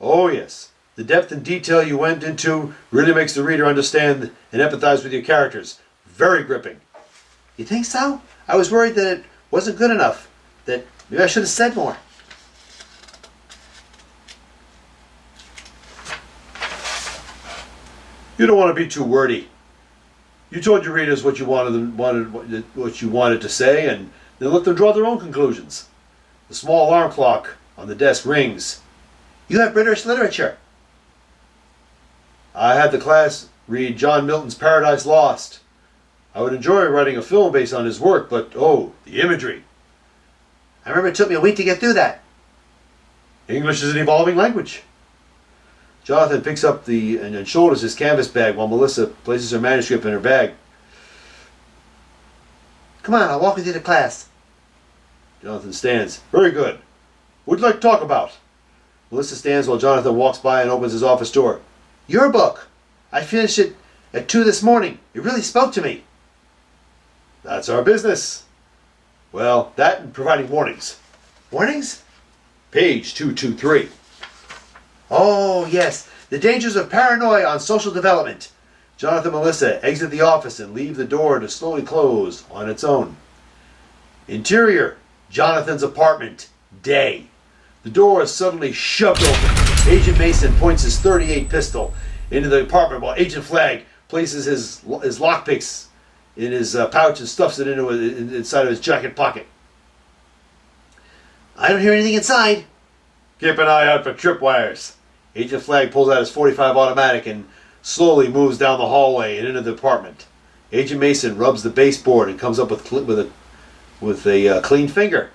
"Oh yes. The depth and detail you went into really makes the reader understand and empathize with your characters. Very gripping." You think so? I was worried that it wasn't good enough. That maybe I should have said more. You don't want to be too wordy. You told your readers what you wanted to say, and then let them draw their own conclusions. The small alarm clock on the desk rings. You have British literature. I had the class read John Milton's Paradise Lost. I would enjoy writing a film based on his work, but oh, the imagery. I remember it took me a week to get through that. English is an evolving language. Jonathan picks up and shoulders his canvas bag while Melissa places her manuscript in her bag. Come on, I'll walk with you to class. Jonathan stands. Very good. What would you like to talk about? Melissa stands while Jonathan walks by and opens his office door. Your book. I finished it at 2 this morning. It really spoke to me. That's our business. Well, that and providing warnings. Warnings? Page 223. Oh, yes. The dangers of paranoia on social development. Jonathan and Melissa exit the office and leave the door to slowly close on its own. Interior, Jonathan's apartment. Day. The door is suddenly shoved open. Agent Mason points his .38 pistol into the apartment while Agent Flagg places his lockpicks in his pouch and stuffs it inside of his jacket pocket. I don't hear anything inside. Keep an eye out for tripwires. Agent Flagg pulls out his .45 automatic and slowly moves down the hallway and into the apartment. Agent Mason rubs the baseboard and comes up with a clean finger.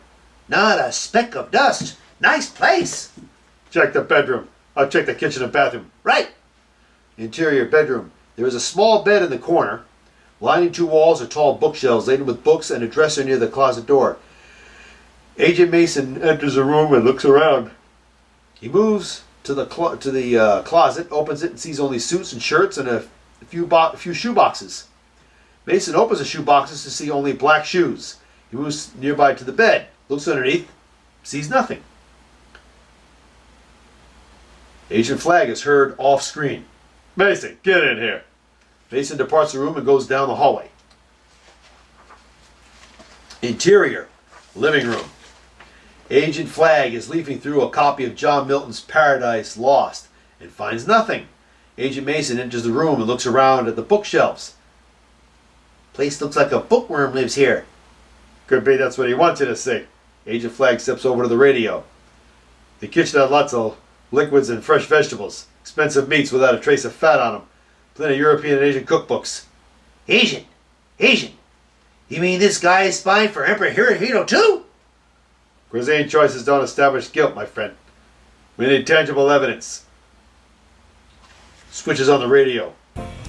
Not a speck of dust. Nice place. Check the bedroom. I'll check the kitchen and bathroom. Right. Interior bedroom. There is a small bed in the corner. Lining 2 walls are tall bookshelves laden with books and a dresser near the closet door. Agent Mason enters the room and looks around. He moves to the closet, opens it, and sees only suits and shirts and a few shoe boxes. Mason opens the shoe boxes to see only black shoes. He moves nearby to the bed, looks underneath, sees nothing. Agent Flagg is heard off screen. "Mason, get in here." Mason departs the room and goes down the hallway. Interior, living room. Agent Flagg is leafing through a copy of John Milton's Paradise Lost and finds nothing. Agent Mason enters the room and looks around at the bookshelves. Place looks like a bookworm lives here. Could be that's what he wants you to see. Agent Flagg steps over to the radio. The kitchen had lots of liquids and fresh vegetables. Expensive meats without a trace of fat on them. Plenty of European and Asian cookbooks. Asian? You mean this guy is spying for Emperor Hirohito too? Cuisine choices don't establish guilt, my friend. We need tangible evidence. Switches on the radio.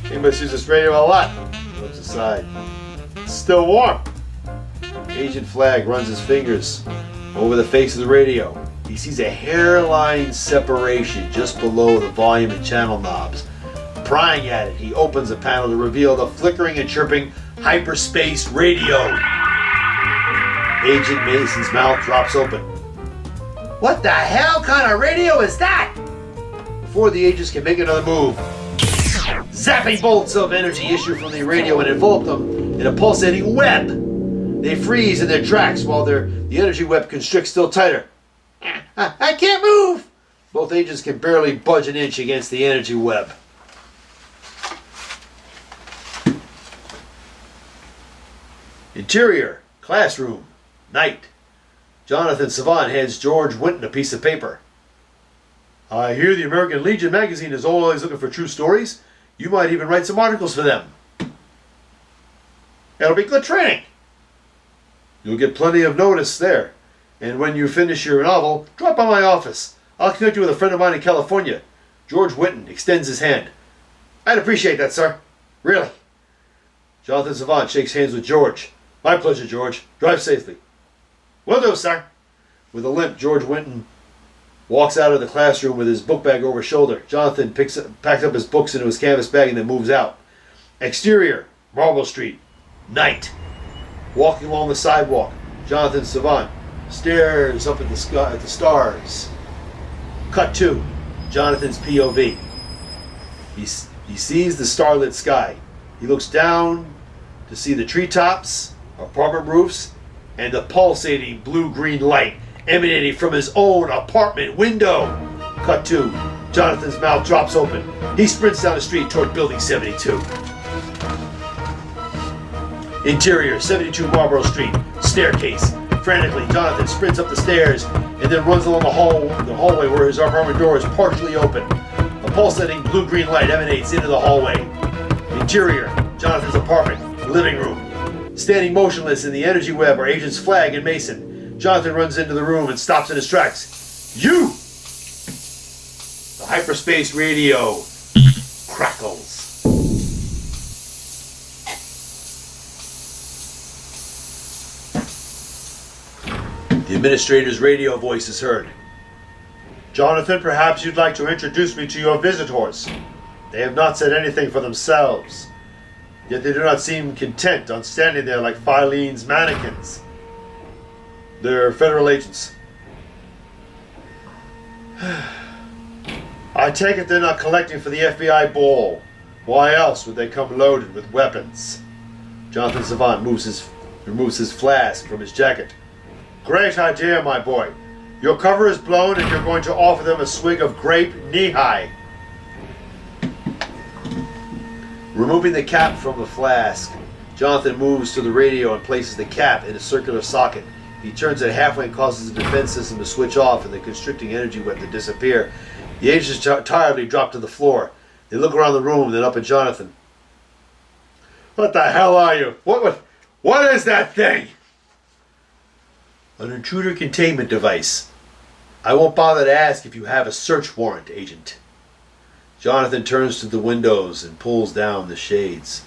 He must use this radio a lot. Looks aside. It's still warm. Agent Flagg runs his fingers over the face of the radio. He sees a hairline separation just below the volume and channel knobs. Prying at it, he opens the panel to reveal the flickering and chirping hyperspace radio. Agent Mason's mouth drops open. What the hell kind of radio is that? Before the agents can make another move, zapping bolts of energy issue from the radio and envelop them in a pulsating web. They freeze in their tracks while the energy web constricts still tighter. I can't move! Both agents can barely budge an inch against the energy web. Interior, classroom, night. Jonathan Savant hands George Winton a piece of paper. I hear the American Legion magazine is always looking for true stories. You might even write some articles for them. That'll be good training. You'll get plenty of notice there. And when you finish your novel, drop by my office. I'll connect you with a friend of mine in California. George Winton extends his hand. I'd appreciate that, sir. Really. Jonathan Savant shakes hands with George. My pleasure, George. Drive safely. Will do, sir. With a limp, George Winton walks out of the classroom with his book bag over his shoulder. Jonathan packs up his books into his canvas bag and then moves out. Exterior, Marble Street. Night. Walking along the sidewalk, Jonathan Savant stares up at the sky, at the stars. Cut 2. Jonathan's POV. He sees the starlit sky. He looks down to see the treetops, apartment roofs, and the pulsating blue-green light emanating from his own apartment window. Cut 2. Jonathan's mouth drops open. He sprints down the street toward Building 72. Interior, 72 Marlborough Street. Staircase. Frantically, Jonathan sprints up the stairs and then runs along the hallway where his apartment door is partially open. A pulsating blue-green light emanates into the hallway. Interior, Jonathan's apartment, living room. Standing motionless in the energy web are Agents Flagg and Mason. Jonathan runs into the room and stops in his tracks. You! The hyperspace radio crackles. The administrator's radio voice is heard. Jonathan, perhaps you'd like to introduce me to your visitors. They have not said anything for themselves, yet they do not seem content on standing there like Filene's mannequins. They're federal agents. I take it they're not collecting for the FBI ball. Why else would they come loaded with weapons? Jonathan Savant removes his flask from his jacket. Great idea, my boy. Your cover is blown and you're going to offer them a swig of grape knee-high. Removing the cap from the flask, Jonathan moves to the radio and places the cap in a circular socket. He turns it halfway and causes the defense system to switch off and the constricting energy web to disappear. The agents tiredly drop to the floor. They look around the room, then up at Jonathan. What the hell are you? What is that thing? An intruder containment device. I won't bother to ask if you have a search warrant, Agent. Jonathan turns to the windows and pulls down the shades.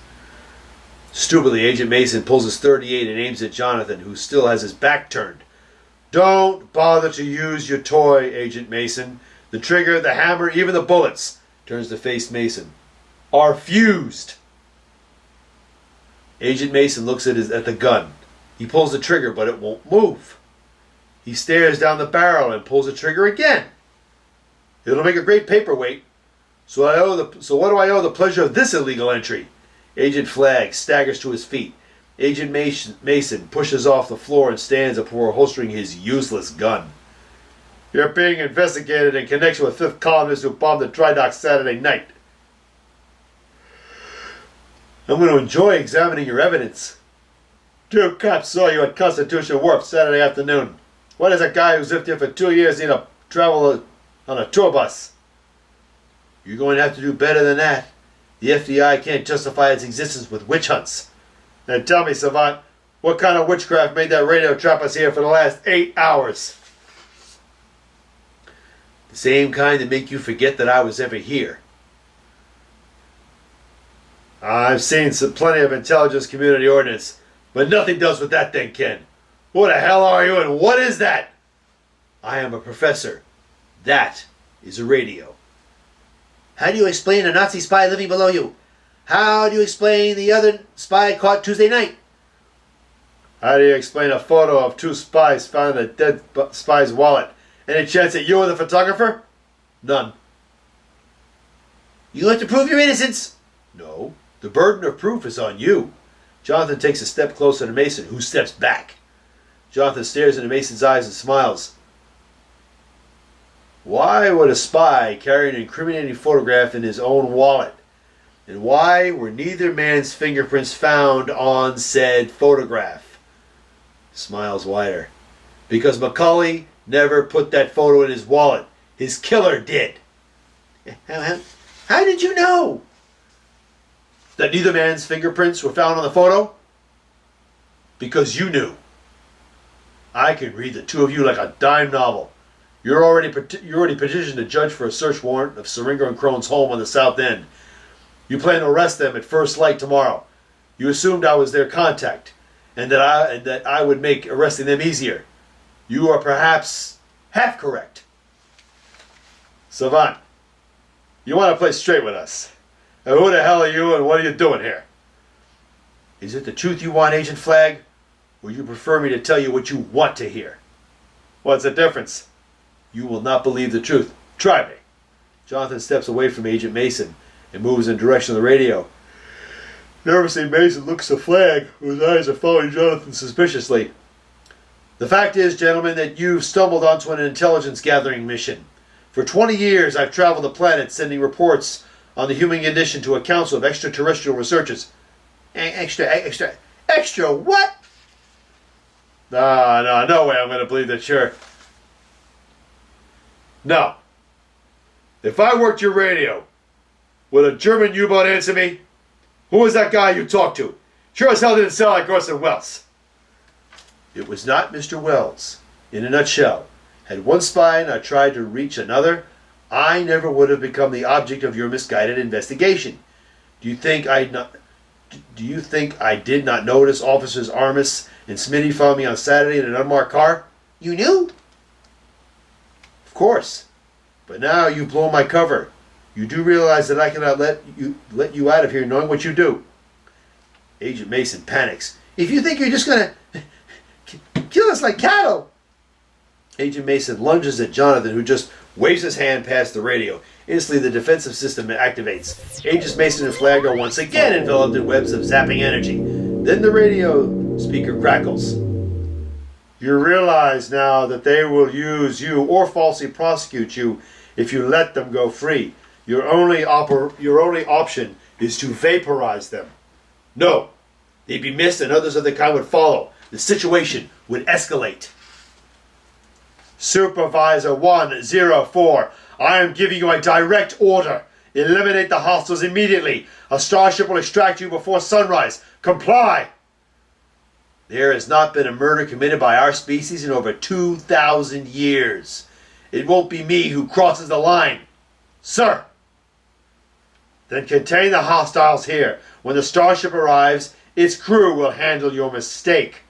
Stupidly, Agent Mason pulls his .38 and aims at Jonathan, who still has his back turned. Don't bother to use your toy, Agent Mason. The trigger, the hammer, even the bullets, turns to face Mason, are fused. Agent Mason looks at the gun. He pulls the trigger, but it won't move. He stares down the barrel and pulls the trigger again. It'll make a great paperweight. So what do I owe the pleasure of this illegal entry? Agent Flagg staggers to his feet. Agent Mason pushes off the floor and stands before holstering his useless gun. You're being investigated in connection with fifth columnists who bombed the dry dock Saturday night. I'm going to enjoy examining your evidence. 2 cops saw you at Constitution Wharf Saturday afternoon. Why does a guy who's lived here for 2 years need to travel on a tour bus? You're going to have to do better than that. The FBI can't justify its existence with witch hunts. Now tell me, Savant, what kind of witchcraft made that radio trap us here for the last 8 hours? The same kind that make you forget that I was ever here. I've seen plenty of intelligence community ordnance, but nothing does with that thing, Ken. Who the hell are you and what is that? I am a professor. That is a radio. How do you explain a Nazi spy living below you? How do you explain the other spy caught Tuesday night? How do you explain a photo of 2 spies found in a dead spy's wallet? Any chance that you were the photographer? None. You have to prove your innocence. No. The burden of proof is on you. Jonathan takes a step closer to Mason, who steps back. Jonathan stares into Mason's eyes and smiles. Why would a spy carry an incriminating photograph in his own wallet? And why were neither man's fingerprints found on said photograph? Smiles wider. Because Macaulay never put that photo in his wallet. His killer did. How did you know that neither man's fingerprints were found on the photo? Because you knew. I could read the two of you like a dime novel. You're already petitioned a judge for a search warrant of Seringer and Crone's home on the South End. You plan to arrest them at first light tomorrow. You assumed I was their contact, and that I would make arresting them easier. You are perhaps half correct. Savant, you want to play straight with us? Now, who the hell are you, and what are you doing here? Is it the truth you want, Agent Flagg? Or you prefer me to tell you what you want to hear? What's the difference? You will not believe the truth. Try me. Jonathan steps away from Agent Mason and moves in the direction of the radio. Nervously, Mason looks at Flagg, whose eyes are following Jonathan suspiciously. The fact is, gentlemen, that you've stumbled onto an intelligence gathering mission. For 20 years, I've traveled the planet sending reports on the human condition to a council of extraterrestrial researchers. Extra what? No way I'm going to believe that you're... No. If I worked your radio, would a German U-boat answer me? Who was that guy you talked to? Sure as hell didn't sound like Orson Welles. It was not Mr. Wells. In a nutshell, had one spy not tried to reach another, I never would have become the object of your misguided investigation. Do you think I did not notice Officers Armis and Smitty followed me on Saturday in an unmarked car? You knew? Of course. But now you've blown my cover. You do realize that I cannot let you out of here knowing what you do. Agent Mason panics. If you think you're just going to kill us like cattle. Agent Mason lunges at Jonathan, who just waves his hand past the radio. Instantly, the defensive system activates. Agents Mason and Flagg are once again enveloped in webs of zapping energy. Then the radio speaker crackles. You realize now that they will use you or falsely prosecute you if you let them go free. Your only option is to vaporize them. No, they'd be missed and others of the kind would follow. The situation would escalate. Supervisor 104, I am giving you a direct order. Eliminate the hostiles immediately. A starship will extract you before sunrise. Comply. There has not been a murder committed by our species in over 2,000 years. It won't be me who crosses the line. Sir. Then contain the hostiles here. When the starship arrives, its crew will handle your mistake.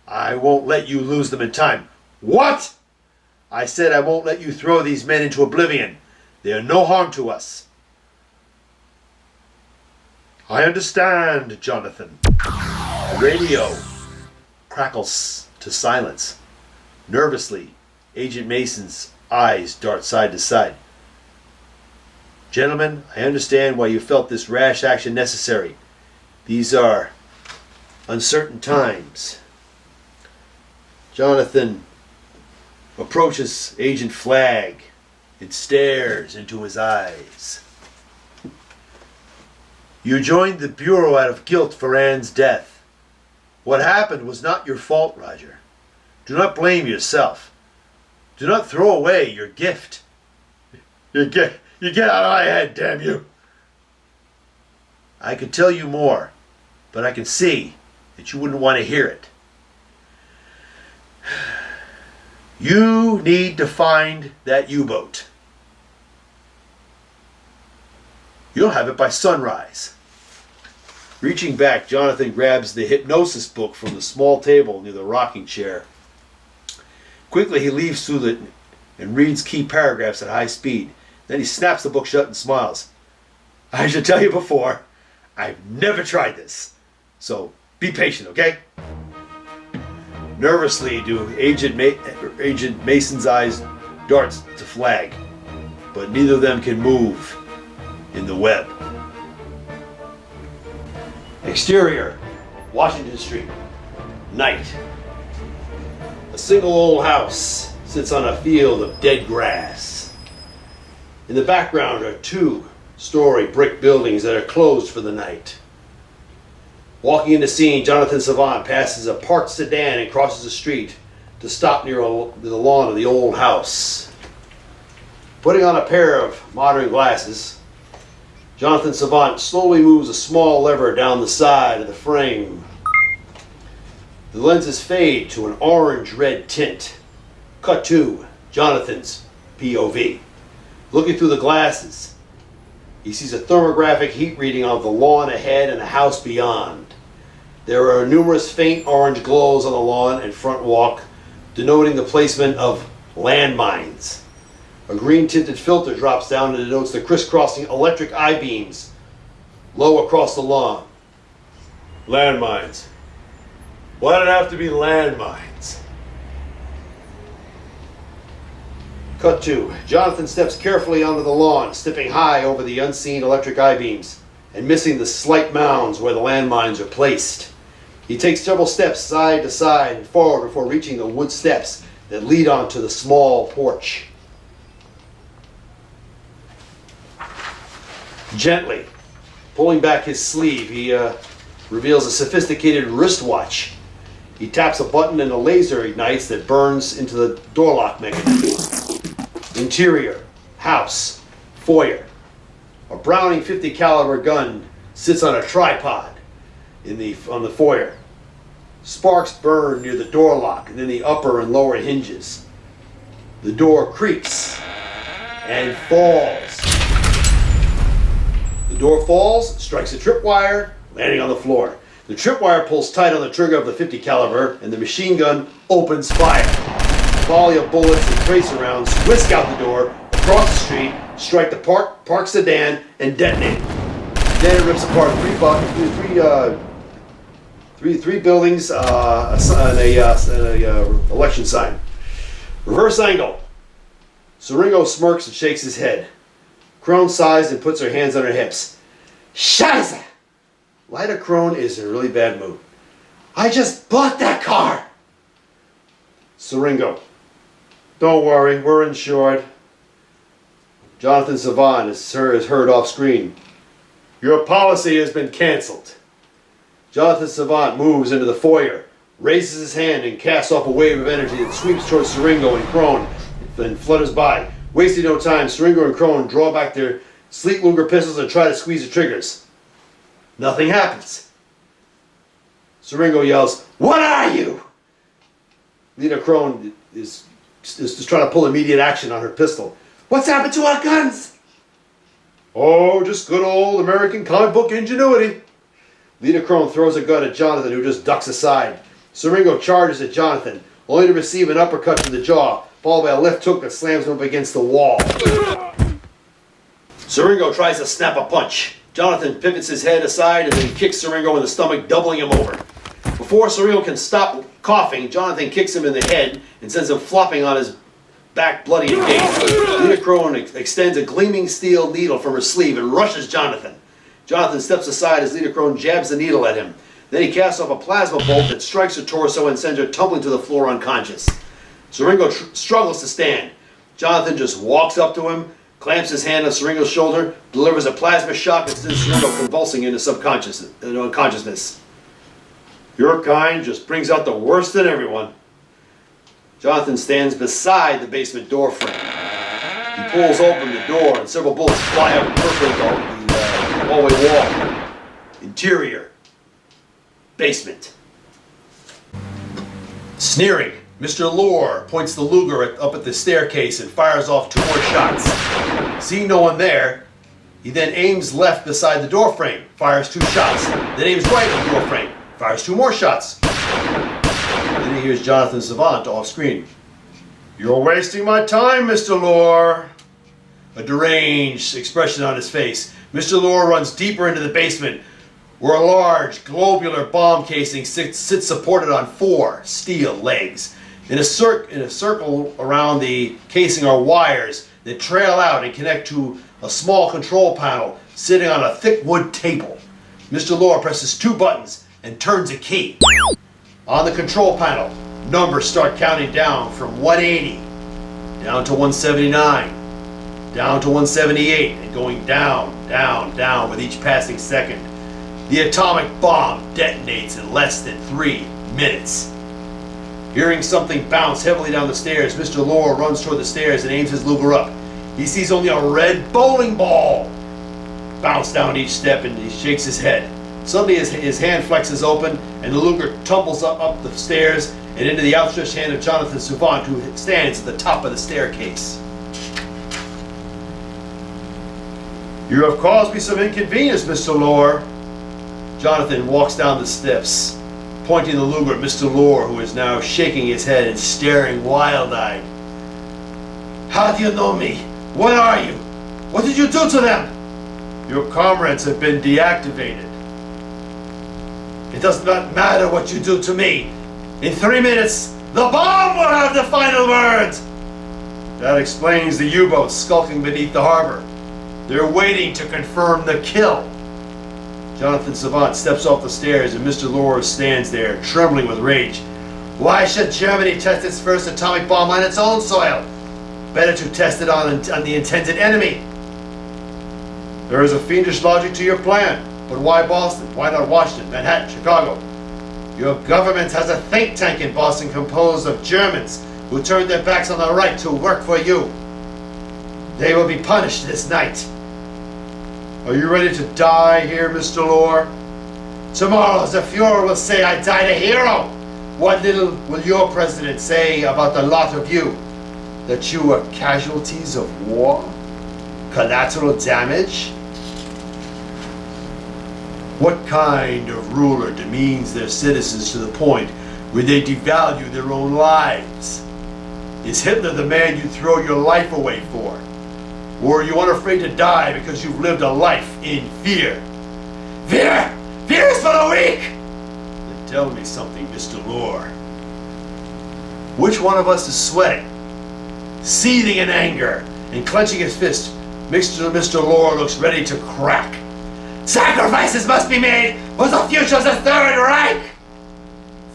I won't let you lose them in time. What? I said I won't let you throw these men into oblivion. They are no harm to us. I understand, Jonathan. The radio crackles to silence. Nervously, Agent Mason's eyes dart side to side. Gentlemen, I understand why you felt this rash action necessary. These are uncertain times. Jonathan approaches Agent Flagg and stares into his eyes. You joined the Bureau out of guilt for Anne's death. What happened was not your fault, Roger. Do not blame yourself. Do not throw away your gift. You get out of my head, damn you. I could tell you more, but I can see that you wouldn't want to hear it. You need to find that U-boat. You'll have it by sunrise. Reaching back, Jonathan grabs the hypnosis book from the small table near the rocking chair. Quickly, he leaves through it and reads key paragraphs at high speed. Then he snaps the book shut and smiles. I should tell you before, I've never tried this. So be patient, okay? Nervously, do Agent Mason's eyes dart to Flagg, but neither of them can move in the web. Exterior, Washington Street. Night. A single old house sits on a field of dead grass. In the background are two story brick buildings that are closed for the night. Walking in the scene, Jonathan Savant passes a parked sedan and crosses the street to stop near the lawn of the old house. Putting on a pair of modern glasses, Jonathan Savant slowly moves a small lever down the side of the frame. The lenses fade to an orange-red tint. Cut to Jonathan's POV. Looking through the glasses, he sees a thermographic heat reading of the lawn ahead and the house beyond. There are numerous faint orange glows on the lawn and front walk, denoting the placement of landmines. A green-tinted filter drops down and denotes the crisscrossing electric I-beams low across the lawn. Landmines. Why did it have to be landmines? Cut to Jonathan steps carefully onto the lawn, stepping high over the unseen electric I-beams and missing the slight mounds where the landmines are placed. He takes several steps side to side and forward before reaching the wood steps that lead onto the small porch. Gently pulling back his sleeve, he reveals a sophisticated wristwatch. He taps a button and a laser ignites that burns into the door lock mechanism. Interior, house, foyer. A Browning .50 caliber gun sits on a tripod on the foyer. Sparks burn near the door lock and then the upper and lower hinges. The door creaks and falls. The door falls, strikes a tripwire, landing on the floor. The tripwire pulls tight on the trigger of the .50 caliber, and the machine gun opens fire. A volley of bullets and tracer rounds whisk out the door, across the street, strike the parked sedan, and detonate. Then it rips apart three buildings and a election sign. Reverse angle. Siringo smirks and shakes his head. Crone sighs and puts her hands on her hips. Scheiße! Lyda Crone is in a really bad mood. I just bought that car! Siringo. Don't worry, we're insured. Jonathan Savant is heard off screen. Your policy has been canceled. Jonathan Savant moves into the foyer, raises his hand and casts off a wave of energy that sweeps towards Siringo and Crone, then flutters by. Wasting no time, Siringo and Crone draw back their Sleet Luger pistols and try to squeeze the triggers. Nothing happens. Siringo yells, "What are you?" Lyda Crone is just trying to pull immediate action on her pistol. What's happened to our guns? Oh, just good old American comic book ingenuity. Lyda Crone throws a gun at Jonathan, who just ducks aside. Siringo charges at Jonathan, only to receive an uppercut to the jaw, followed by a left hook that slams him up against the wall. Siringo tries to snap a punch. Jonathan pivots his head aside and then kicks Siringo in the stomach, doubling him over. Before Siringo can stop coughing, Jonathan kicks him in the head and sends him flopping on his back, bloody and dazed. Lyda Crone extends a gleaming steel needle from her sleeve and rushes Jonathan. Jonathan steps aside as Lyda Crone jabs the needle at him. Then he casts off a plasma bolt that strikes her torso and sends her tumbling to the floor unconscious. Siringo struggles to stand. Jonathan just walks up to him, clamps his hand on Siringo's shoulder, delivers a plasma shock and sends Siringo convulsing into unconsciousness. Your kind just brings out the worst in everyone. Jonathan stands beside the basement door frame. He pulls open the door and several bullets fly up and perforate the hallway wall. Interior. Basement. Sneering, Mr. Lore points the Luger up at the staircase and fires off 2 more shots. Seeing no one there, he then aims left beside the doorframe, fires 2 shots. Then aims right at the doorframe, fires 2 more shots. Then he hears Jonathan Savant off screen. You're wasting my time, Mr. Lore. A deranged expression on his face. Mr. Lore runs deeper into the basement, where a large globular bomb casing sits supported on 4 steel legs. In a circle around the casing are wires that trail out and connect to a small control panel sitting on a thick wood table. Mr. Lore presses 2 buttons and turns a key. On the control panel, numbers start counting down from 180, down to 179, down to 178, and going down, down, down with each passing second. The atomic bomb detonates in less than 3 minutes. Hearing something bounce heavily down the stairs, Mr. Lore runs toward the stairs and aims his Luger up. He sees only a red bowling ball bounce down each step, and he shakes his head. Suddenly his hand flexes open, and the Luger tumbles up the stairs and into the outstretched hand of Jonathan Savant, who stands at the top of the staircase. "You have caused me some inconvenience, Mr. Lore." Jonathan walks down the steps, pointing the Luger at Mr. Lore, who is now shaking his head and staring wild-eyed. "How do you know me? What are you? What did you do to them?" "Your comrades have been deactivated." "It does not matter what you do to me. In 3 minutes, the bomb will have the final word." "That explains the U-boats skulking beneath the harbor. They're waiting to confirm the kill." Jonathan Savant steps off the stairs, and Mr. Lore stands there, trembling with rage. "Why should Germany test its first atomic bomb on its own soil? Better to test it on the intended enemy." "There is a fiendish logic to your plan, but why Boston? Why not Washington, Manhattan, Chicago?" "Your government has a think tank in Boston composed of Germans who turned their backs on the right to work for you. They will be punished this night." "Are you ready to die here, Mr. Lore?" "Tomorrow the Fuhrer will say I died a hero. What little will your president say about the lot of you? That you were casualties of war? Collateral damage?" What kind of ruler demeans their citizens to the point where they devalue their own lives? Is Hitler the man you throw your life away for? Or are you unafraid to die because you've lived a life in fear? Fear! Fear is for the weak! Then tell me something, Mr. Lore. Which one of us is sweating, seething in anger, and clenching his fist? Mr. Lore looks ready to crack. "Sacrifices must be made for the future of the Third Reich!"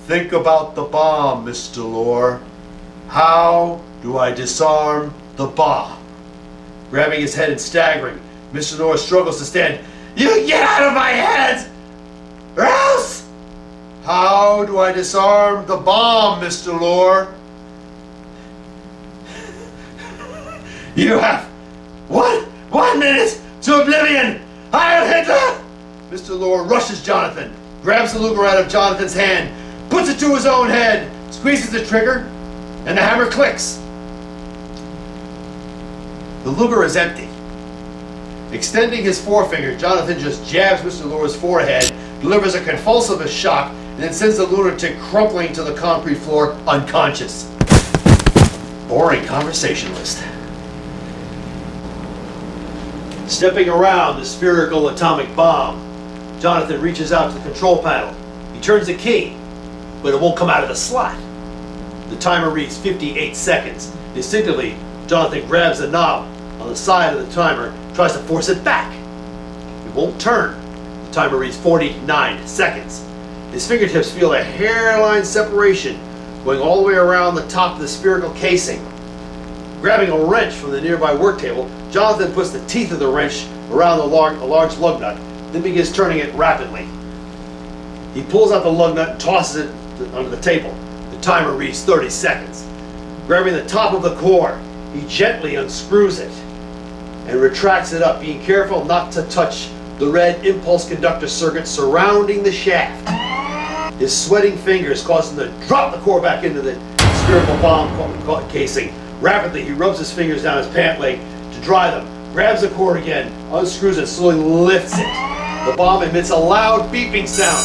"Think about the bomb, Mr. Lore. How do I disarm the bomb?" Grabbing his head and staggering, Mr. Lore struggles to stand. "You get out of my head! Or else!" "How do I disarm the bomb, Mr. Lore?" "You have one minute to oblivion! Heil Hitler!" Mr. Lore rushes Jonathan, grabs the Luger out of Jonathan's hand, puts it to his own head, squeezes the trigger, and the hammer clicks. The Luger is empty. Extending his forefinger, Jonathan just jabs Mr. Lore's forehead, delivers a convulsive shock, and then sends the lunatic crumpling to the concrete floor, unconscious. Boring conversationalist. Stepping around the spherical atomic bomb, Jonathan reaches out to the control panel. He turns the key, but it won't come out of the slot. The timer reads 58 seconds. Instinctively, Jonathan grabs the knob on the side of the timer, tries to force it back. It won't turn. The timer reads 49 seconds. His fingertips feel a hairline separation going all the way around the top of the spherical casing. Grabbing a wrench from the nearby work table, Jonathan puts the teeth of the wrench around a large lug nut, then begins turning it rapidly. He pulls out the lug nut and tosses it under the table. The timer reads 30 seconds. Grabbing the top of the core, he gently unscrews it and retracts it up, being careful not to touch the red impulse conductor circuit surrounding the shaft. His sweating fingers cause him to drop the core back into the spherical bomb casing. Rapidly, he rubs his fingers down his pant leg to dry them, grabs the cord again, unscrews it, slowly lifts it. The bomb emits a loud beeping sound.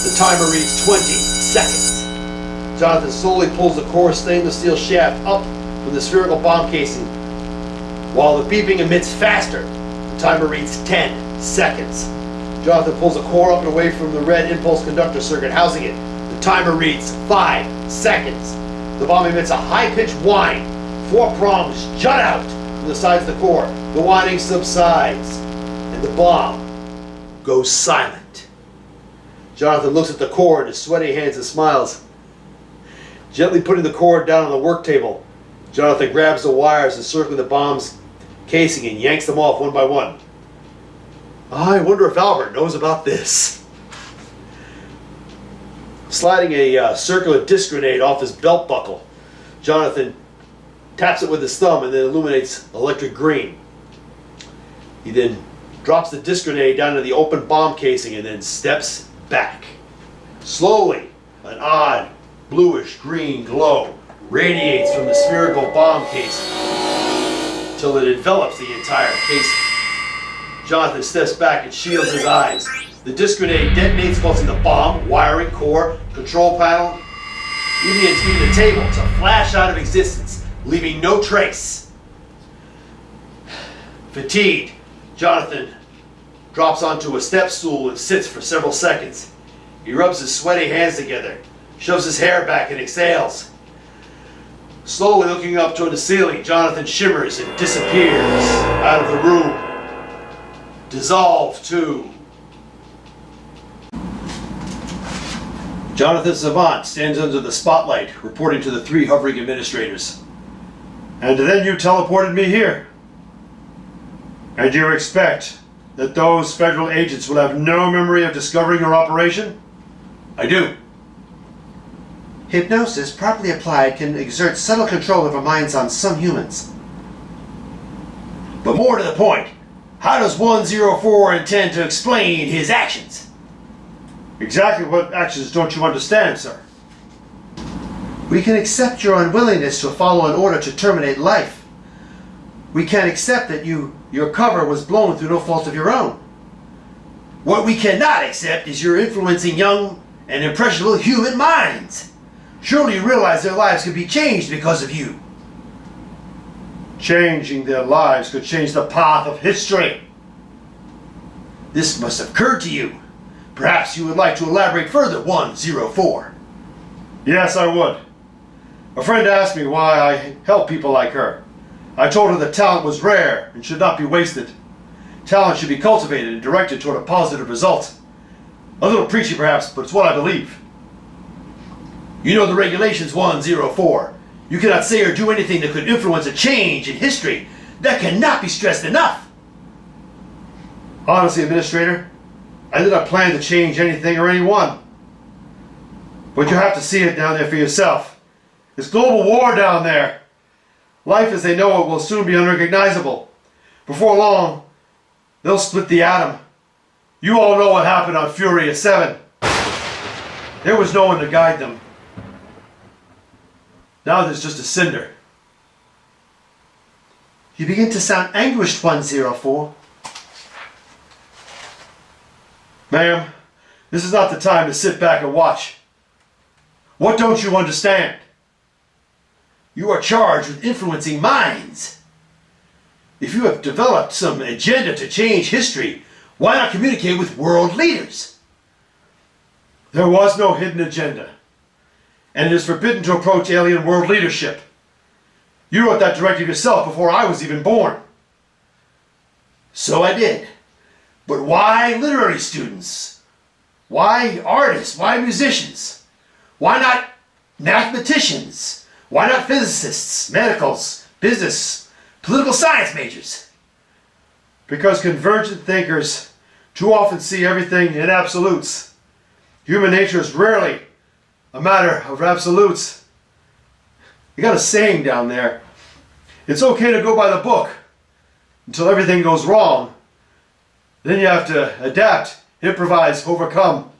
The timer reads 20 seconds. Jonathan slowly pulls the core stainless steel shaft up from the spherical bomb casing, while the beeping emits faster. The timer reads 10 seconds. Jonathan pulls the core up and away from the red impulse conductor circuit housing it. The timer reads 5 seconds. The bomb emits a high-pitched whine. 4 prongs jut out from the sides of the core. The whining subsides, and the bomb goes silent. Jonathan looks at the core in his sweaty hands and smiles. Gently putting the cord down on the work table, Jonathan grabs the wires encircling the bomb's casing and yanks them off one by one. I wonder if Albert knows about this. Sliding a circular disc grenade off his belt buckle, Jonathan taps it with his thumb and then illuminates electric green. He then drops the disc grenade down into the open bomb casing and then steps back. Slowly, an odd bluish green glow radiates from the spherical bomb casing till it envelops the entire casing. Jonathan steps back and shields his eyes. The disc grenade detonates, causing the bomb, wiring, core, control panel, even the table to flash out of existence, leaving no trace. Fatigued, Jonathan drops onto a step stool and sits for several seconds. He rubs his sweaty hands together, shoves his hair back and exhales. Slowly looking up toward the ceiling, Jonathan shimmers and disappears out of the room. Dissolve to. Jonathan Savant stands under the spotlight, reporting to the three hovering administrators. And then you teleported me here. And you expect that those federal agents will have no memory of discovering your operation? I do. Hypnosis, properly applied, can exert subtle control over minds on some humans. But more to the point, how does 104 intend to explain his actions? Exactly what actions don't you understand, sir? We can accept your unwillingness to follow an order to terminate life. We can't accept that your cover was blown through no fault of your own. What we cannot accept is your influencing young and impressionable human minds. Surely you realize their lives could be changed because of you. Changing their lives could change the path of history. This must have occurred to you. Perhaps you would like to elaborate further, 104. Yes, I would. A friend asked me why I help people like her. I told her that talent was rare and should not be wasted. Talent should be cultivated and directed toward a positive result. A little preachy perhaps, but it's what I believe. You know the regulations, 104. You cannot say or do anything that could influence a change in history. That cannot be stressed enough. Honestly, Administrator, I did not plan to change anything or anyone. But you have to see it down there for yourself. It's global war down there. Life as they know it will soon be unrecognizable. Before long, they'll split the atom. You all know what happened on Furious 7. There was no one to guide them. Now there's just a cinder. You begin to sound anguished, 104. Ma'am, this is not the time to sit back and watch. What don't you understand? You are charged with influencing minds. If you have developed some agenda to change history, why not communicate with world leaders? There was no hidden agenda. And it is forbidden to approach alien world leadership. You wrote that directive yourself before I was even born. So I did. But why literary students? Why artists? Why musicians? Why not mathematicians? Why not physicists, medicals, business, political science majors? Because convergent thinkers too often see everything in absolutes. Human nature is rarely a matter of absolutes. You got a saying down there. It's okay to go by the book until everything goes wrong. Then you have to adapt, improvise, overcome.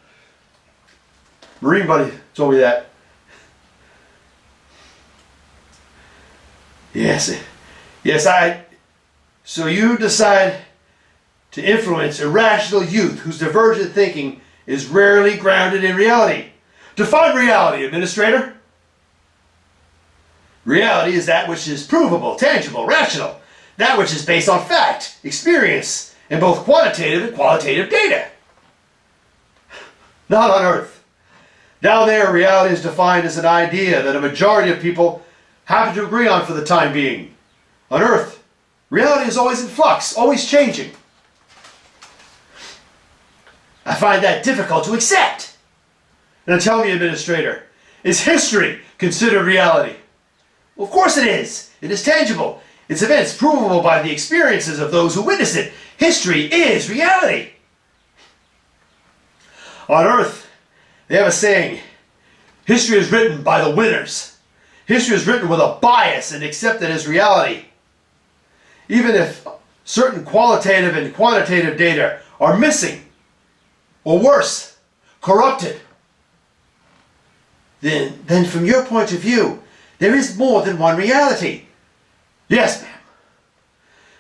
Marine buddy told me that. So you decide to influence irrational youth whose divergent thinking is rarely grounded in reality. Define reality, Administrator. Reality is that which is provable, tangible, rational. That which is based on fact, experience, and both quantitative and qualitative data. Not on Earth. Down there, reality is defined as an idea that a majority of people happen to agree on for the time being. On Earth, reality is always in flux, always changing. I find that difficult to accept. Now tell me, Administrator, is history considered reality? Well, of course it is. It is tangible. its events provable by the experiences of those who witness it. History is reality. On Earth, they have a saying, history is written by the winners. History is written with a bias and accepted as reality. Even if certain qualitative and quantitative data are missing, or worse, corrupted, then from your point of view, there is more than one reality. Yes, ma'am.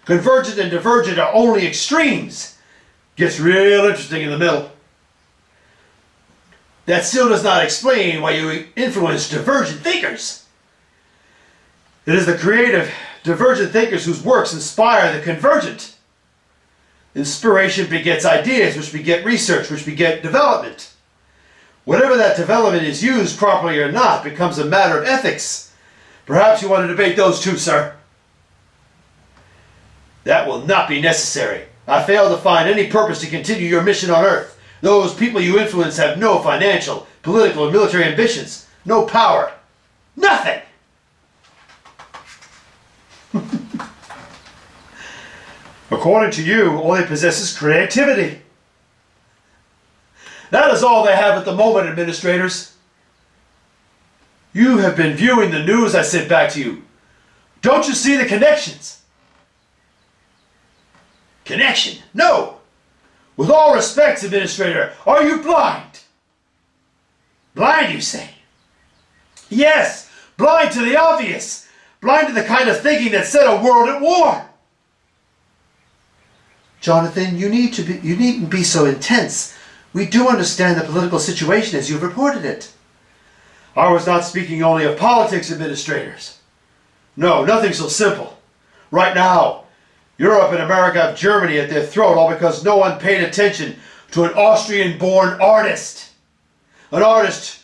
Convergent and divergent are only extremes. Gets real interesting in the middle. That still does not explain why you influence divergent thinkers. It is the creative, divergent thinkers whose works inspire the convergent. Inspiration begets ideas, which beget research, which beget development. Whatever that development is used properly or not becomes a matter of ethics. Perhaps you want to debate those two, sir. That will not be necessary. I fail to find any purpose to continue your mission on Earth. Those people you influence have no financial, political, or military ambitions. No power. Nothing! According to you, all they possess is creativity. That is all they have at the moment, administrators. You have been viewing the news, I said back to you. Don't you see the connections? Connection? No! With all respect, Administrator, are you blind? Blind, you say? Yes, blind to the obvious. Blind to the kind of thinking that set a world at war. Jonathan, you needn't be so intense. We do understand the political situation as you've reported it. I was not speaking only of politics, administrators. No, nothing so simple. Right now, Europe and America have Germany at their throat, all because no one paid attention to an Austrian-born artist. An artist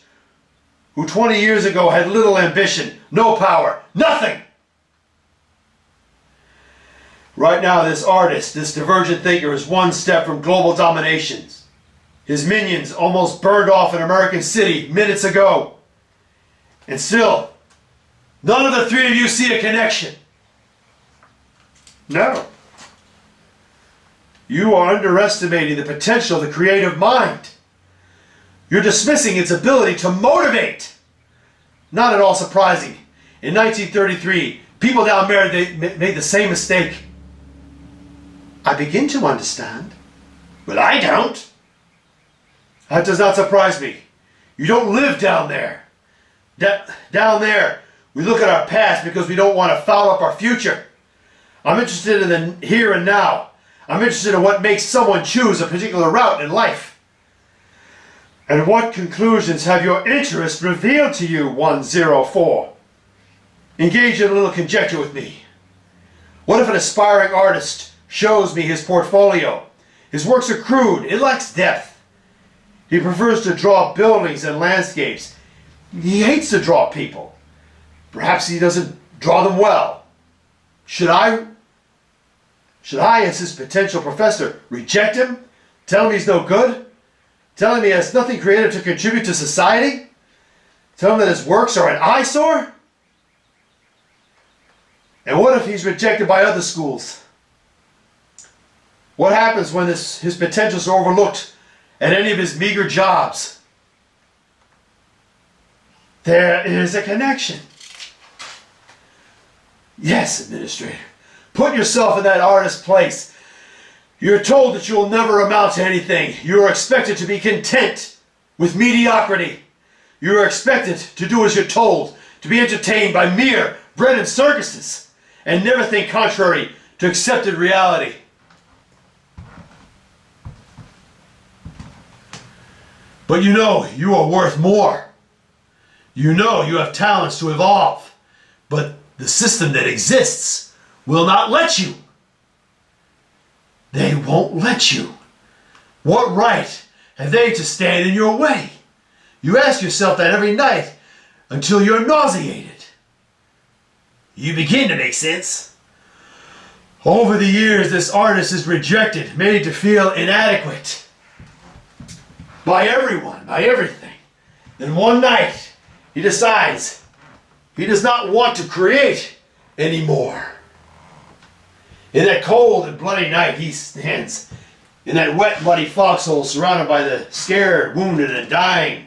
who 20 years ago had little ambition, no power, nothing. Right now, this artist, this divergent thinker, is one step from global dominations. His minions almost burned off an American city minutes ago. And still, none of the three of you see a connection. No. You are underestimating the potential of the creative mind. You're dismissing its ability to motivate. Not at all surprising. In 1933, people down there made the same mistake. I begin to understand. But I don't. That does not surprise me. You don't live down there. Down there, we look at our past because we don't want to foul up our future. I'm interested in the here and now. I'm interested in what makes someone choose a particular route in life. And what conclusions have your interest revealed to you, 104? Engage in a little conjecture with me. What if an aspiring artist shows me his portfolio? His works are crude. It lacks depth. He prefers to draw buildings and landscapes. He hates to draw people. Perhaps he doesn't draw them well. Should I, as his potential professor, reject him? Tell him he's no good? Tell him he has nothing creative to contribute to society? Tell him that his works are an eyesore? And what if he's rejected by other schools? What happens when his potentials are overlooked at any of his meager jobs? There is a connection. Yes, Administrator. Put yourself in that artist's place. You're told that you will never amount to anything. You are expected to be content with mediocrity. You are expected to do as you're told, to be entertained by mere bread and circuses, and never think contrary to accepted reality. But you know you are worth more. You know you have talents to evolve, but the system that exists will not let you. They won't let you. What right have they to stand in your way? You ask yourself that every night until you're nauseated. You begin to make sense. Over the years, this artist is rejected, made to feel inadequate. By everyone, by everything. Then one night, he decides he does not want to create anymore. In that cold and bloody night, he stands in that wet, muddy foxhole surrounded by the scared, wounded, and dying.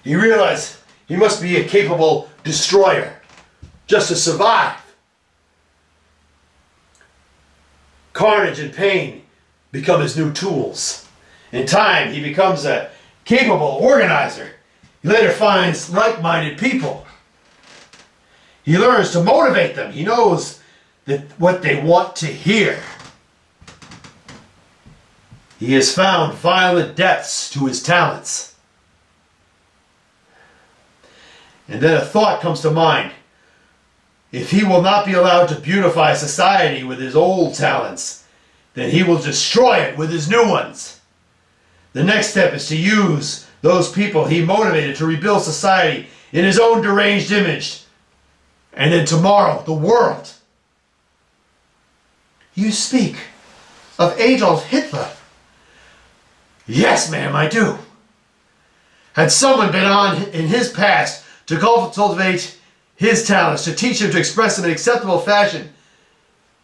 He realized he must be a capable destroyer just to survive. Carnage and pain become his new tools. In time, he becomes a capable organizer. He later finds like-minded people. He learns to motivate them. He knows what they want to hear. He has found violent depths to his talents. And then a thought comes to mind. If he will not be allowed to beautify society with his old talents, then he will destroy it with his new ones. The next step is to use those people he motivated to rebuild society in his own deranged image. And then tomorrow, the world. You speak of Adolf Hitler. Yes, ma'am, I do. Had someone been on in his past to cultivate his talents, to teach him to express them in acceptable fashion,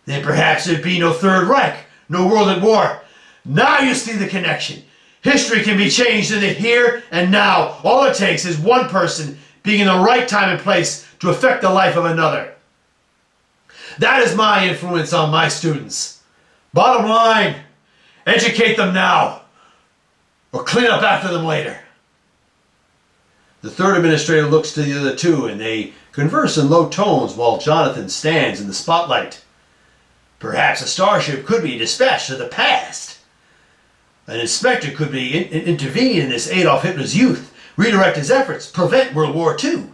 then perhaps there'd be no Third Reich, no World at War. Now you see the connection. History can be changed in the here and now. All it takes is one person being in the right time and place to affect the life of another. That is my influence on my students. Bottom line, educate them now, or clean up after them later. The third administrator looks to the other two, and they converse in low tones while Jonathan stands in the spotlight. Perhaps a starship could be dispatched to the past. An inspector could be intervene in this Adolf Hitler's youth, redirect his efforts, prevent World War II.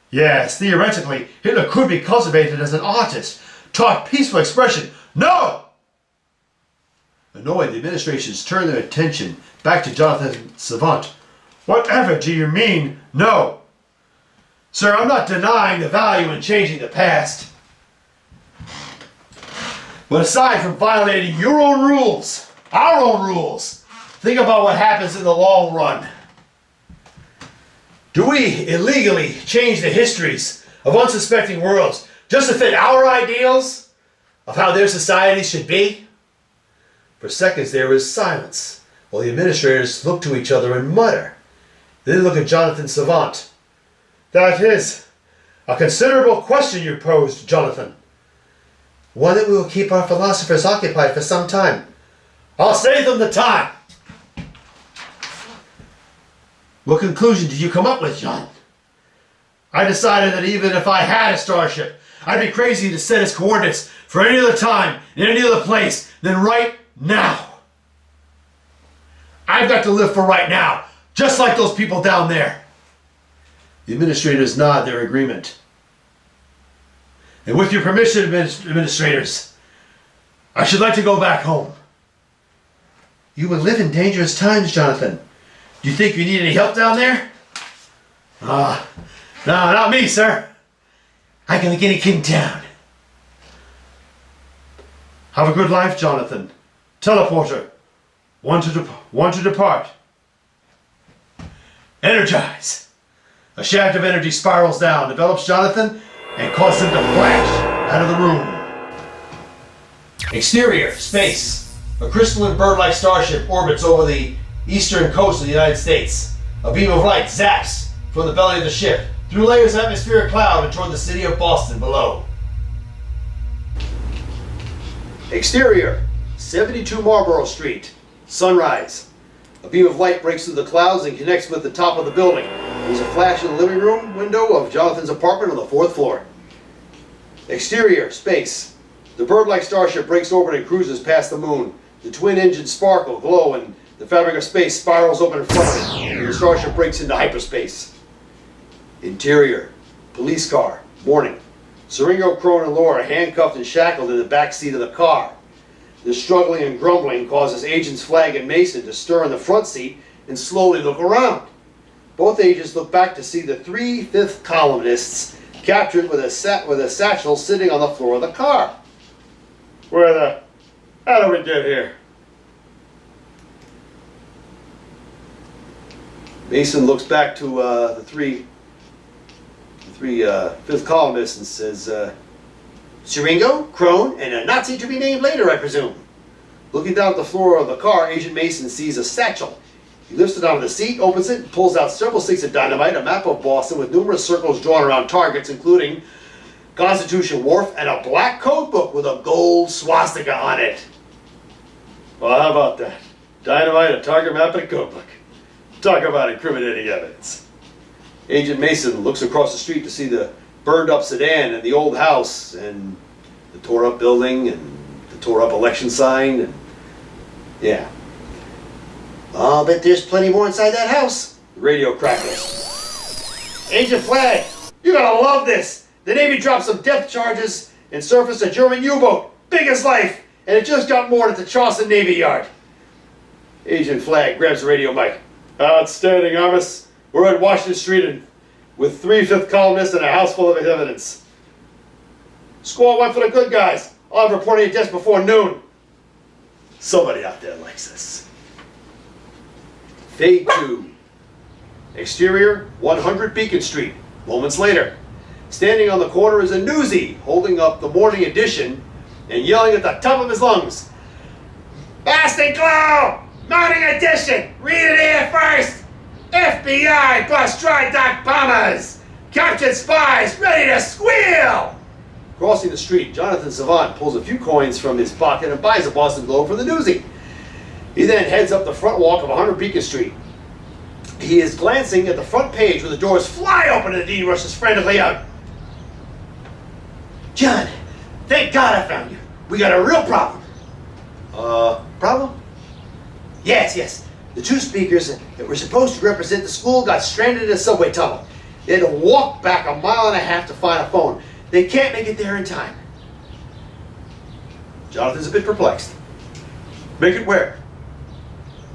Yes, theoretically, Hitler could be cultivated as an artist, taught peaceful expression. No! Annoyed, the administrations turn their attention back to Jonathan Savant. Whatever do you mean, no? Sir, I'm not denying the value in changing the past. But aside from violating your own rules, our own rules, think about what happens in the long run. Do we illegally change the histories of unsuspecting worlds just to fit our ideals of how their societies should be? For seconds there is silence, while the administrators look to each other and mutter. Then they look at Jonathan Savant. That is a considerable question you posed, Jonathan. One that we will keep our philosophers occupied for some time. I'll save them the time. What conclusion did you come up with, John? I decided that even if I had a starship, I'd be crazy to set its coordinates for any other time, in any other place, than right now. I've got to live for right now, just like those people down there. The administrators nod their agreement. And with your permission, administrators, I should like to go back home. You will live in dangerous times, Jonathan. Do you think you need any help down there? No, not me, sir. I can get a kid in town. Have a good life, Jonathan. Teleporter. Want to depart. Energize. A shaft of energy spirals down, develops Jonathan, and causes him to flash out of the room. Exterior, space. A crystalline bird-like starship orbits over the eastern coast of the United States. A beam of light zaps from the belly of the ship, through layers of atmospheric cloud and toward the city of Boston below. Exterior, 72 Marlborough Street. Sunrise. A beam of light breaks through the clouds and connects with the top of the building. There's a flash in the living room window of Jonathan's apartment on the 4th floor. Exterior, space. The bird-like starship breaks orbit and cruises past the moon. The twin engines sparkle, glow, and the fabric of space spirals open in front of it, and the starship breaks into hyperspace. Interior, police car, morning. Siringo, Crone, and Laura are handcuffed and shackled in the back seat of the car. The struggling and grumbling causes Agents Flagg and Mason to stir in the front seat and slowly look around. Both agents look back to see the 3 fifth columnists captured with a satchel sitting on the floor of the car. How did we get here? Mason looks back to the three fifth columnists and says, Siringo, Crone, and a Nazi to be named later, I presume. Looking down at the floor of the car, Agent Mason sees a satchel. He lifts it onto the seat, opens it, and pulls out several sticks of dynamite, a map of Boston with numerous circles drawn around targets, including Constitution Wharf, and a black code book with a gold swastika on it. Well, how about that? Dynamite, a target map, and a code book. Talk about incriminating evidence. Agent Mason looks across the street to see the burned up sedan and the old house and the tore up building and the tore up election sign and yeah. I'll bet there's plenty more inside that house. The radio crackles. Agent Flagg, you're gonna love this. The Navy dropped some depth charges and surfaced a German U-boat, big as life, and it just got moored at the Charleston Navy Yard. Agent Flagg grabs the radio mic. Outstanding, Armis. We're at Washington Street and with 3 fifth columnists and a house full of evidence. Squad 1 for the good guys. I'll have reported your desk before noon. Somebody out there likes this. Fade 2. Exterior, 100 Beacon Street. Moments later. Standing on the corner is a newsie holding up the morning edition and yelling at the top of his lungs. Boston Globe! Morning edition! Read it here first! FBI bust dry dock bombers! Captured spies ready to squeal! Crossing the street, Jonathan Savant pulls a few coins from his pocket and buys a Boston Globe for the newsie. He then heads up the front walk of 100 Beacon Street. He is glancing at the front page where the doors fly open and the dean rushes frantically out. John, thank God I found you. We got a real problem. Problem? Yes. The 2 speakers that were supposed to represent the school got stranded in a subway tunnel. They had to walk back 1.5 miles to find a phone. They can't make it there in time. Jonathan's a bit perplexed. Make it where?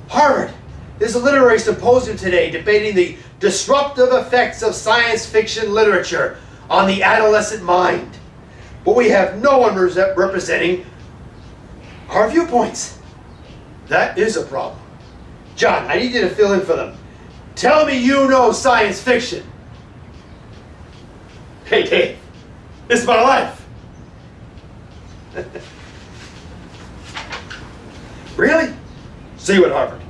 Harvard. There's a literary symposium today debating the disruptive effects of science fiction literature on the adolescent mind. But we have no one representing our viewpoints. That is a problem. John, I need you to fill in for them. Tell me you know science fiction. Hey, Dave, this is my life. Really? See you at Harvard.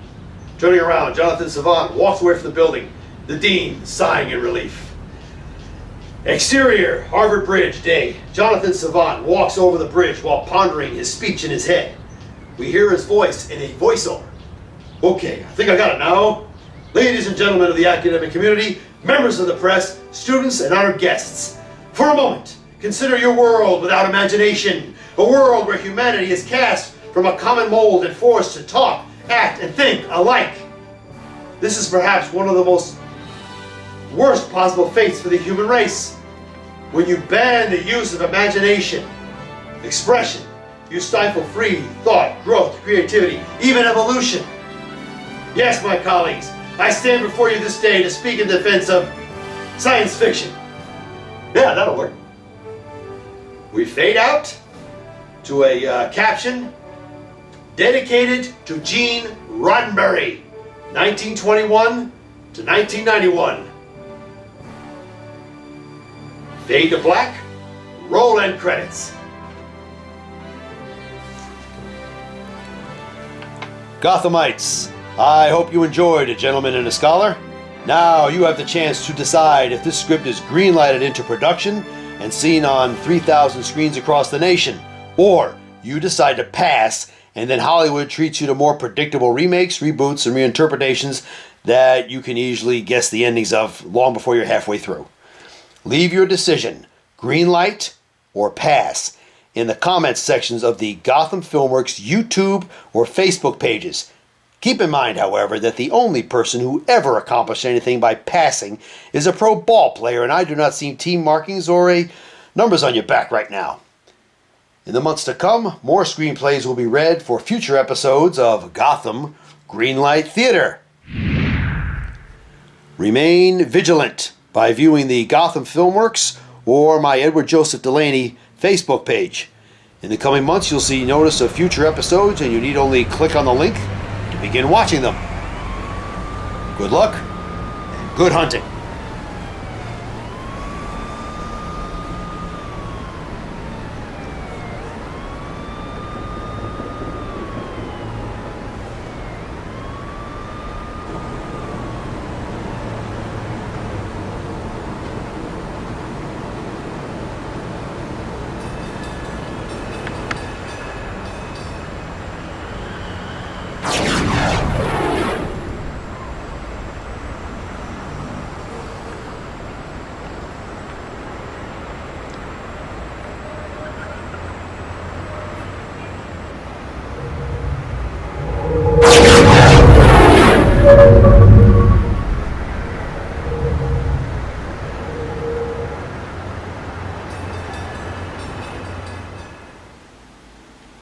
Turning around, Jonathan Savant walks away from the building, the dean sighing in relief. Exterior, Harvard Bridge, day. Jonathan Savant walks over the bridge while pondering his speech in his head. We hear his voice in a voiceover. Okay, I think I got it now. Ladies and gentlemen of the academic community, members of the press, students, and honored guests. For a moment, consider your world without imagination. A world where humanity is cast from a common mold and forced to talk, act, and think alike. This is perhaps one of the most worst possible fates for the human race. When you ban the use of imagination, expression, you stifle free thought, growth, creativity, even evolution. Yes, my colleagues, I stand before you this day to speak in defense of science fiction. Yeah, that'll work. We fade out to a caption dedicated to Gene Roddenberry, 1921 to 1991. Fade to black, roll end credits. Gothamites, I hope you enjoyed A Gentleman and a Scholar. Now you have the chance to decide if this script is green-lighted into production and seen on 3,000 screens across the nation, or you decide to pass and then Hollywood treats you to more predictable remakes, reboots, and reinterpretations that you can easily guess the endings of long before you're halfway through. Leave your decision, green light or pass, in the comments sections of the Gotham Filmwerks YouTube or Facebook pages. Keep in mind, however, that the only person who ever accomplished anything by passing is a pro ball player, and I do not see team markings or numbers on your back right now. In the months to come, more screenplays will be read for future episodes of Gotham Greenlight Theater. Remain vigilant by viewing the Gotham Filmworks or my Edward Joseph Delaney Facebook page. In the coming months, you'll see notice of future episodes, and you need only click on the link to begin watching them. Good luck and good hunting.